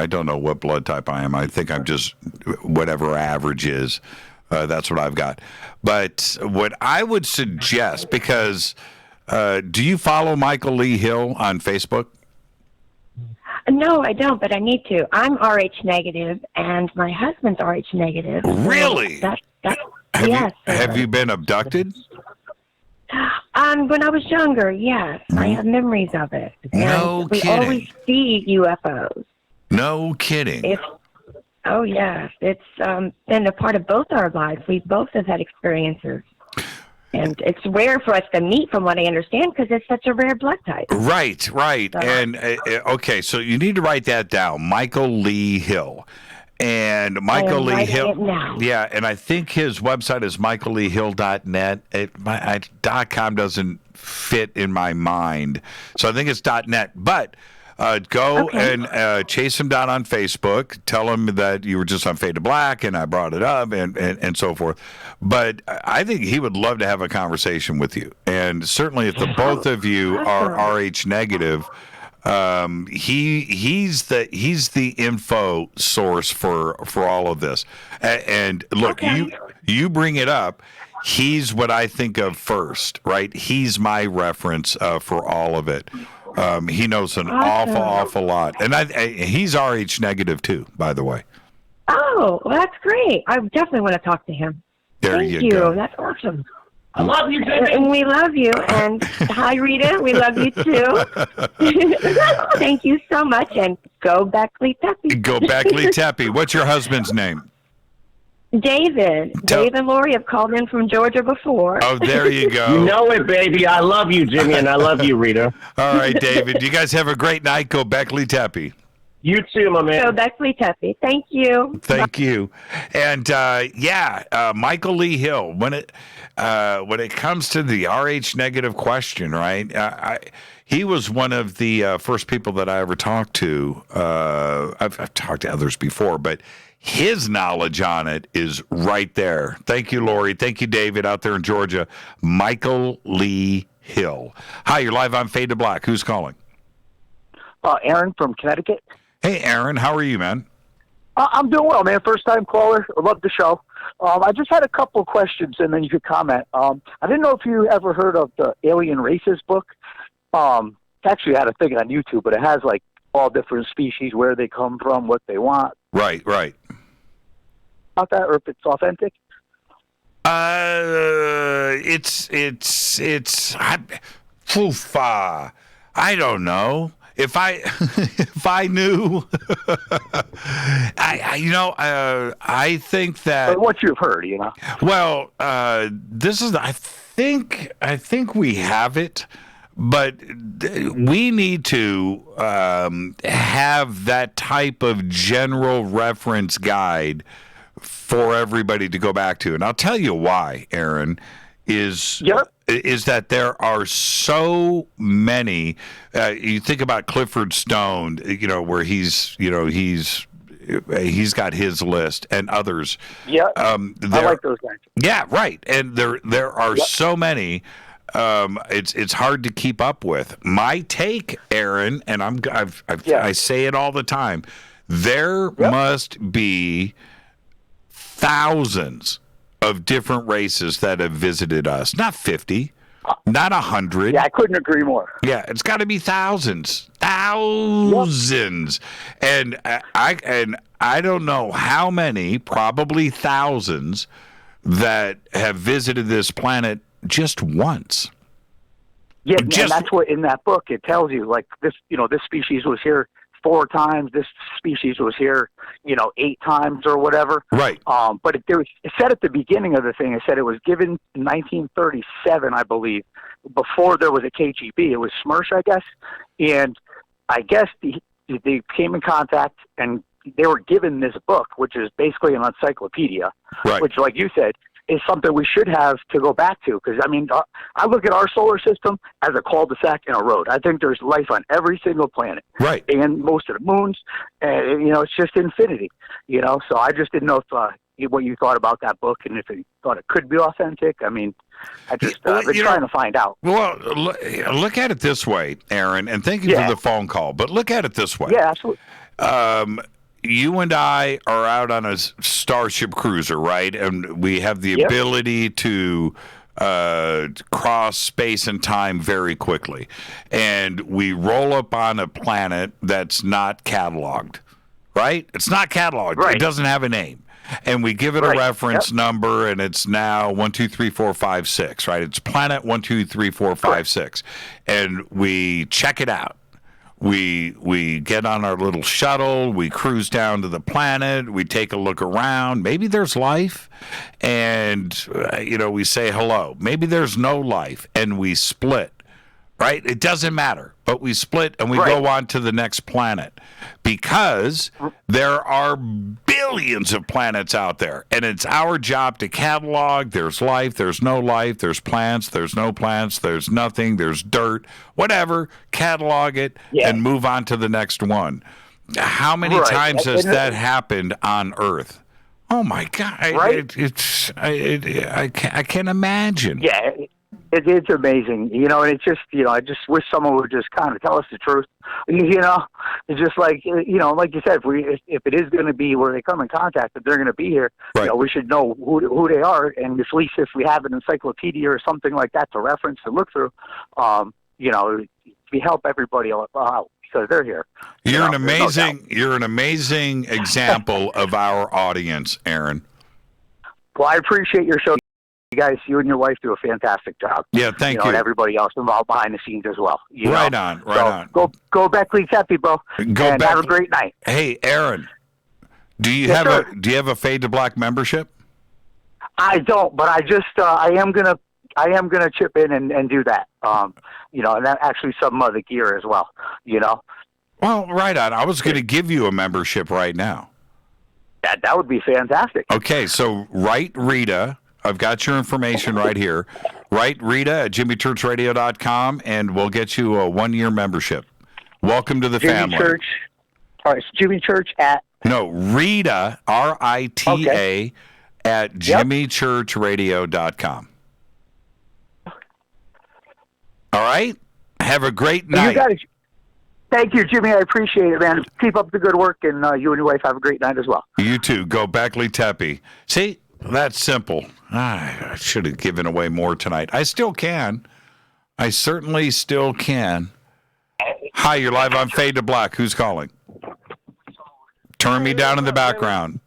don't know what blood type I am. I think I'm just whatever average is. That's what I've got. But what I would suggest, because do you follow Michael Lee Hill on Facebook? No, I don't, but I need to. I'm Rh negative, and my husband's Rh negative. Really? Yes. Have you been abducted? When I was younger, yes. I have memories of it. No we kidding. always see UFOs. No kidding. Oh, yes. It's been a part of both our lives. We both have had experiences. And it's rare for us to meet, from what I understand, because it's such a rare blood type. Right. So, And, okay, so you need to write that down, Michael Lee Hill. And Michael Lee Hill, yeah, and I think his website is michaelleehill.net. .com doesn't fit in my mind, so I think it's .net. But go and chase him down on Facebook. Tell him that you were just on Fade to Black, and I brought it up, and so forth. But I think he would love to have a conversation with you. And certainly, if the both of you are Rh negative. He's the info source for all of this. And look, you bring it up. He's what I think of first, right? He's my reference for all of it. He knows an awful lot, and he's Rh negative too, by the way. Oh, well, that's great. I definitely want to talk to him. Thank you. Go. That's awesome. I love you, Jimmy. And we love you. And hi, Rita. We love you, too. Thank you so much. And go Beckley Teppy. Go Beckley Teppy. What's your husband's name? David. Dave and Lori have called in from Georgia before. Oh, there you go. You know it, baby. I love you, Jimmy, and I love you, Rita. All right, David. You guys have a great night. Go Beckley Teppy. You too, my man. Go Beckley Teppy. Thank you. Thank you. And Michael Lee Hill. When it comes to the Rh negative question, right? He was one of the first people that I ever talked to. I've talked to others before, but his knowledge on it is right there. Thank you, Lori. Thank you, David, out there in Georgia. Michael Lee Hill. Hi, you're live on Fade to Black. Who's calling? Aaron from Connecticut. Hey, Aaron. How are you, man? I'm doing well, man. First-time caller. I love the show. I just had a couple of questions, and then you could comment. I didn't know if you ever heard of the Alien Races book. Actually, I had a thing on YouTube, but it has, like, all different species, where they come from, what they want. Right. About that, or if it's authentic? I don't know. If I knew, I think that. But what you've heard, you know. Well, this is. I think we have it, but we need to have that type of general reference guide for everybody to go back to, and I'll tell you why, Aaron. Is that there are so many. You think about Clifford Stone, where he's got his list, and others. Yeah, I like those guys. Yeah, right. And there are so many. It's hard to keep up with. My take, Aaron, and I say it all the time. There must be thousands of different races that have visited us. Not 50, not 100. Yeah, I couldn't agree more. Yeah, it's got to be thousands. And I don't know how many, probably thousands, that have visited this planet just once. Yeah, and that's what in that book it tells you. Like this, this species was here 4 times. This species was here, 8 times or whatever. Right. But it said at the beginning of the thing, it said it was given in 1937, I believe, before there was a KGB. It was SMERSH, I guess. And I guess they came in contact and they were given this book, which is basically an encyclopedia, which, like you said, is something we should have to go back to. Because, I look at our solar system as a cul-de-sac and a road. I think there's life on every single planet. Right. And most of the moons. And, it's just infinity. So I just didn't know if what you thought about that book and if you thought it could be authentic. I've been trying to find out. Well, look at it this way, Aaron, and thank you for the phone call. But look at it this way. Yeah, absolutely. you and I are out on a Starship cruiser, right? And we have the ability to cross space and time very quickly. And we roll up on a planet that's not cataloged, right? It's not cataloged. Right. It doesn't have a name. And we give it a reference number, and it's now 1, 2, 3, 4, 5, 6, right? It's planet 1, 2, 3, 4, 5, 6. And we check it out. We get on our little shuttle, we cruise down to the planet, we take a look around. Maybe there's life, and we say hello. Maybe there's no life, and we split, right? It doesn't matter, but we split and we go on to the next planet because there are billions of planets out there, and it's our job to catalog. There's life, there's no life, there's plants, there's no plants, there's nothing, there's dirt, whatever. Catalog it and move on to the next one. How many times has that happened on Earth? Oh my God! I can't imagine. Yeah. It's amazing, and it's just, I just wish someone would just kind of tell us the truth. It's just like, like you said, if it is going to be where they come in contact, if they're going to be here, we should know who they are, and at least if we have an encyclopedia or something like that to reference and look through, we help everybody out because they're here. You're an amazing example of our audience, Aaron. Well, I appreciate your show. You guys, you and your wife do a fantastic job. Yeah, thank you. And everybody else involved behind the scenes as well. Right on. Go Beckley Teppy, bro. And have a great night. Hey, Aaron, do you have a Fade to Black membership? I don't, but I just I am gonna chip in and do that. And that actually some of the gear as well. Well, right on. I was going to give you a membership right now. That would be fantastic. Okay, so write Rita. I've got your information right here. Write Rita at jimmychurchradio.com, and we'll get you a 1-year membership. Welcome to the family. Church. All right, Jimmy Church at... No, Rita, R-I-T-A, at jimmychurchradio.com. All right? Have a great night. You got it. Thank you, Jimmy. I appreciate it, man. Keep up the good work, and you and your wife have a great night as well. You too. Go Beckley Teppy. See? That's simple. I should have given away more tonight. I still can. I certainly still can. Hi, you're live on Fade to Black. Who's calling? Turn me down in the background.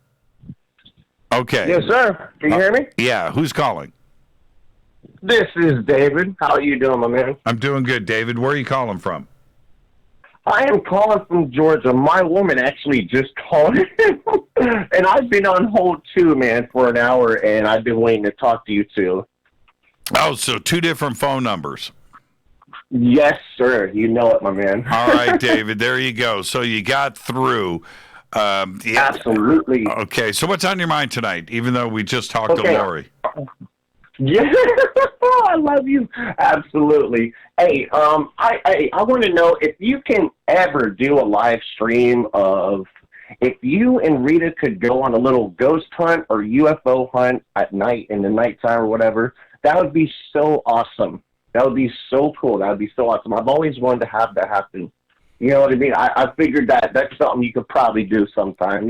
Okay. Yes, sir. Can you hear me? Yeah. Who's calling? This is David. How are you doing, my man? I'm doing good, David. Where are you calling from? I am calling from Georgia. My woman actually just called, and I've been on hold too, man, for an hour, and I've been waiting to talk to you too. Oh, so 2 different phone numbers. Yes, sir. You know it, my man. All right, David. There you go. So you got through. Absolutely. Okay. So what's on your mind tonight? Even though we just talked to Lori. Yeah, I love you. Absolutely. Hey, I want to know if you can ever do a live stream of if you and Rita could go on a little ghost hunt or UFO hunt at night in the nighttime or whatever. That would be so awesome. That would be so cool. That would be so awesome. I've always wanted to have that happen. You know what I mean? I figured that's something you could probably do sometime,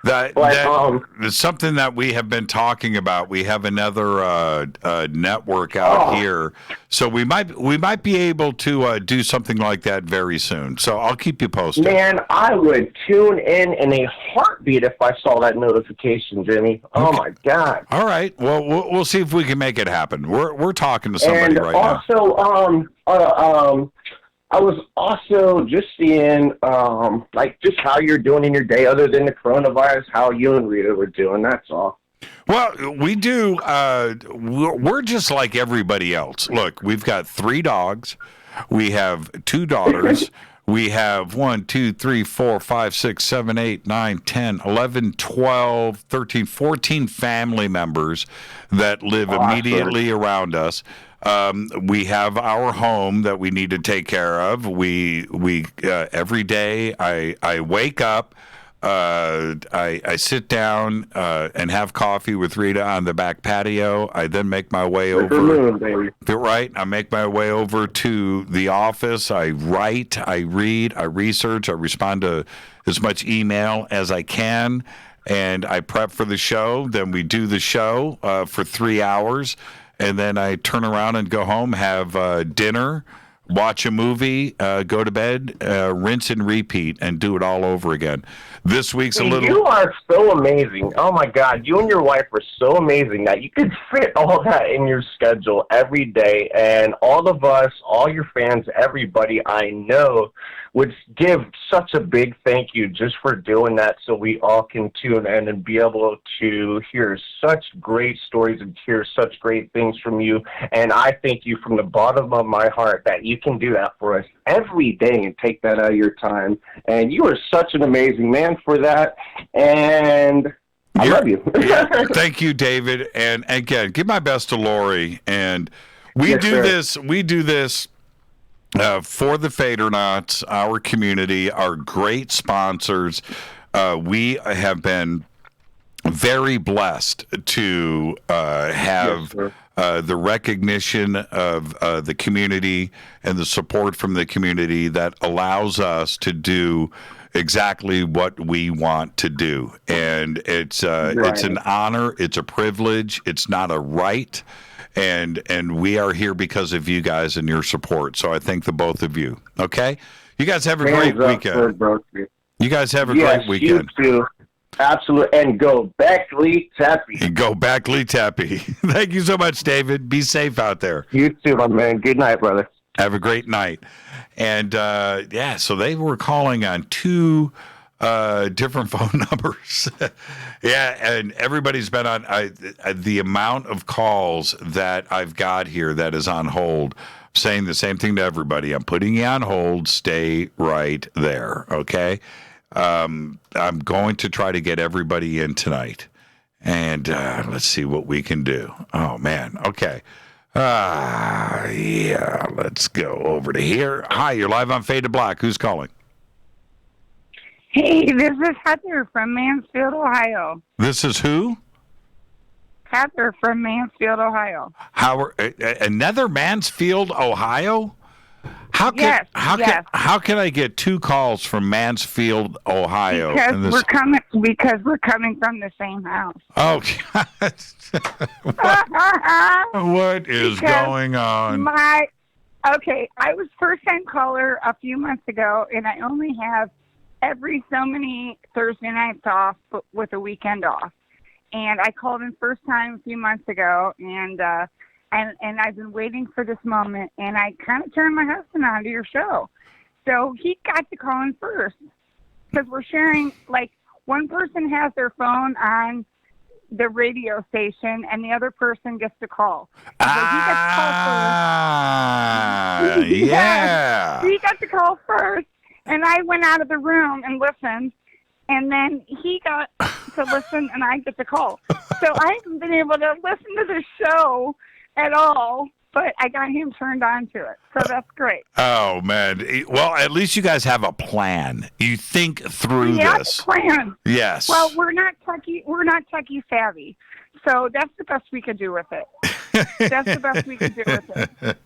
That's something that we have been talking about. We have another network out here, so we might be able to do something like that very soon. So I'll keep you posted. Man, I would tune in a heartbeat if I saw that notification, Jimmy. Okay. Oh my God! All right, well we'll see if we can make it happen. We're talking to somebody right now. And also, I was also just seeing, just how you're doing in your day, other than the coronavirus. How you and Rita were doing. That's all. Well, we do. We're just like everybody else. Look, we've got 3 dogs. We have 2 daughters. We have 1, 2, 3, 4, 5, 6, 7, 8, 9, 10, 11, 12, 13, 14 family members that live immediately around us. We have our home that we need to take care of. We every day I wake up, I sit down and have coffee with Rita on the back patio. I then make my way over. Right, I make my way over to the office. I write, I read, I research, I respond to as much email as I can, and I prep for the show. Then we do the show for 3 hours, and then I turn around and go home, have dinner, watch a movie, go to bed, rinse and repeat, and do it all over again. This week's a little... You are so amazing. Oh, my God. You and your wife are so amazing that you could fit all that in your schedule every day. And all of us, all your fans, everybody I know would give such a big thank you just for doing that so we all can tune in and be able to hear such great stories and hear such great things from you. And I thank you from the bottom of my heart that you can do that for us every day and take that out of your time. And you are such an amazing man for that. And I love you. Yeah, thank you, David. And again, give my best to Lori. And we do this for the Fadernauts, our community, our great sponsors. We have been very blessed to have the recognition of the community and the support from the community that allows us to do exactly what we want to do. And it's an honor, it's a privilege, it's not a right. And we are here because of you guys and your support. So I thank the both of you. Okay? You guys have a great weekend. You guys have a great weekend. You too. Absolutely. And go back, Lee Tappy. And go back, Lee Tappy. Thank you so much, David. Be safe out there. You too, my man. Good night, brother. Have a great night. And, so they were calling on 2 different phone numbers. Yeah, and everybody's been on the amount of calls that I've got here that is on hold, saying the same thing to everybody. I'm putting you on hold. Stay right there, okay? I'm going to try to get everybody in tonight. And let's see what we can do. Oh, man. Okay. Yeah, let's go over to here. Hi, you're live on Fade to Black. Who's calling? Hey, this is Heather from Mansfield, Ohio. This is who? Heather from Mansfield, Ohio. Another Mansfield, Ohio? How can I get 2 calls from Mansfield, Ohio? Because we're coming from the same house. Oh, God. What is going on? I was first-time caller a few months ago, and I only have every so many Thursday nights off, but with a weekend off. And I called in first time a few months ago, and I've been waiting for this moment, and I kind of turned my husband on to your show. So he got to call in first, because we're sharing, like, one person has their phone on the radio station, and the other person gets to call. So he got to call first. Yeah. He got to call first. And I went out of the room and listened, and then he got to listen, and I get to call. So I haven't been able to listen to the show at all, but I got him turned on to it. So that's great. Oh, man. Well, at least you guys have a plan. You think through this. Plan. Yes. Well, we're not techie savvy, so that's the best we could do with it. That's the best we can do with it.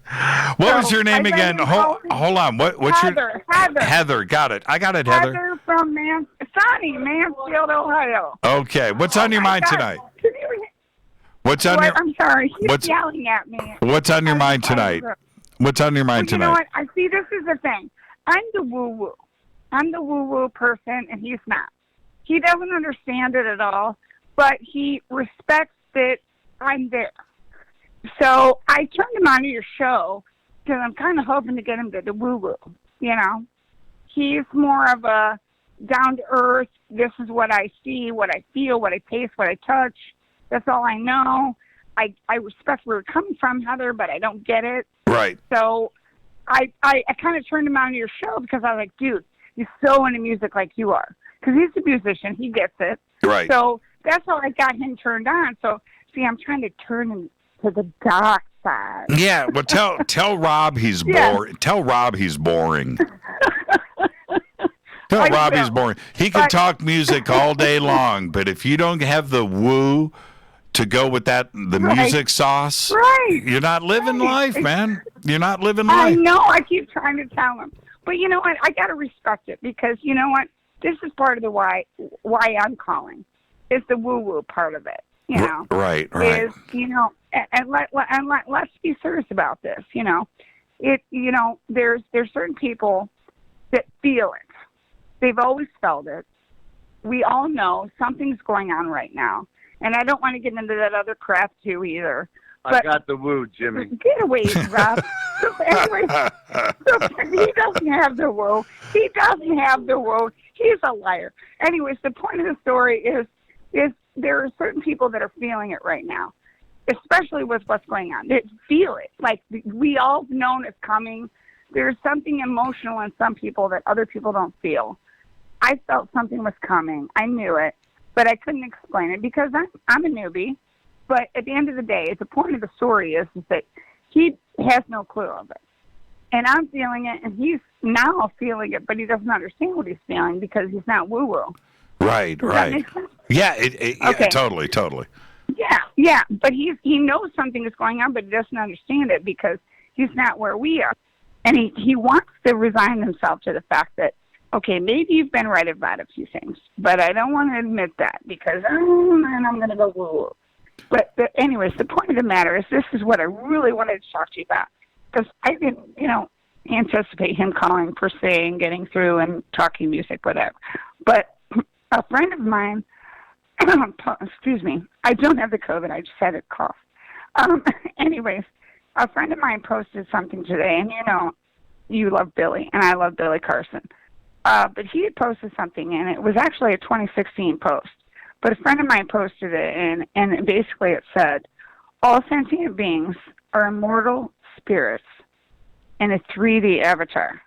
What was your name again? Hold on. What's Heather. Heather. Got it. I got it, Heather. Heather from Mansfield, Ohio. Okay. What's on your mind tonight? What's on your? I'm sorry. He's yelling at me. What's on your mind tonight? What's on your mind tonight? You know what? I see. This is the thing. I'm the woo-woo. I'm the woo-woo person, and he's not. He doesn't understand it at all, but he respects that I'm there. So I turned him onto your show because I'm kind of hoping to get him to the woo-woo, you know. He's more of a down-to-earth, this is what I see, what I feel, what I taste, what I touch. That's all I know. I respect where you're coming from, Heather, but I don't get it. Right. So I kind of turned him onto your show because I was like, dude, he's so into music like you are. Because he's a musician. He gets it. Right. So that's how I got him turned on. So, see, I'm trying to turn him to the dark side. Yeah, well, tell Rob he's boring. Tell Rob he's boring. Robbie's boring. He can talk music all day long, but if you don't have the woo to go with the music sauce, you're not living life, man. You're not living life. I know. I keep trying to tell him. But you know what? I got to respect it because you know what? This is part of the why I'm calling. It's the woo-woo part of it. You know, right. Is and let's be serious about this. There's certain people that feel it. They've always felt it. We all know something's going on right now, and I don't want to get into that other crap too either. I got the woo, Jimmy. Get away, Rob. So anyway, he doesn't have the woo. He doesn't have the woo. He's a liar. Anyways, the point of the story is there are certain people that are feeling it right now, especially with what's going on. They feel it. Like we all know it's coming. There's something emotional in some people that other people don't feel. I felt something was coming. I knew it, but I couldn't explain it because I'm a newbie. But at the end of the day, the point of the story is that he has no clue of it. And I'm feeling it, and he's now feeling it, but he doesn't understand what he's feeling because he's not woo-woo. Right, Does right. that make sense? Yeah, Okay. totally. Yeah, but he knows something is going on, but he doesn't understand it because he's not where we are. And he wants to resign himself to the fact that, okay, maybe you've been right about a few things, but I don't want to admit that because, man, I'm going to go woo-woo. But anyways, the point of the matter is this is what I really wanted to talk to you about because I didn't, anticipate him calling per se and getting through and talking music, whatever. But a friend of mine, excuse me, I don't have the COVID, I just had a cough. Anyways, a friend of mine posted something today, and you love Billy, and I love Billy Carson. But he had posted something, and it was actually a 2016 post. But a friend of mine posted it, and basically it said, all sentient beings are immortal spirits in a 3D avatar.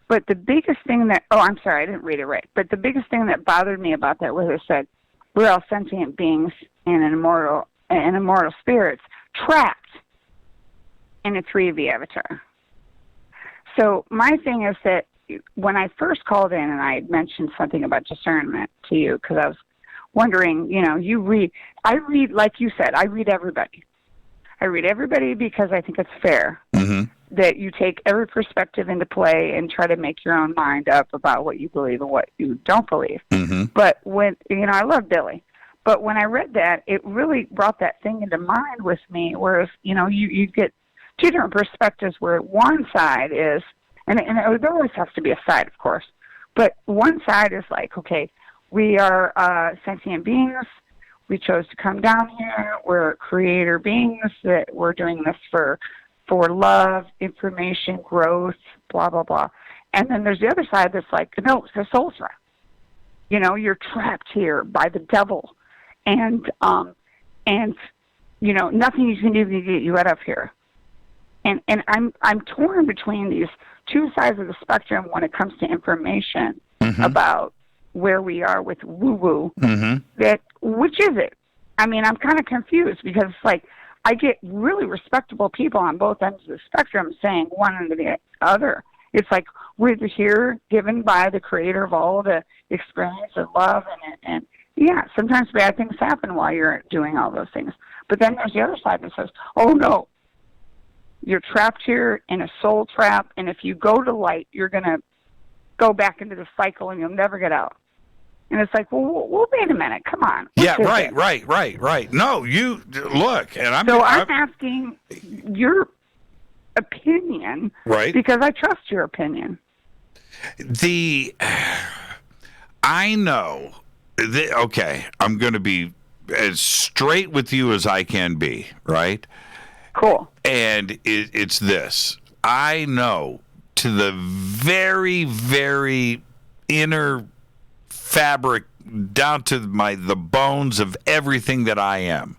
But the biggest thing I'm sorry, I didn't read it right. But the biggest thing that bothered me about that was it said, we're all sentient beings and immortal spirits trapped in a 3D avatar. So my thing is that when I first called in and I had mentioned something about discernment to you, because I was wondering, I read, like you said, I read everybody. I read everybody because I think it's fair that you take every perspective into play and try to make your own mind up about what you believe and what you don't believe. But when, I love Billy. But when I read that, it really brought that thing into mind with me, whereas, you get two different perspectives where one side is, and there always has to be a side, of course, but one side is like, okay, we are sentient beings. We chose to come down here. We're creator beings. That we're doing this for love, information, growth, blah, blah, blah. And then there's the other side that's like, no, it's a soul trap. You're trapped here by the devil. And nothing you can do to get you out of here. And I'm torn between these two sides of the spectrum when it comes to information about where we are with woo-woo. That which is it? I mean, I'm kind of confused because it's like I get really respectable people on both ends of the spectrum saying one under the other. It's like we're here given by the creator of all the experience and love and yeah, sometimes bad things happen while you're doing all those things. But then there's the other side that says, oh no, you're trapped here in a soul trap, and if you go to light, you're going to go back into the cycle and you'll never get out. And it's like, well, wait a minute, come on. Yeah, right. No, you look, and I'm asking your opinion, right? Because I trust your opinion. I know. Okay, I'm going to be as straight with you as I can be, right? Cool. And it's this. I know to the very, very inner fabric, down to the bones of everything that I am,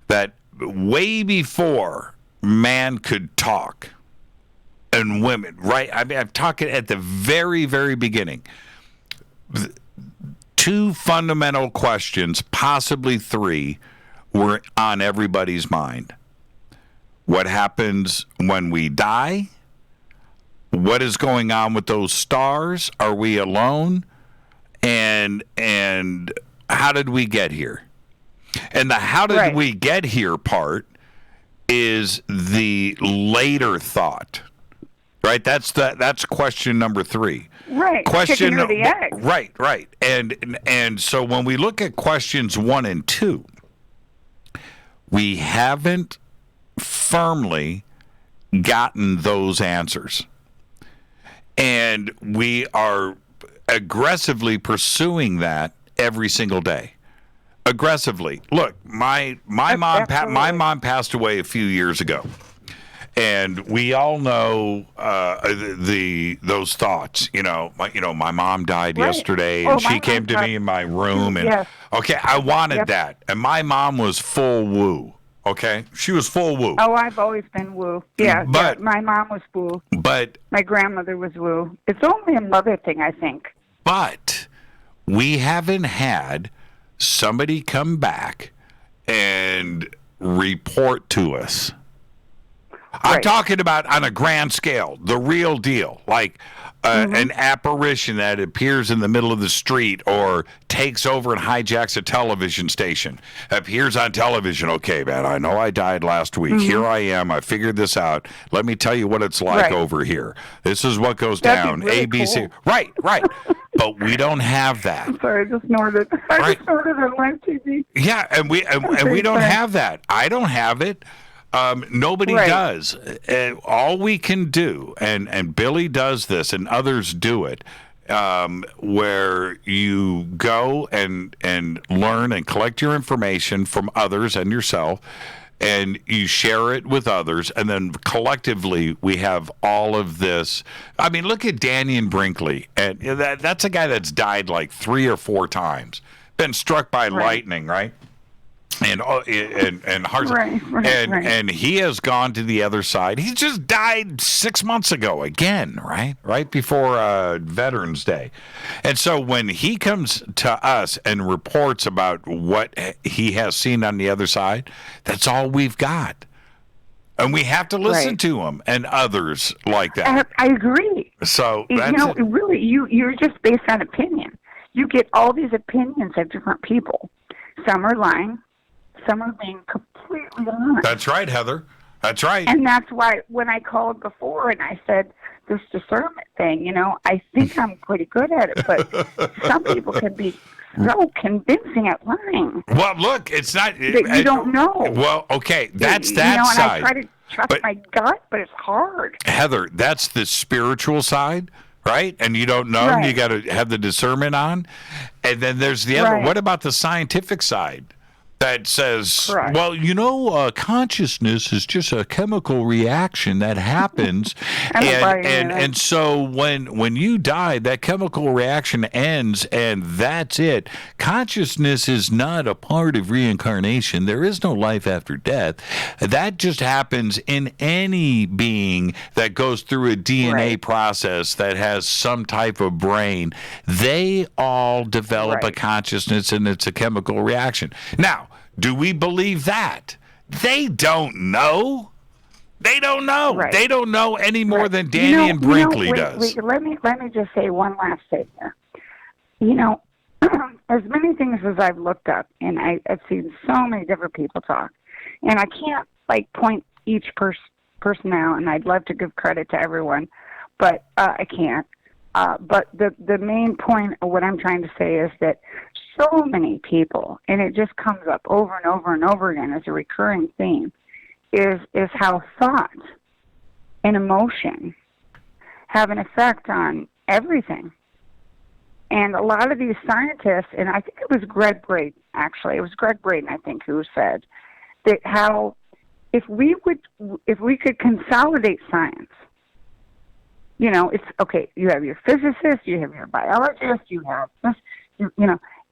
that way before man could talk, and women, right? I mean, I'm talking at the very, very beginning. Two fundamental questions, possibly three, were on everybody's mind. What happens when we die? What is going on with those stars? Are we alone? And how did we get here? And the how did we get here part is the later thought, right? That's question number 3. Right. Question Chicken or the egg. Right. And so when we look at questions 1 and 2, we haven't firmly gotten those answers. And we are aggressively pursuing that every single day. Aggressively. Look, my mom passed away a few years ago, and we all know those thoughts. My mom died yesterday, and she came to me in my room, and okay, I wanted that, and my mom was full woo. Okay, she was full woo. Oh, I've always been woo. Yeah, but my mom was woo. But my grandmother was woo. It's only a mother thing, I think. But we haven't had somebody come back and report to us. I'm talking about on a grand scale, the real deal, like an apparition that appears in the middle of the street or takes over and hijacks a television station, appears on television. Okay, man, I know I died last week. Here I am. I figured this out. Let me tell you what it's like over here. This is what goes down. Really ABC. Cool. Right. But we don't have that. I'm sorry, I just snorted. I just snorted on live TV. Yeah, and we don't have that. I don't have it. Nobody does. All we can do, and Billy does this, and others do it, where you go and learn and collect your information from others and yourself, and you share it with others, and then collectively we have all of this. I mean, look at Danny and Brinkley, and that's a guy that's died like 3 or 4 times, been struck by lightning, right? And hearts, and he has gone to the other side. He just died 6 months ago again, right before Veterans Day. And so when he comes to us and reports about what he has seen on the other side, that's all we've got. And we have to listen to him and others like that. I agree. So that's really, you're just based on opinion. You get all these opinions of different people. Some are lying. Some are being completely honest. That's right, Heather. That's right. And that's why when I called before and I said this discernment thing, I think I'm pretty good at it, but some people can be so convincing at lying. Well, look, it's not. You don't know. Well, okay, that's that and side. I try to trust my gut, but it's hard. Heather, that's the spiritual side. Right? And you don't know, you got to have the discernment on. And then there's the other. What about the scientific side? That says, well, consciousness is just a chemical reaction that happens, and so when you die, that chemical reaction ends, and that's it. Consciousness is not a part of reincarnation. There is no life after death. That just happens in any being that goes through a DNA process that has some type of brain. They all develop a consciousness, and it's a chemical reaction. Now, do we believe that? They don't know. They don't know. They don't know any more than Danny and Brinkley does. Let me just say one last thing here. As many things as I've looked up, and I've seen so many different people talk, and I can't point each person out, and I'd love to give credit to everyone, but I can't. But the main point of what I'm trying to say is that so many people, and it just comes up over and over and over again as a recurring theme, is how thought and emotion have an effect on everything. And a lot of these scientists, and I think it was Greg Braden, actually, it was Greg Braden, I think, who said that how if we could consolidate science, it's okay. You have your physicists, you have your biologists, you have this,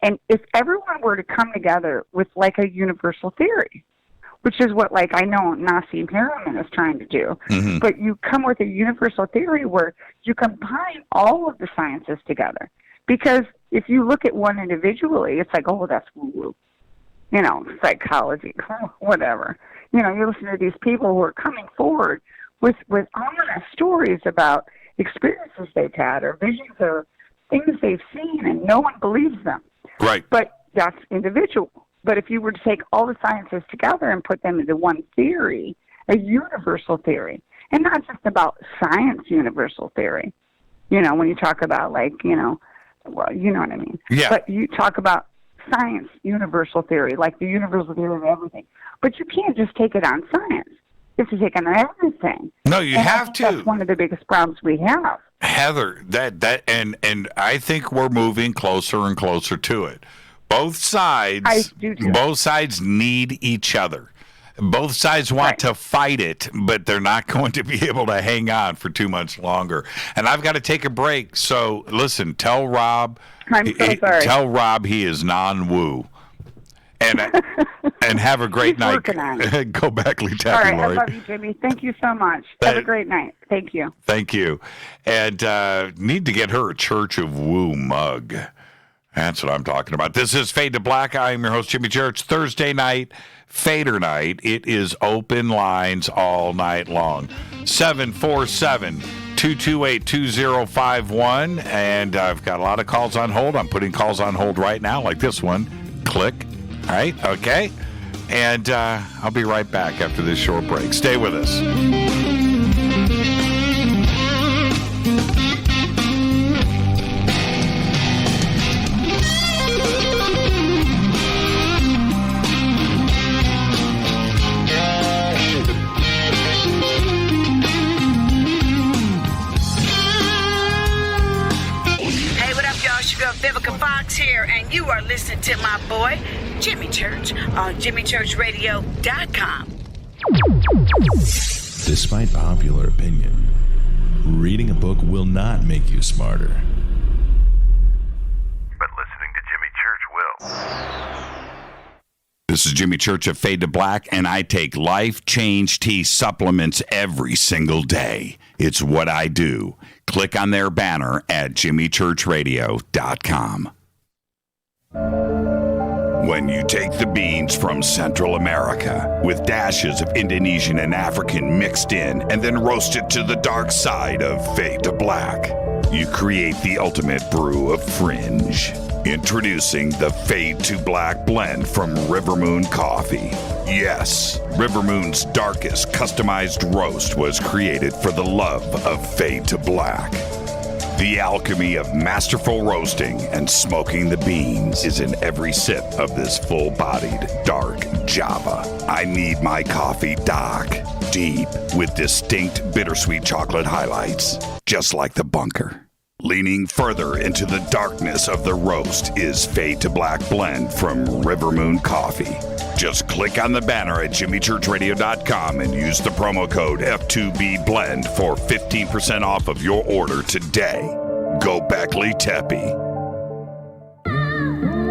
and if everyone were to come together with a universal theory, which is what I know Nassim Haramein is trying to do, but you come with a universal theory where you combine all of the sciences together. Because if you look at one individually, it's oh, that's woo-woo. Psychology, whatever. You listen to these people who are coming forward with ominous stories about experiences they've had or visions or things they've seen, and no one believes them. Right. But that's individual. But if you were to take all the sciences together and put them into one theory, a universal theory, and not just about science universal theory, you know, when you talk about well, you know what I mean. Yeah. But you talk about science universal theory, like the universal theory of everything. But you can't just take it on science. You have to take it on everything. No, you have to. That's one of the biggest problems we have. Heather, and I think we're moving closer and closer to it. Both sides need each other. Both sides want to fight it, but they're not going to be able to hang on for too much longer. And I've got to take a break. So listen, tell Rob. I'm so sorry. Tell Rob he is non-woo. And have a great night. Go back, Lee Tappy, All right, Lloyd. I love you, Jimmy. Thank you so much. Have a great night. Thank you. Thank you. And need to get her a Church of Woo mug. That's what I'm talking about. This is Fade to Black. I am your host, Jimmy Church. Thursday night, Fadernight. It is open lines all night long. 747-228-2051. And I've got a lot of calls on hold. I'm putting calls on hold right now, like this one. Click. All right, okay. And I'll be right back after this short break. Stay with us. Vivica Fox here, and you are listening to my boy, Jimmy Church, on JimmyChurchRadio.com. Despite popular opinion, reading a book will not make you smarter. But listening to Jimmy Church will. This is Jimmy Church of Fade to Black, and I take Life Change Tea supplements every single day. It's what I do. Click on their banner at JimmyChurchRadio.com. When you take the beans from Central America with dashes of Indonesian and African mixed in and then roasted to the dark side of Fade to Black, you create the ultimate brew of fringe. Introducing the Fade to Black blend from River Moon Coffee. Yes, River Moon's darkest customized roast was created for the love of Fade to Black. The alchemy of masterful roasting and smoking the beans is in every sip of this full-bodied, dark Java. I need my coffee dark, deep, with distinct bittersweet chocolate highlights, just like the bunker. Leaning further into the darkness of the roast is Fade to Black blend from River Moon Coffee. Just click on the banner at JimmyChurchRadio.com and use the promo code F2BBLEND for 15% off of your order today. Go Beckley Teppy.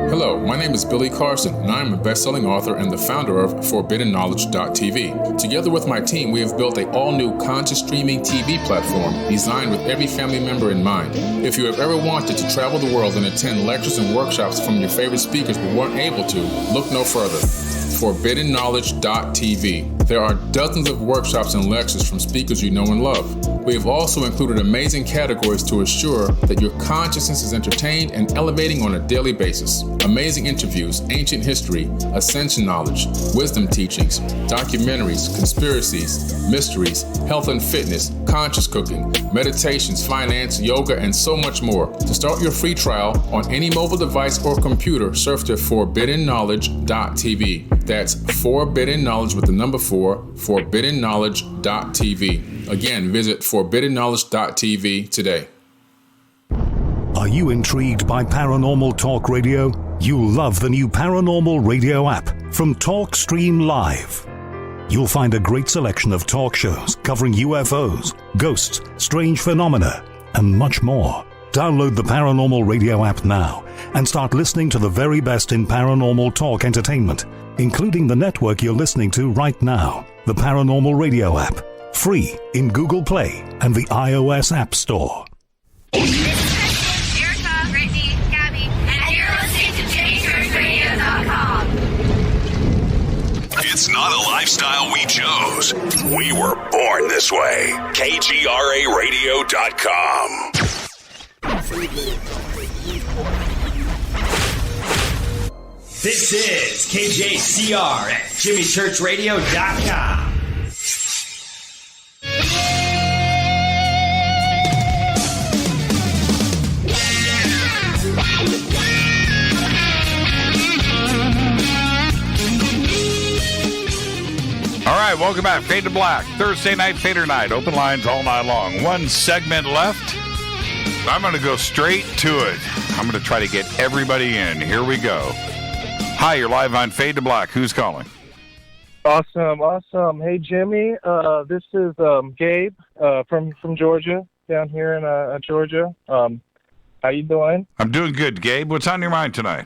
Hello, my name is Billy Carson, and I'm a best-selling author and the founder of ForbiddenKnowledge.tv. Together with my team, we have built an all-new conscious streaming TV platform designed with every family member in mind. If you have ever wanted to travel the world and attend lectures and workshops from your favorite speakers but weren't able to, look no further. ForbiddenKnowledge.tv. There are dozens of workshops and lectures from speakers you know and love. We have also included amazing categories to assure that your consciousness is entertained and elevating on a daily basis. Amazing interviews, ancient history, ascension knowledge, wisdom teachings, documentaries, conspiracies, mysteries, health and fitness, conscious cooking, meditations, finance, yoga, and so much more. To start your free trial on any mobile device or computer, surf to ForbiddenKnowledge.tv. That's Forbidden Knowledge with the number 4, ForbiddenKnowledge.tv. Again, visit ForbiddenKnowledge.tv today. Are you intrigued by Paranormal Talk Radio? You'll love the new Paranormal Radio app from TalkStream Live. You'll find a great selection of talk shows covering UFOs, ghosts, strange phenomena, and much more. Download the Paranormal Radio app now and start listening to the very best in paranormal talk entertainment, including the network you're listening to right now, the Paranormal Radio app. Free in Google Play and the iOS App Store. Erica, Brittany, Gabby, and you're listening to JimmyChurchRadio.com. It's not a lifestyle we chose. We were born this way. KGRARadio.com. This is KJCR at JimmyChurchRadio.com. All right, welcome back. Fade to Black. Thursday night, Fadernight. Open lines all night long. One segment left. I'm going to go straight to it. I'm going to try to get everybody in. Here we go. Hi, you're live on Fade to Black. Who's calling? Awesome. Hey, Jimmy. This is Gabe from Georgia, down here in Georgia. How you doing? I'm doing good, Gabe. What's on your mind tonight?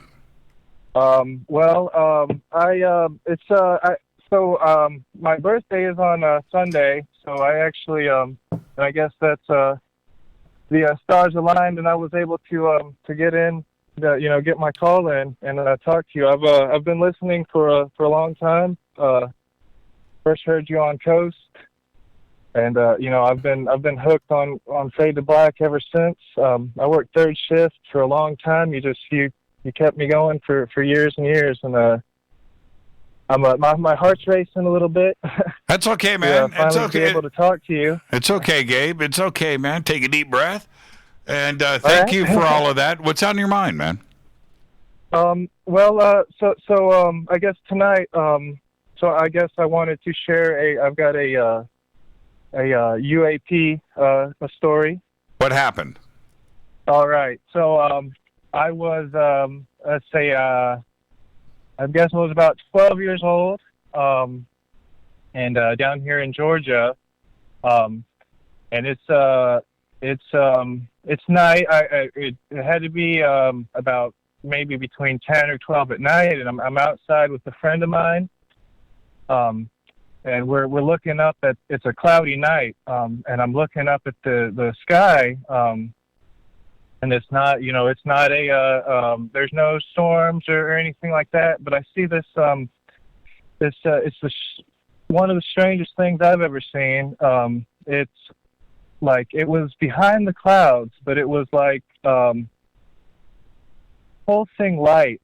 My birthday is on Sunday, so I actually, I guess that's the stars aligned, and I was able to get in, get my call in and talk to you. I've been listening for a long time. First heard you on Coast, and I've been hooked on Fade to Black ever since. I worked third shift for a long time. You kept me going for years and years, and my heart's racing a little bit. That's okay, man. It's okay. Be able to talk to you. It's okay, Gabe. It's okay, man. Take a deep breath. And thank you for all of that. What's on your mind, man? I guess tonight, I guess I wanted to share I've got a UAP a story. What happened? All right. So I was I guess I was about 12 years old, and down here in Georgia, and it's night. It had to be about maybe between 10 or 12 at night, and I'm outside with a friend of mine, and we're looking up at, it's a cloudy night, and I'm looking up at the sky, and it's not, it's not there's no storms or anything like that, but I see this, one of the strangest things I've ever seen. It's like, it was behind the clouds, but it was like, pulsing lights,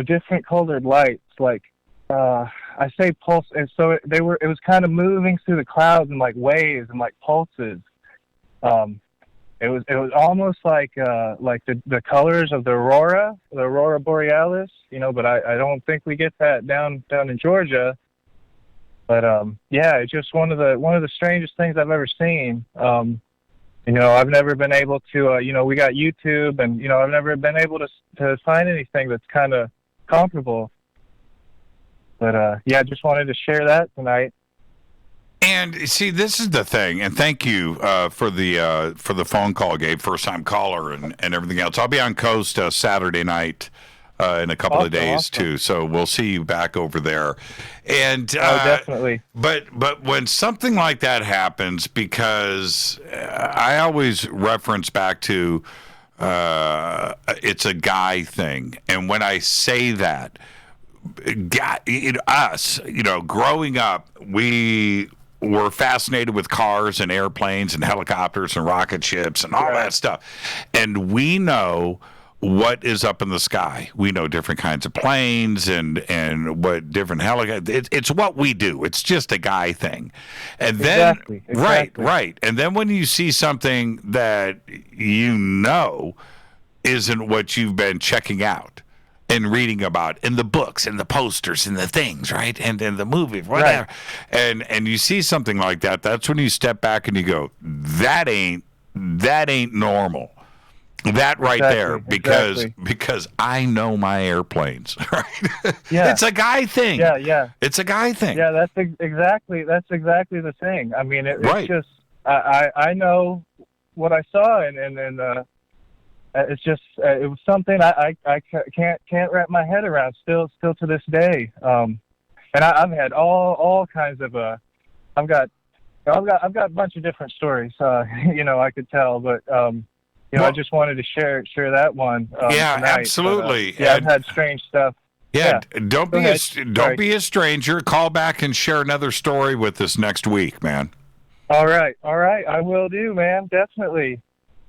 different colored lights, like, I say pulse, and so it was kind of moving through the clouds in like waves and like pulses. It was almost like the colors of the aurora borealis, but I don't think we get that down in Georgia. But it's just one of the strangest things I've ever seen. I've never been able to, we got YouTube, and I've never been able to find anything that's kind of comparable. But I just wanted to share that tonight. And see, this is the thing, and thank you for the phone call, Gabe, first time caller, and everything else. I'll be on Coast Saturday night in a couple of days too, so we'll see you back over there. And definitely. But when something like that happens, because I always reference back to it's a guy thing, and when I say that, us, growing up, we were fascinated with cars and airplanes and helicopters and rocket ships and all that stuff. And we know what is up in the sky. We know different kinds of planes and what different helicopters. It's what we do. It's just a guy thing. And then, exactly. Right. And then when you see something that isn't what you've been checking out and reading about in the books and the posters and the things, right? And in the movie, whatever. Right. And you see something like that, that's when you step back and you go, that ain't normal. That right there, because I know my airplanes, right? Yeah. It's a guy thing. Yeah. It's a guy thing. Yeah, that's exactly the thing. I mean, it's just I know what I saw, and it's just it was something I can't wrap my head around still to this day. And I've had all kinds of I've got a bunch of different stories. I could tell, but I just wanted to share that one. Yeah, tonight. absolutely. But, I've had strange stuff. Yeah, don't Go be ahead. don't be a stranger. Call back and share another story with us next week, man. All right. I will do, man. Definitely.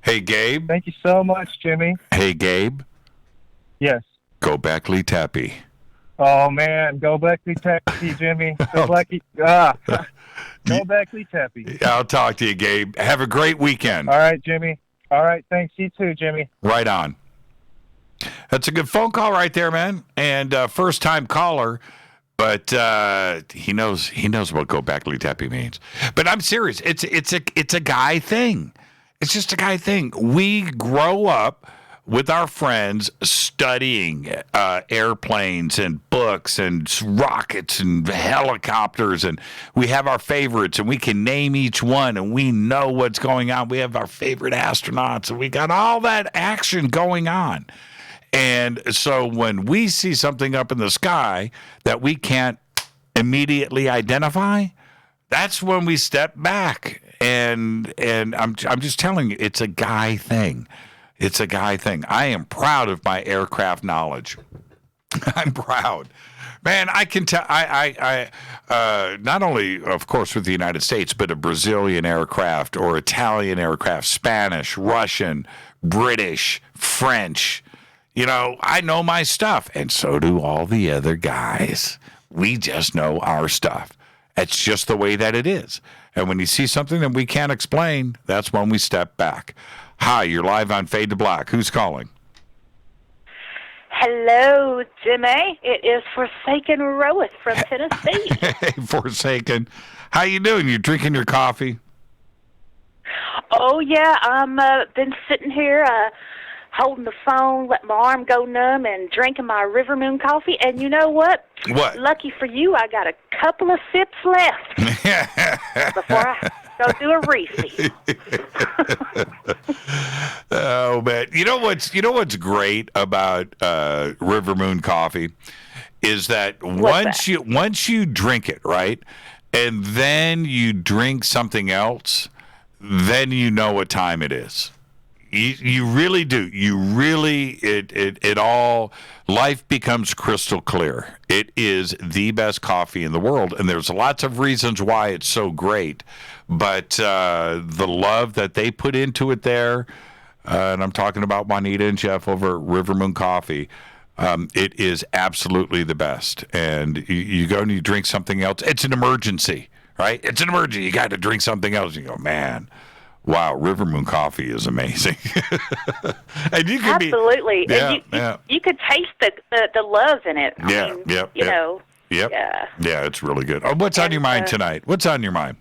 Hey, Gabe. Thank you so much, Jimmy. Hey, Gabe. Yes. Go Beckley Tappy. Oh man, go Beckley Tappy, Jimmy. Go Beckley. Go Beckley Tappy. I'll talk to you, Gabe. Have a great weekend. All right, Jimmy. All right, thanks. You too, Jimmy. Right on. That's a good phone call right there, man. And first time caller, but he knows what go Beckley Tappy means. But I'm serious. It's a guy thing. It's just a guy thing. We grow up with our friends studying airplanes and books and rockets and helicopters, and we have our favorites, and we can name each one, and we know what's going on. We have our favorite astronauts, and we got all that action going on. And so when we see something up in the sky that we can't immediately identify, that's when we step back. And I'm just telling you, it's a guy thing. It's a guy thing. I am proud of my aircraft knowledge. I'm proud. Man, I can tell. I not only, of course, with the United States, but a Brazilian aircraft or Italian aircraft, Spanish, Russian, British, French. You know, I know my stuff, and so do all the other guys. We just know our stuff. It's just the way that it is. And when you see something that we can't explain, that's when we step back. Hi, you're live on Fade to Black. Who's calling? Hello, Jimmy. It is Forsaken Roweth from Tennessee. Hey, Forsaken. How you doing? You drinking your coffee? Oh, yeah. I'm been sitting here holding the phone, letting my arm go numb, and drinking my River Moon coffee. And you know what? What? Lucky for you, I got a couple of sips left before I go do a refill. Oh man, you know what's great about River Moon coffee is that once you drink it, right, and then you drink something else, then you know what time it is. You really do. You really it all life becomes crystal clear. It is the best coffee in the world, and there's lots of reasons why it's so great. But the love that they put into it there, and I'm talking about Juanita and Jeff over at River Moon Coffee. It is absolutely the best. And you go and you drink something else. It's an emergency, right? It's an emergency. You got to drink something else. You go, man. Wow, River Moon Coffee is amazing. And you can absolutely. And you could taste the love in it. I mean, you know. Yep. Yeah, it's really good. Oh, what's on your mind tonight? What's on your mind?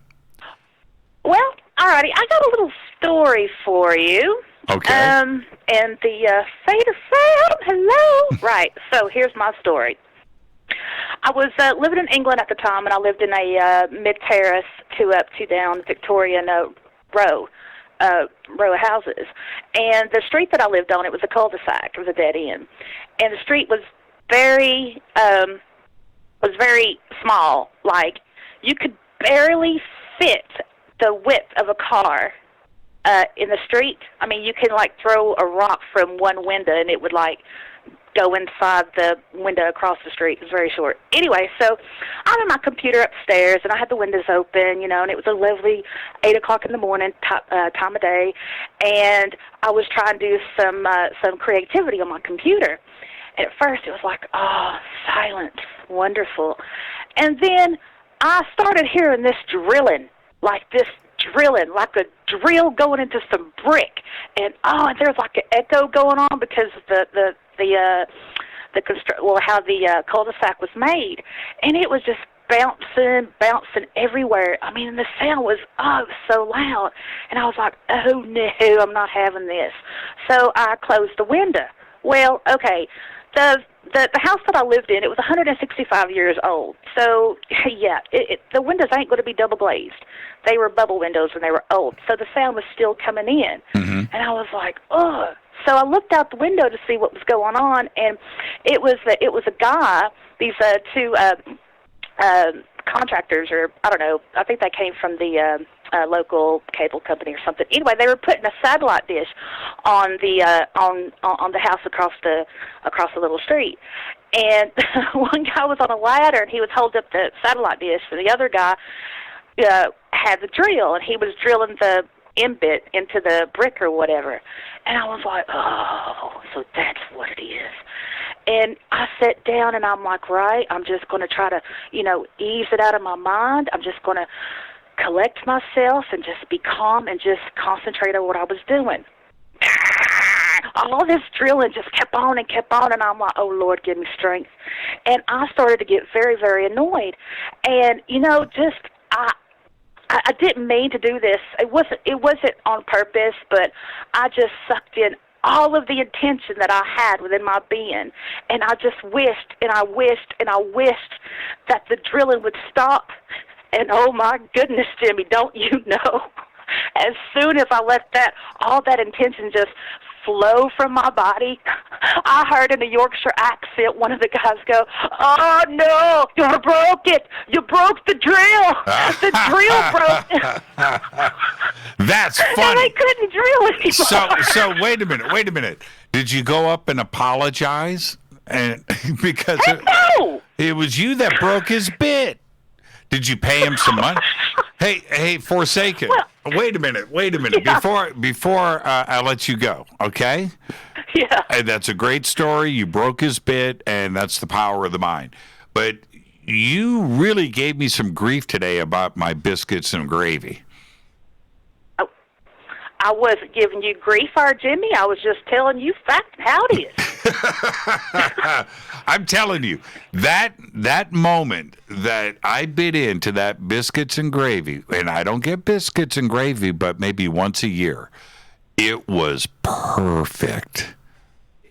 Well, alrighty, I got a little story for you. Okay. And the Fader sound, hello. Right, so here's my story. I was living in England at the time, and I lived in a mid-terrace, 2 up, 2 down, Victorian row of houses. And the street that I lived on, it was a cul-de-sac. It was a dead end. And the street was very small. Like, you could barely fit the width of a car in the street. I mean, you can, like, throw a rock from one window, and it would, like, go inside the window across the street. It was very short. Anyway, so I'm in my computer upstairs, and I had the windows open, you know, and it was a lovely 8 o'clock in the morning time of day, and I was trying to do some creativity on my computer. And at first it was like, oh, silence, wonderful. And then I started hearing this drilling, like a drill going into some brick, and there's like an echo going on because of how the cul-de-sac was made, and it was just bouncing everywhere. I mean, the sound was so loud, and I was like, oh no, I'm not having this. So I closed the window. Well, okay, the house that I lived in, it was 165 years old. So yeah, the windows ain't going to be double glazed. They were bubble windows and they were old, so the sound was still coming in. Mm-hmm. And I was like, ugh. So I looked out the window to see what was going on, and it was a guy. These two contractors, or I don't know, I think they came from the local cable company or something. Anyway, they were putting a satellite dish on the house across the little street, And one guy was on a ladder, and he was holding up the satellite dish, and the other guy had the drill, and he was drilling the end bit into the brick or whatever. And I was like, oh, so that's what it is. And I sat down, and I'm like, right, I'm just going to try to, ease it out of my mind. I'm just going to collect myself and just be calm and just concentrate on what I was doing. All this drilling just kept on, and I'm like, oh, Lord, give me strength. And I started to get very, very annoyed. And, I didn't mean to do this. It wasn't on purpose, but I just sucked in all of the intention that I had within my being. And I just wished, and I wished, and I wished that the drilling would stop. And, oh, my goodness, Jimmy, don't you know? As soon as I let all that intention just flow from my body, I heard in a Yorkshire accent one of the guys go, oh, no, you broke it. You broke the drill. The drill broke. That's funny. And I couldn't drill anymore. So wait a minute. Did you go up and apologize? And because it was you that broke his bit. Did you pay him some money? Hey, Forsaken. Wait a minute. Yeah. Before I let you go, okay? Yeah. And that's a great story. You broke his bit, and that's the power of the mind. But you really gave me some grief today about my biscuits and gravy. I wasn't giving you grief, Jimmy. I was just telling you fact how it is. I'm telling you, that moment that I bit into that biscuits and gravy, and I don't get biscuits and gravy but maybe once a year, it was perfect.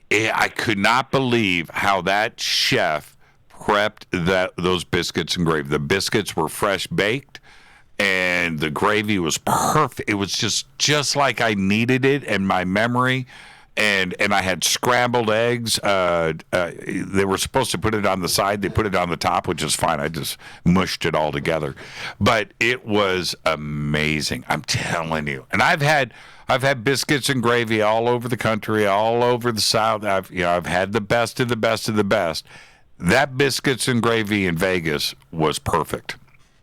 I could not believe how that chef prepped those biscuits and gravy. The biscuits were fresh baked. And the gravy was perfect. It was just like I needed it in my memory. And I had scrambled eggs. They were supposed to put it on the side. They put it on the top, which is fine. I just mushed it all together. But it was amazing. I'm telling you. And I've had biscuits and gravy all over the country, all over the South. I've had the best of the best of the best. That biscuits and gravy in Vegas was perfect.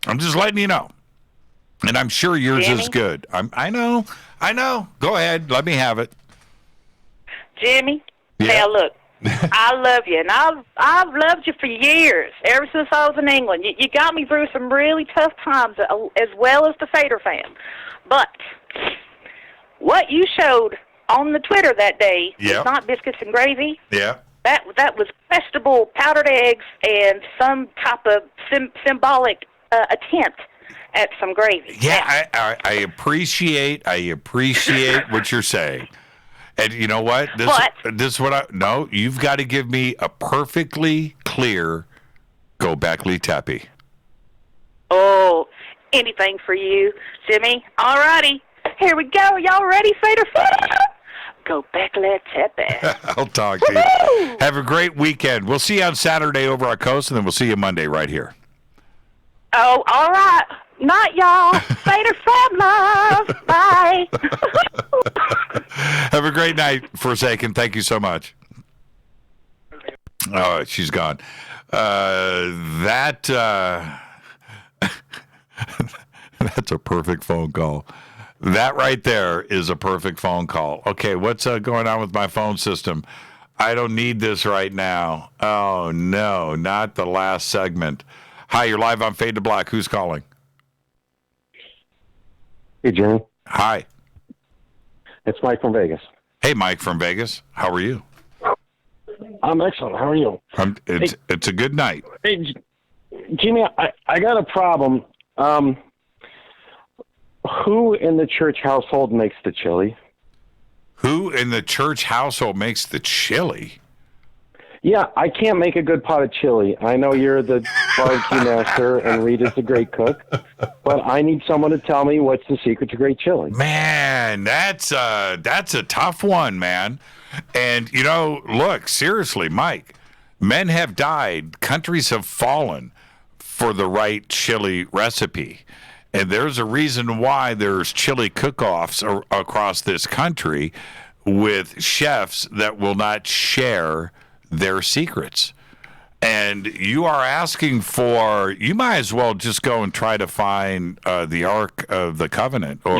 I'm just letting you know. And I'm sure yours Jimmy? is good. I know. Go ahead. Let me have it. Jimmy, Yeah. now look, I love you, and I've loved you for years, ever since I was in England. You got me through some really tough times, as well as the Fader fam. But what you showed on the Twitter that day was not biscuits and gravy. Yeah. That was vegetable powdered eggs and some type of symbolic attempt at some gravy. Yeah, I appreciate what you're saying. And you know what? This is what you've got to give me a perfectly clear Gobekli Tepe. Oh, anything for you, Jimmy. All righty. Here we go. Y'all ready, Fader? Gobekli Tepe. I'll talk to you. Have a great weekend. We'll see you on Saturday over our coast, and then we'll see you Monday right here. Oh, all right. Not y'all. Fader from love. Bye. Have a great night, Forsaken. Thank you so much. Oh, she's gone. That's a perfect phone call. That right there is a perfect phone call. Okay, what's going on with my phone system? I don't need this right now. Oh, no, not the last segment. Hi, you're live on Fade to Black. Who's calling? Hey, Jimmy. Hi. It's Mike from Vegas. Hey, Mike from Vegas. How are you? I'm excellent. How are you? It's a good night. Hey, Jimmy, I got a problem. Who in the church household makes the chili? Who in the church household makes the chili? Yeah, I can't make a good pot of chili. I know you're the barbecue master and Rita's the great cook, but I need someone to tell me what's the secret to great chili. Man, that's a tough one, man. And, look, seriously, Mike, men have died, countries have fallen for the right chili recipe. And there's a reason why there's chili cook-offs across this country with chefs that will not share their secrets. And you are asking for, you might as well just go and try to find the Ark of the Covenant or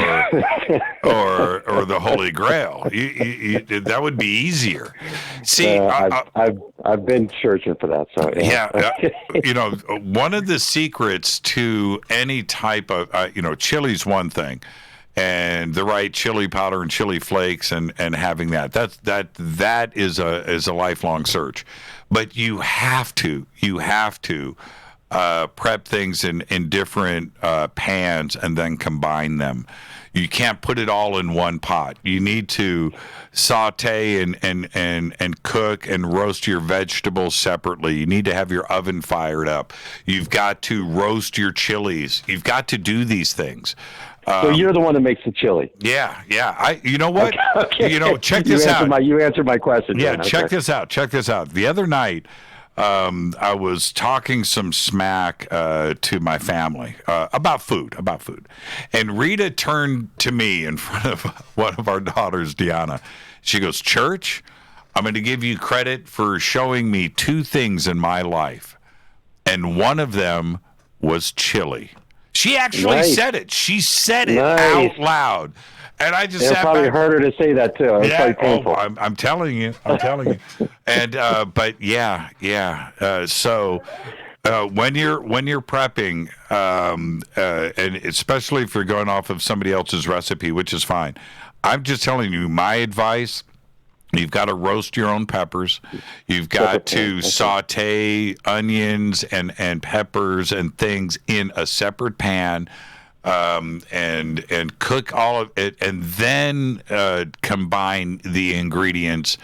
the Holy Grail. That would be easier. See, I've been searching for that. So yeah, one of the secrets to any type of, chili's one thing. And the right chili powder and chili flakes and having that is a lifelong search. But you have to prep things in different pans and then combine them. You can't put it all in one pot. You need to saute and cook and roast your vegetables separately. You need to have your oven fired up. You've got to roast your chilies. You've got to do these things. So you're the one that makes the chili. Yeah. You know what? Okay. Check this out. You answered my question. Yeah, then. check this out. The other night, I was talking some smack to my family about food. And Rita turned to me in front of one of our daughters, Deanna. She goes, "Church, I'm going to give you credit for showing me two things in my life. And one of them was chili." She actually said it. She said it out loud. And I just sat probably back. heard her to say that too. It's probably painful. I'm telling you. And but so when you're prepping, and especially if you're going off of somebody else's recipe, which is fine, I'm just telling you my advice. You've got to roast your own peppers. You've got to saute onions and peppers and things in a separate pan, and cook all of it, and then combine the ingredients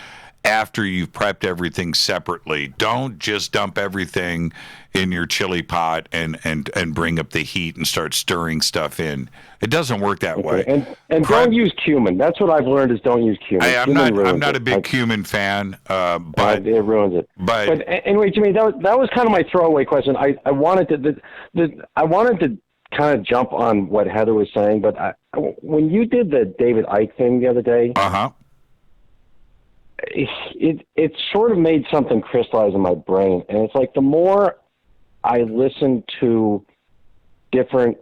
after you've prepped everything separately. Don't just dump everything in your chili pot and bring up the heat and start stirring stuff in. It doesn't work that way. And don't use cumin. That's what I've learned is don't use cumin. I'm not a big cumin fan, but it ruins it. But anyway, Jimmy, that was kind of my throwaway question. I wanted to kind of jump on what Heather was saying, but when you did the David Icke thing the other day, it sort of made something crystallize in my brain, and it's like the more I listen to different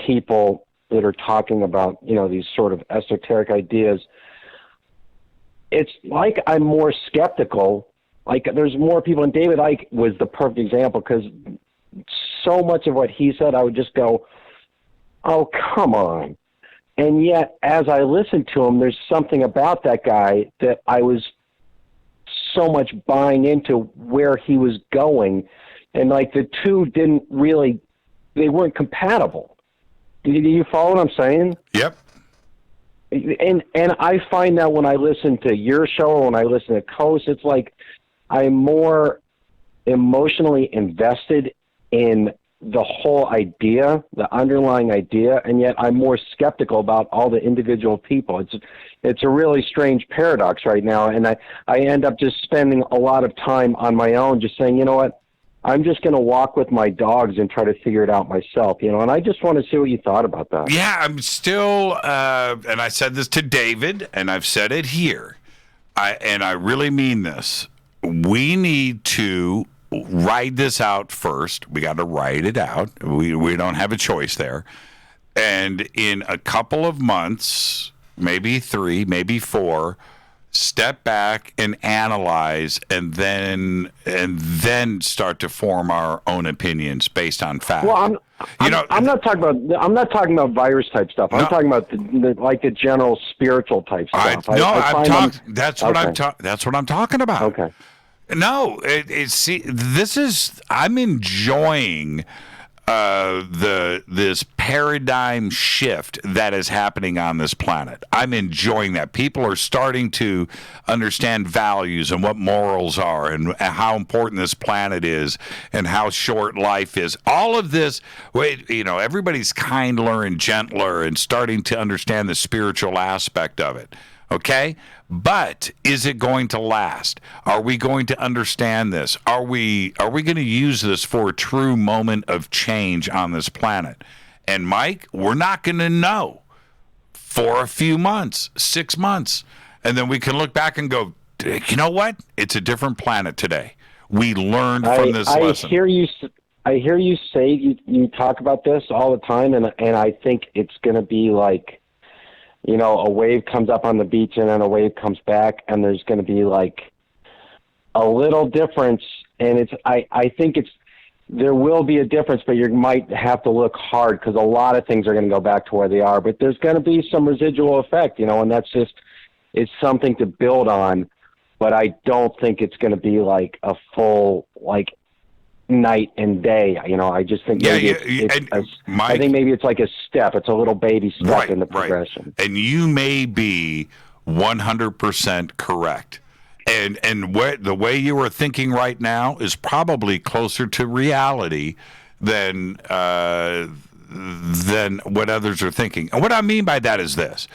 people that are talking about, these sort of esoteric ideas, it's like I'm more skeptical. Like there's more people, and David Icke was the perfect example because so much of what he said, I would just go, "Oh, come on." And yet, as I listened to him, there's something about that guy that I was so much buying into where he was going. And like the two they weren't compatible. Do you follow what I'm saying? Yep. And I find that when I listen to your show or when I listen to Coast, it's like I'm more emotionally invested in the whole idea, the underlying idea, and yet I'm more skeptical about all the individual people. It's a really strange paradox right now, and I end up just spending a lot of time on my own just saying, you know what, I'm just going to walk with my dogs and try to figure it out myself, and I just want to see what you thought about that. Yeah, I'm still, and I said this to David, and I've said it here, and I really mean this. We need to ride this out first. We got to ride it out. We don't have a choice there. And in a couple of months, maybe 3, maybe 4, step back and analyze, and then start to form our own opinions based on fact. Well, I'm not talking about virus type stuff. I'm talking about the general spiritual type stuff. That's what I'm talking about. Okay. No, I'm enjoying this paradigm shift that is happening on this planet. I'm enjoying that. People are starting to understand values and what morals are and how important this planet is and how short life is. All of this, everybody's kindler and gentler and starting to understand the spiritual aspect of it. Okay? But is it going to last? Are we going to understand this? Are we going to use this for a true moment of change on this planet? And Mike, we're not going to know for a few months, 6 months. And then we can look back and go, you know what? It's a different planet today. we learned from this lesson. I hear you say you talk about this all the time, and I think it's going to be like, you know, a wave comes up on the beach and then a wave comes back, and there's going to be like a little difference, and I think there will be a difference, but you might have to look hard because a lot of things are going to go back to where they are, but there's going to be some residual effect, you know, and it's something to build on, but I don't think it's going to be like a full, like, night and day. You know, I just think maybe I think maybe it's like a step. It's a little baby step in the progression. And you may be 100% correct. And the way you are thinking right now is probably closer to reality than what others are thinking. And what I mean by that is this.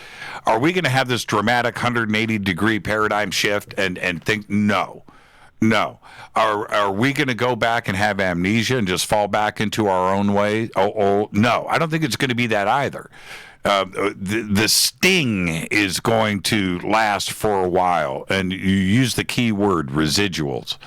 Are we going to have this dramatic 180-degree paradigm shift and think no? No. Are we going to go back and have amnesia and just fall back into our own way? Oh, no. I don't think it's going to be that either. The sting is going to last for a while, and you use the key word, residuals.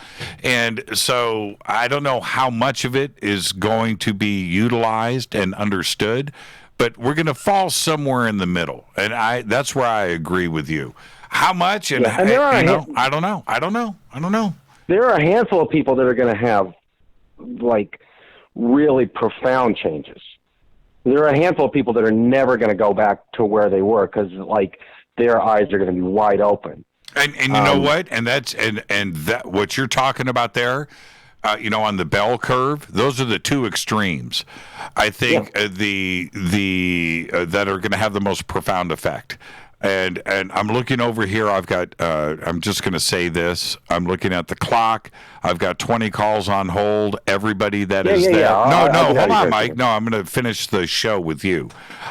And so I don't know how much of it is going to be utilized and understood, but we're going to fall somewhere in the middle, and that's where I agree with you. How much? And I don't know. There are a handful of people that are going to have like really profound changes. There are a handful of people that are never going to go back to where they were because like their eyes are going to be wide open. And you know what? And that's that what you're talking about there. You know, on the bell curve, those are the two extremes. I think the that are going to have the most profound effect. And I'm looking over here. I've got. I'm just going to say this. I'm looking at the clock. I've got 20 calls on hold. Everybody that is there. No, hold on, Mike. No, I'm going to finish the show with you.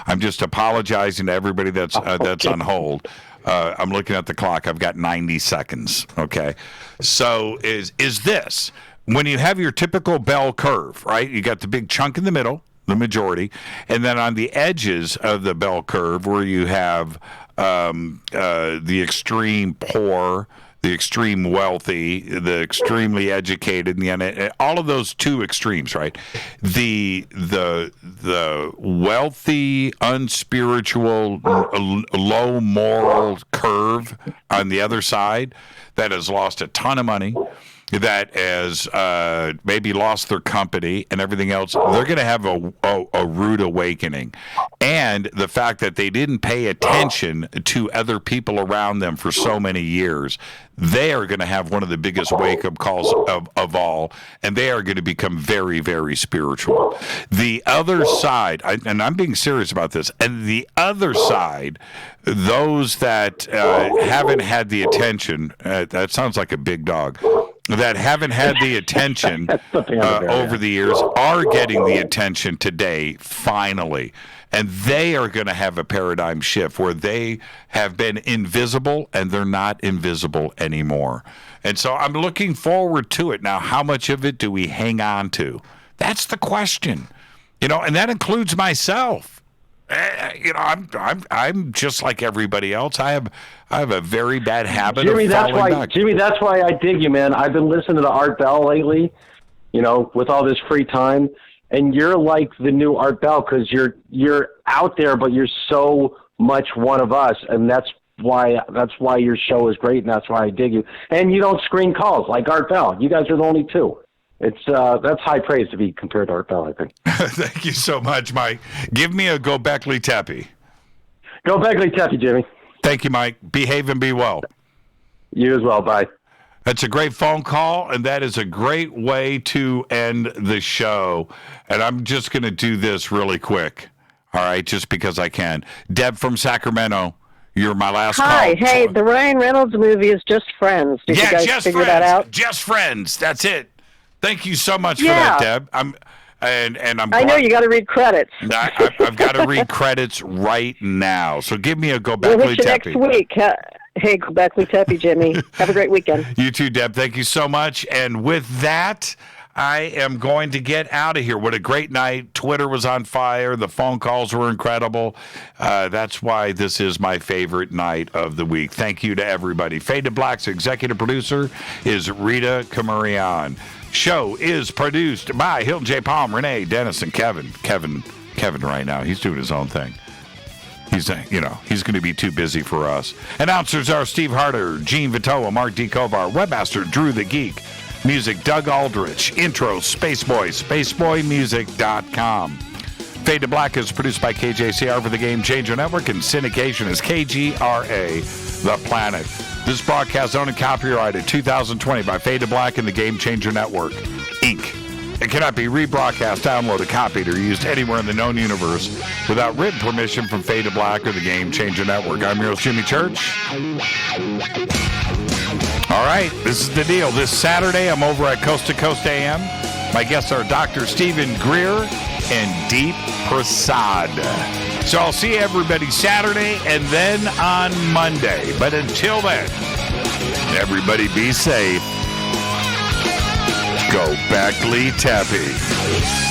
I'm just apologizing to everybody that's on hold. I'm looking at the clock. I've got 90 seconds. Okay. So is this when you have your typical bell curve, right? You got the big chunk in the middle, the majority, and then on the edges of the bell curve where you have the extreme poor, the extreme wealthy, the extremely educated, and all of those two extremes, right? The wealthy, unspiritual, low moral curve on the other side that has lost a ton of money, that has maybe lost their company and everything else, they're going to have a rude awakening. And the fact that they didn't pay attention to other people around them for so many years, they are going to have one of the biggest wake-up calls of all, and they are going to become very, very spiritual. The other side, and I'm being serious about this, and the other side, those that haven't had the attention, that sounds like a big dog, that haven't had the attention over the years are getting the attention today, finally. And they are going to have a paradigm shift where they have been invisible and they're not invisible anymore. And so I'm looking forward to it. Now, how much of it do we hang on to? That's the question. You know, and that includes myself. You know, I'm just like everybody else. I have a very bad habit of falling back. Jimmy, that's why I dig you, man. I've been listening to Art Bell lately, you know, with all this free time, and you're like the new Art Bell because you're out there, but you're so much one of us, and that's why your show is great, and that's why I dig you. And you don't screen calls like Art Bell. You guys are the only two. It's that's high praise to be compared to Art Bell, I think. Thank you so much, Mike. Give me a Go Beckley Teppy. Go Beckley Teppy, Jimmy. Thank you, Mike. Behave and be well. You as well. Bye. That's a great phone call, and that is a great way to end the show. And I'm just going to do this really quick, all right, just because I can. Deb from Sacramento, you're my last call. Hi. Hey, the Ryan Reynolds movie is Just Friends. Did you guys figure that out? Just Friends. That's it. Thank you so much for that, Deb. I'm I know you got to read credits. I've got to read credits right now. So give me a Go Beckley Teppy. Next week. Hey, Go Beckley Teppy, Jimmy. Have a great weekend. You too, Deb. Thank you so much. And with that, I am going to get out of here. What a great night. Twitter was on fire. The phone calls were incredible. That's why this is my favorite night of the week. Thank you to everybody. Fade to Black's executive producer is Rita Camarion. Show is produced by Hilton J. Palm, Renee, Dennis, and Kevin. Kevin right now, he's doing his own thing. He's going to be too busy for us. Announcers are Steve Harder, Gene Vitoa, Mark D. Kovar, Webmaster Drew the Geek. Music, Doug Aldrich. Intro, Spaceboy, spaceboymusic.com. Fade to Black is produced by KJCR for the Game Changer Network, and syndication is KGRA, The Planet. This broadcast owned and copyrighted 2020 by Fade to Black and the Game Changer Network, Inc. It cannot be rebroadcast, downloaded, copied, or used anywhere in the known universe without written permission from Fade to Black or the Game Changer Network. I'm your host, Jimmy Church. All right, this is the deal. This Saturday, I'm over at Coast to Coast AM. My guests are Dr. Stephen Greer and Deep Prasad. So I'll see everybody Saturday and then on Monday. But until then, everybody be safe. Go Beckley Tappy.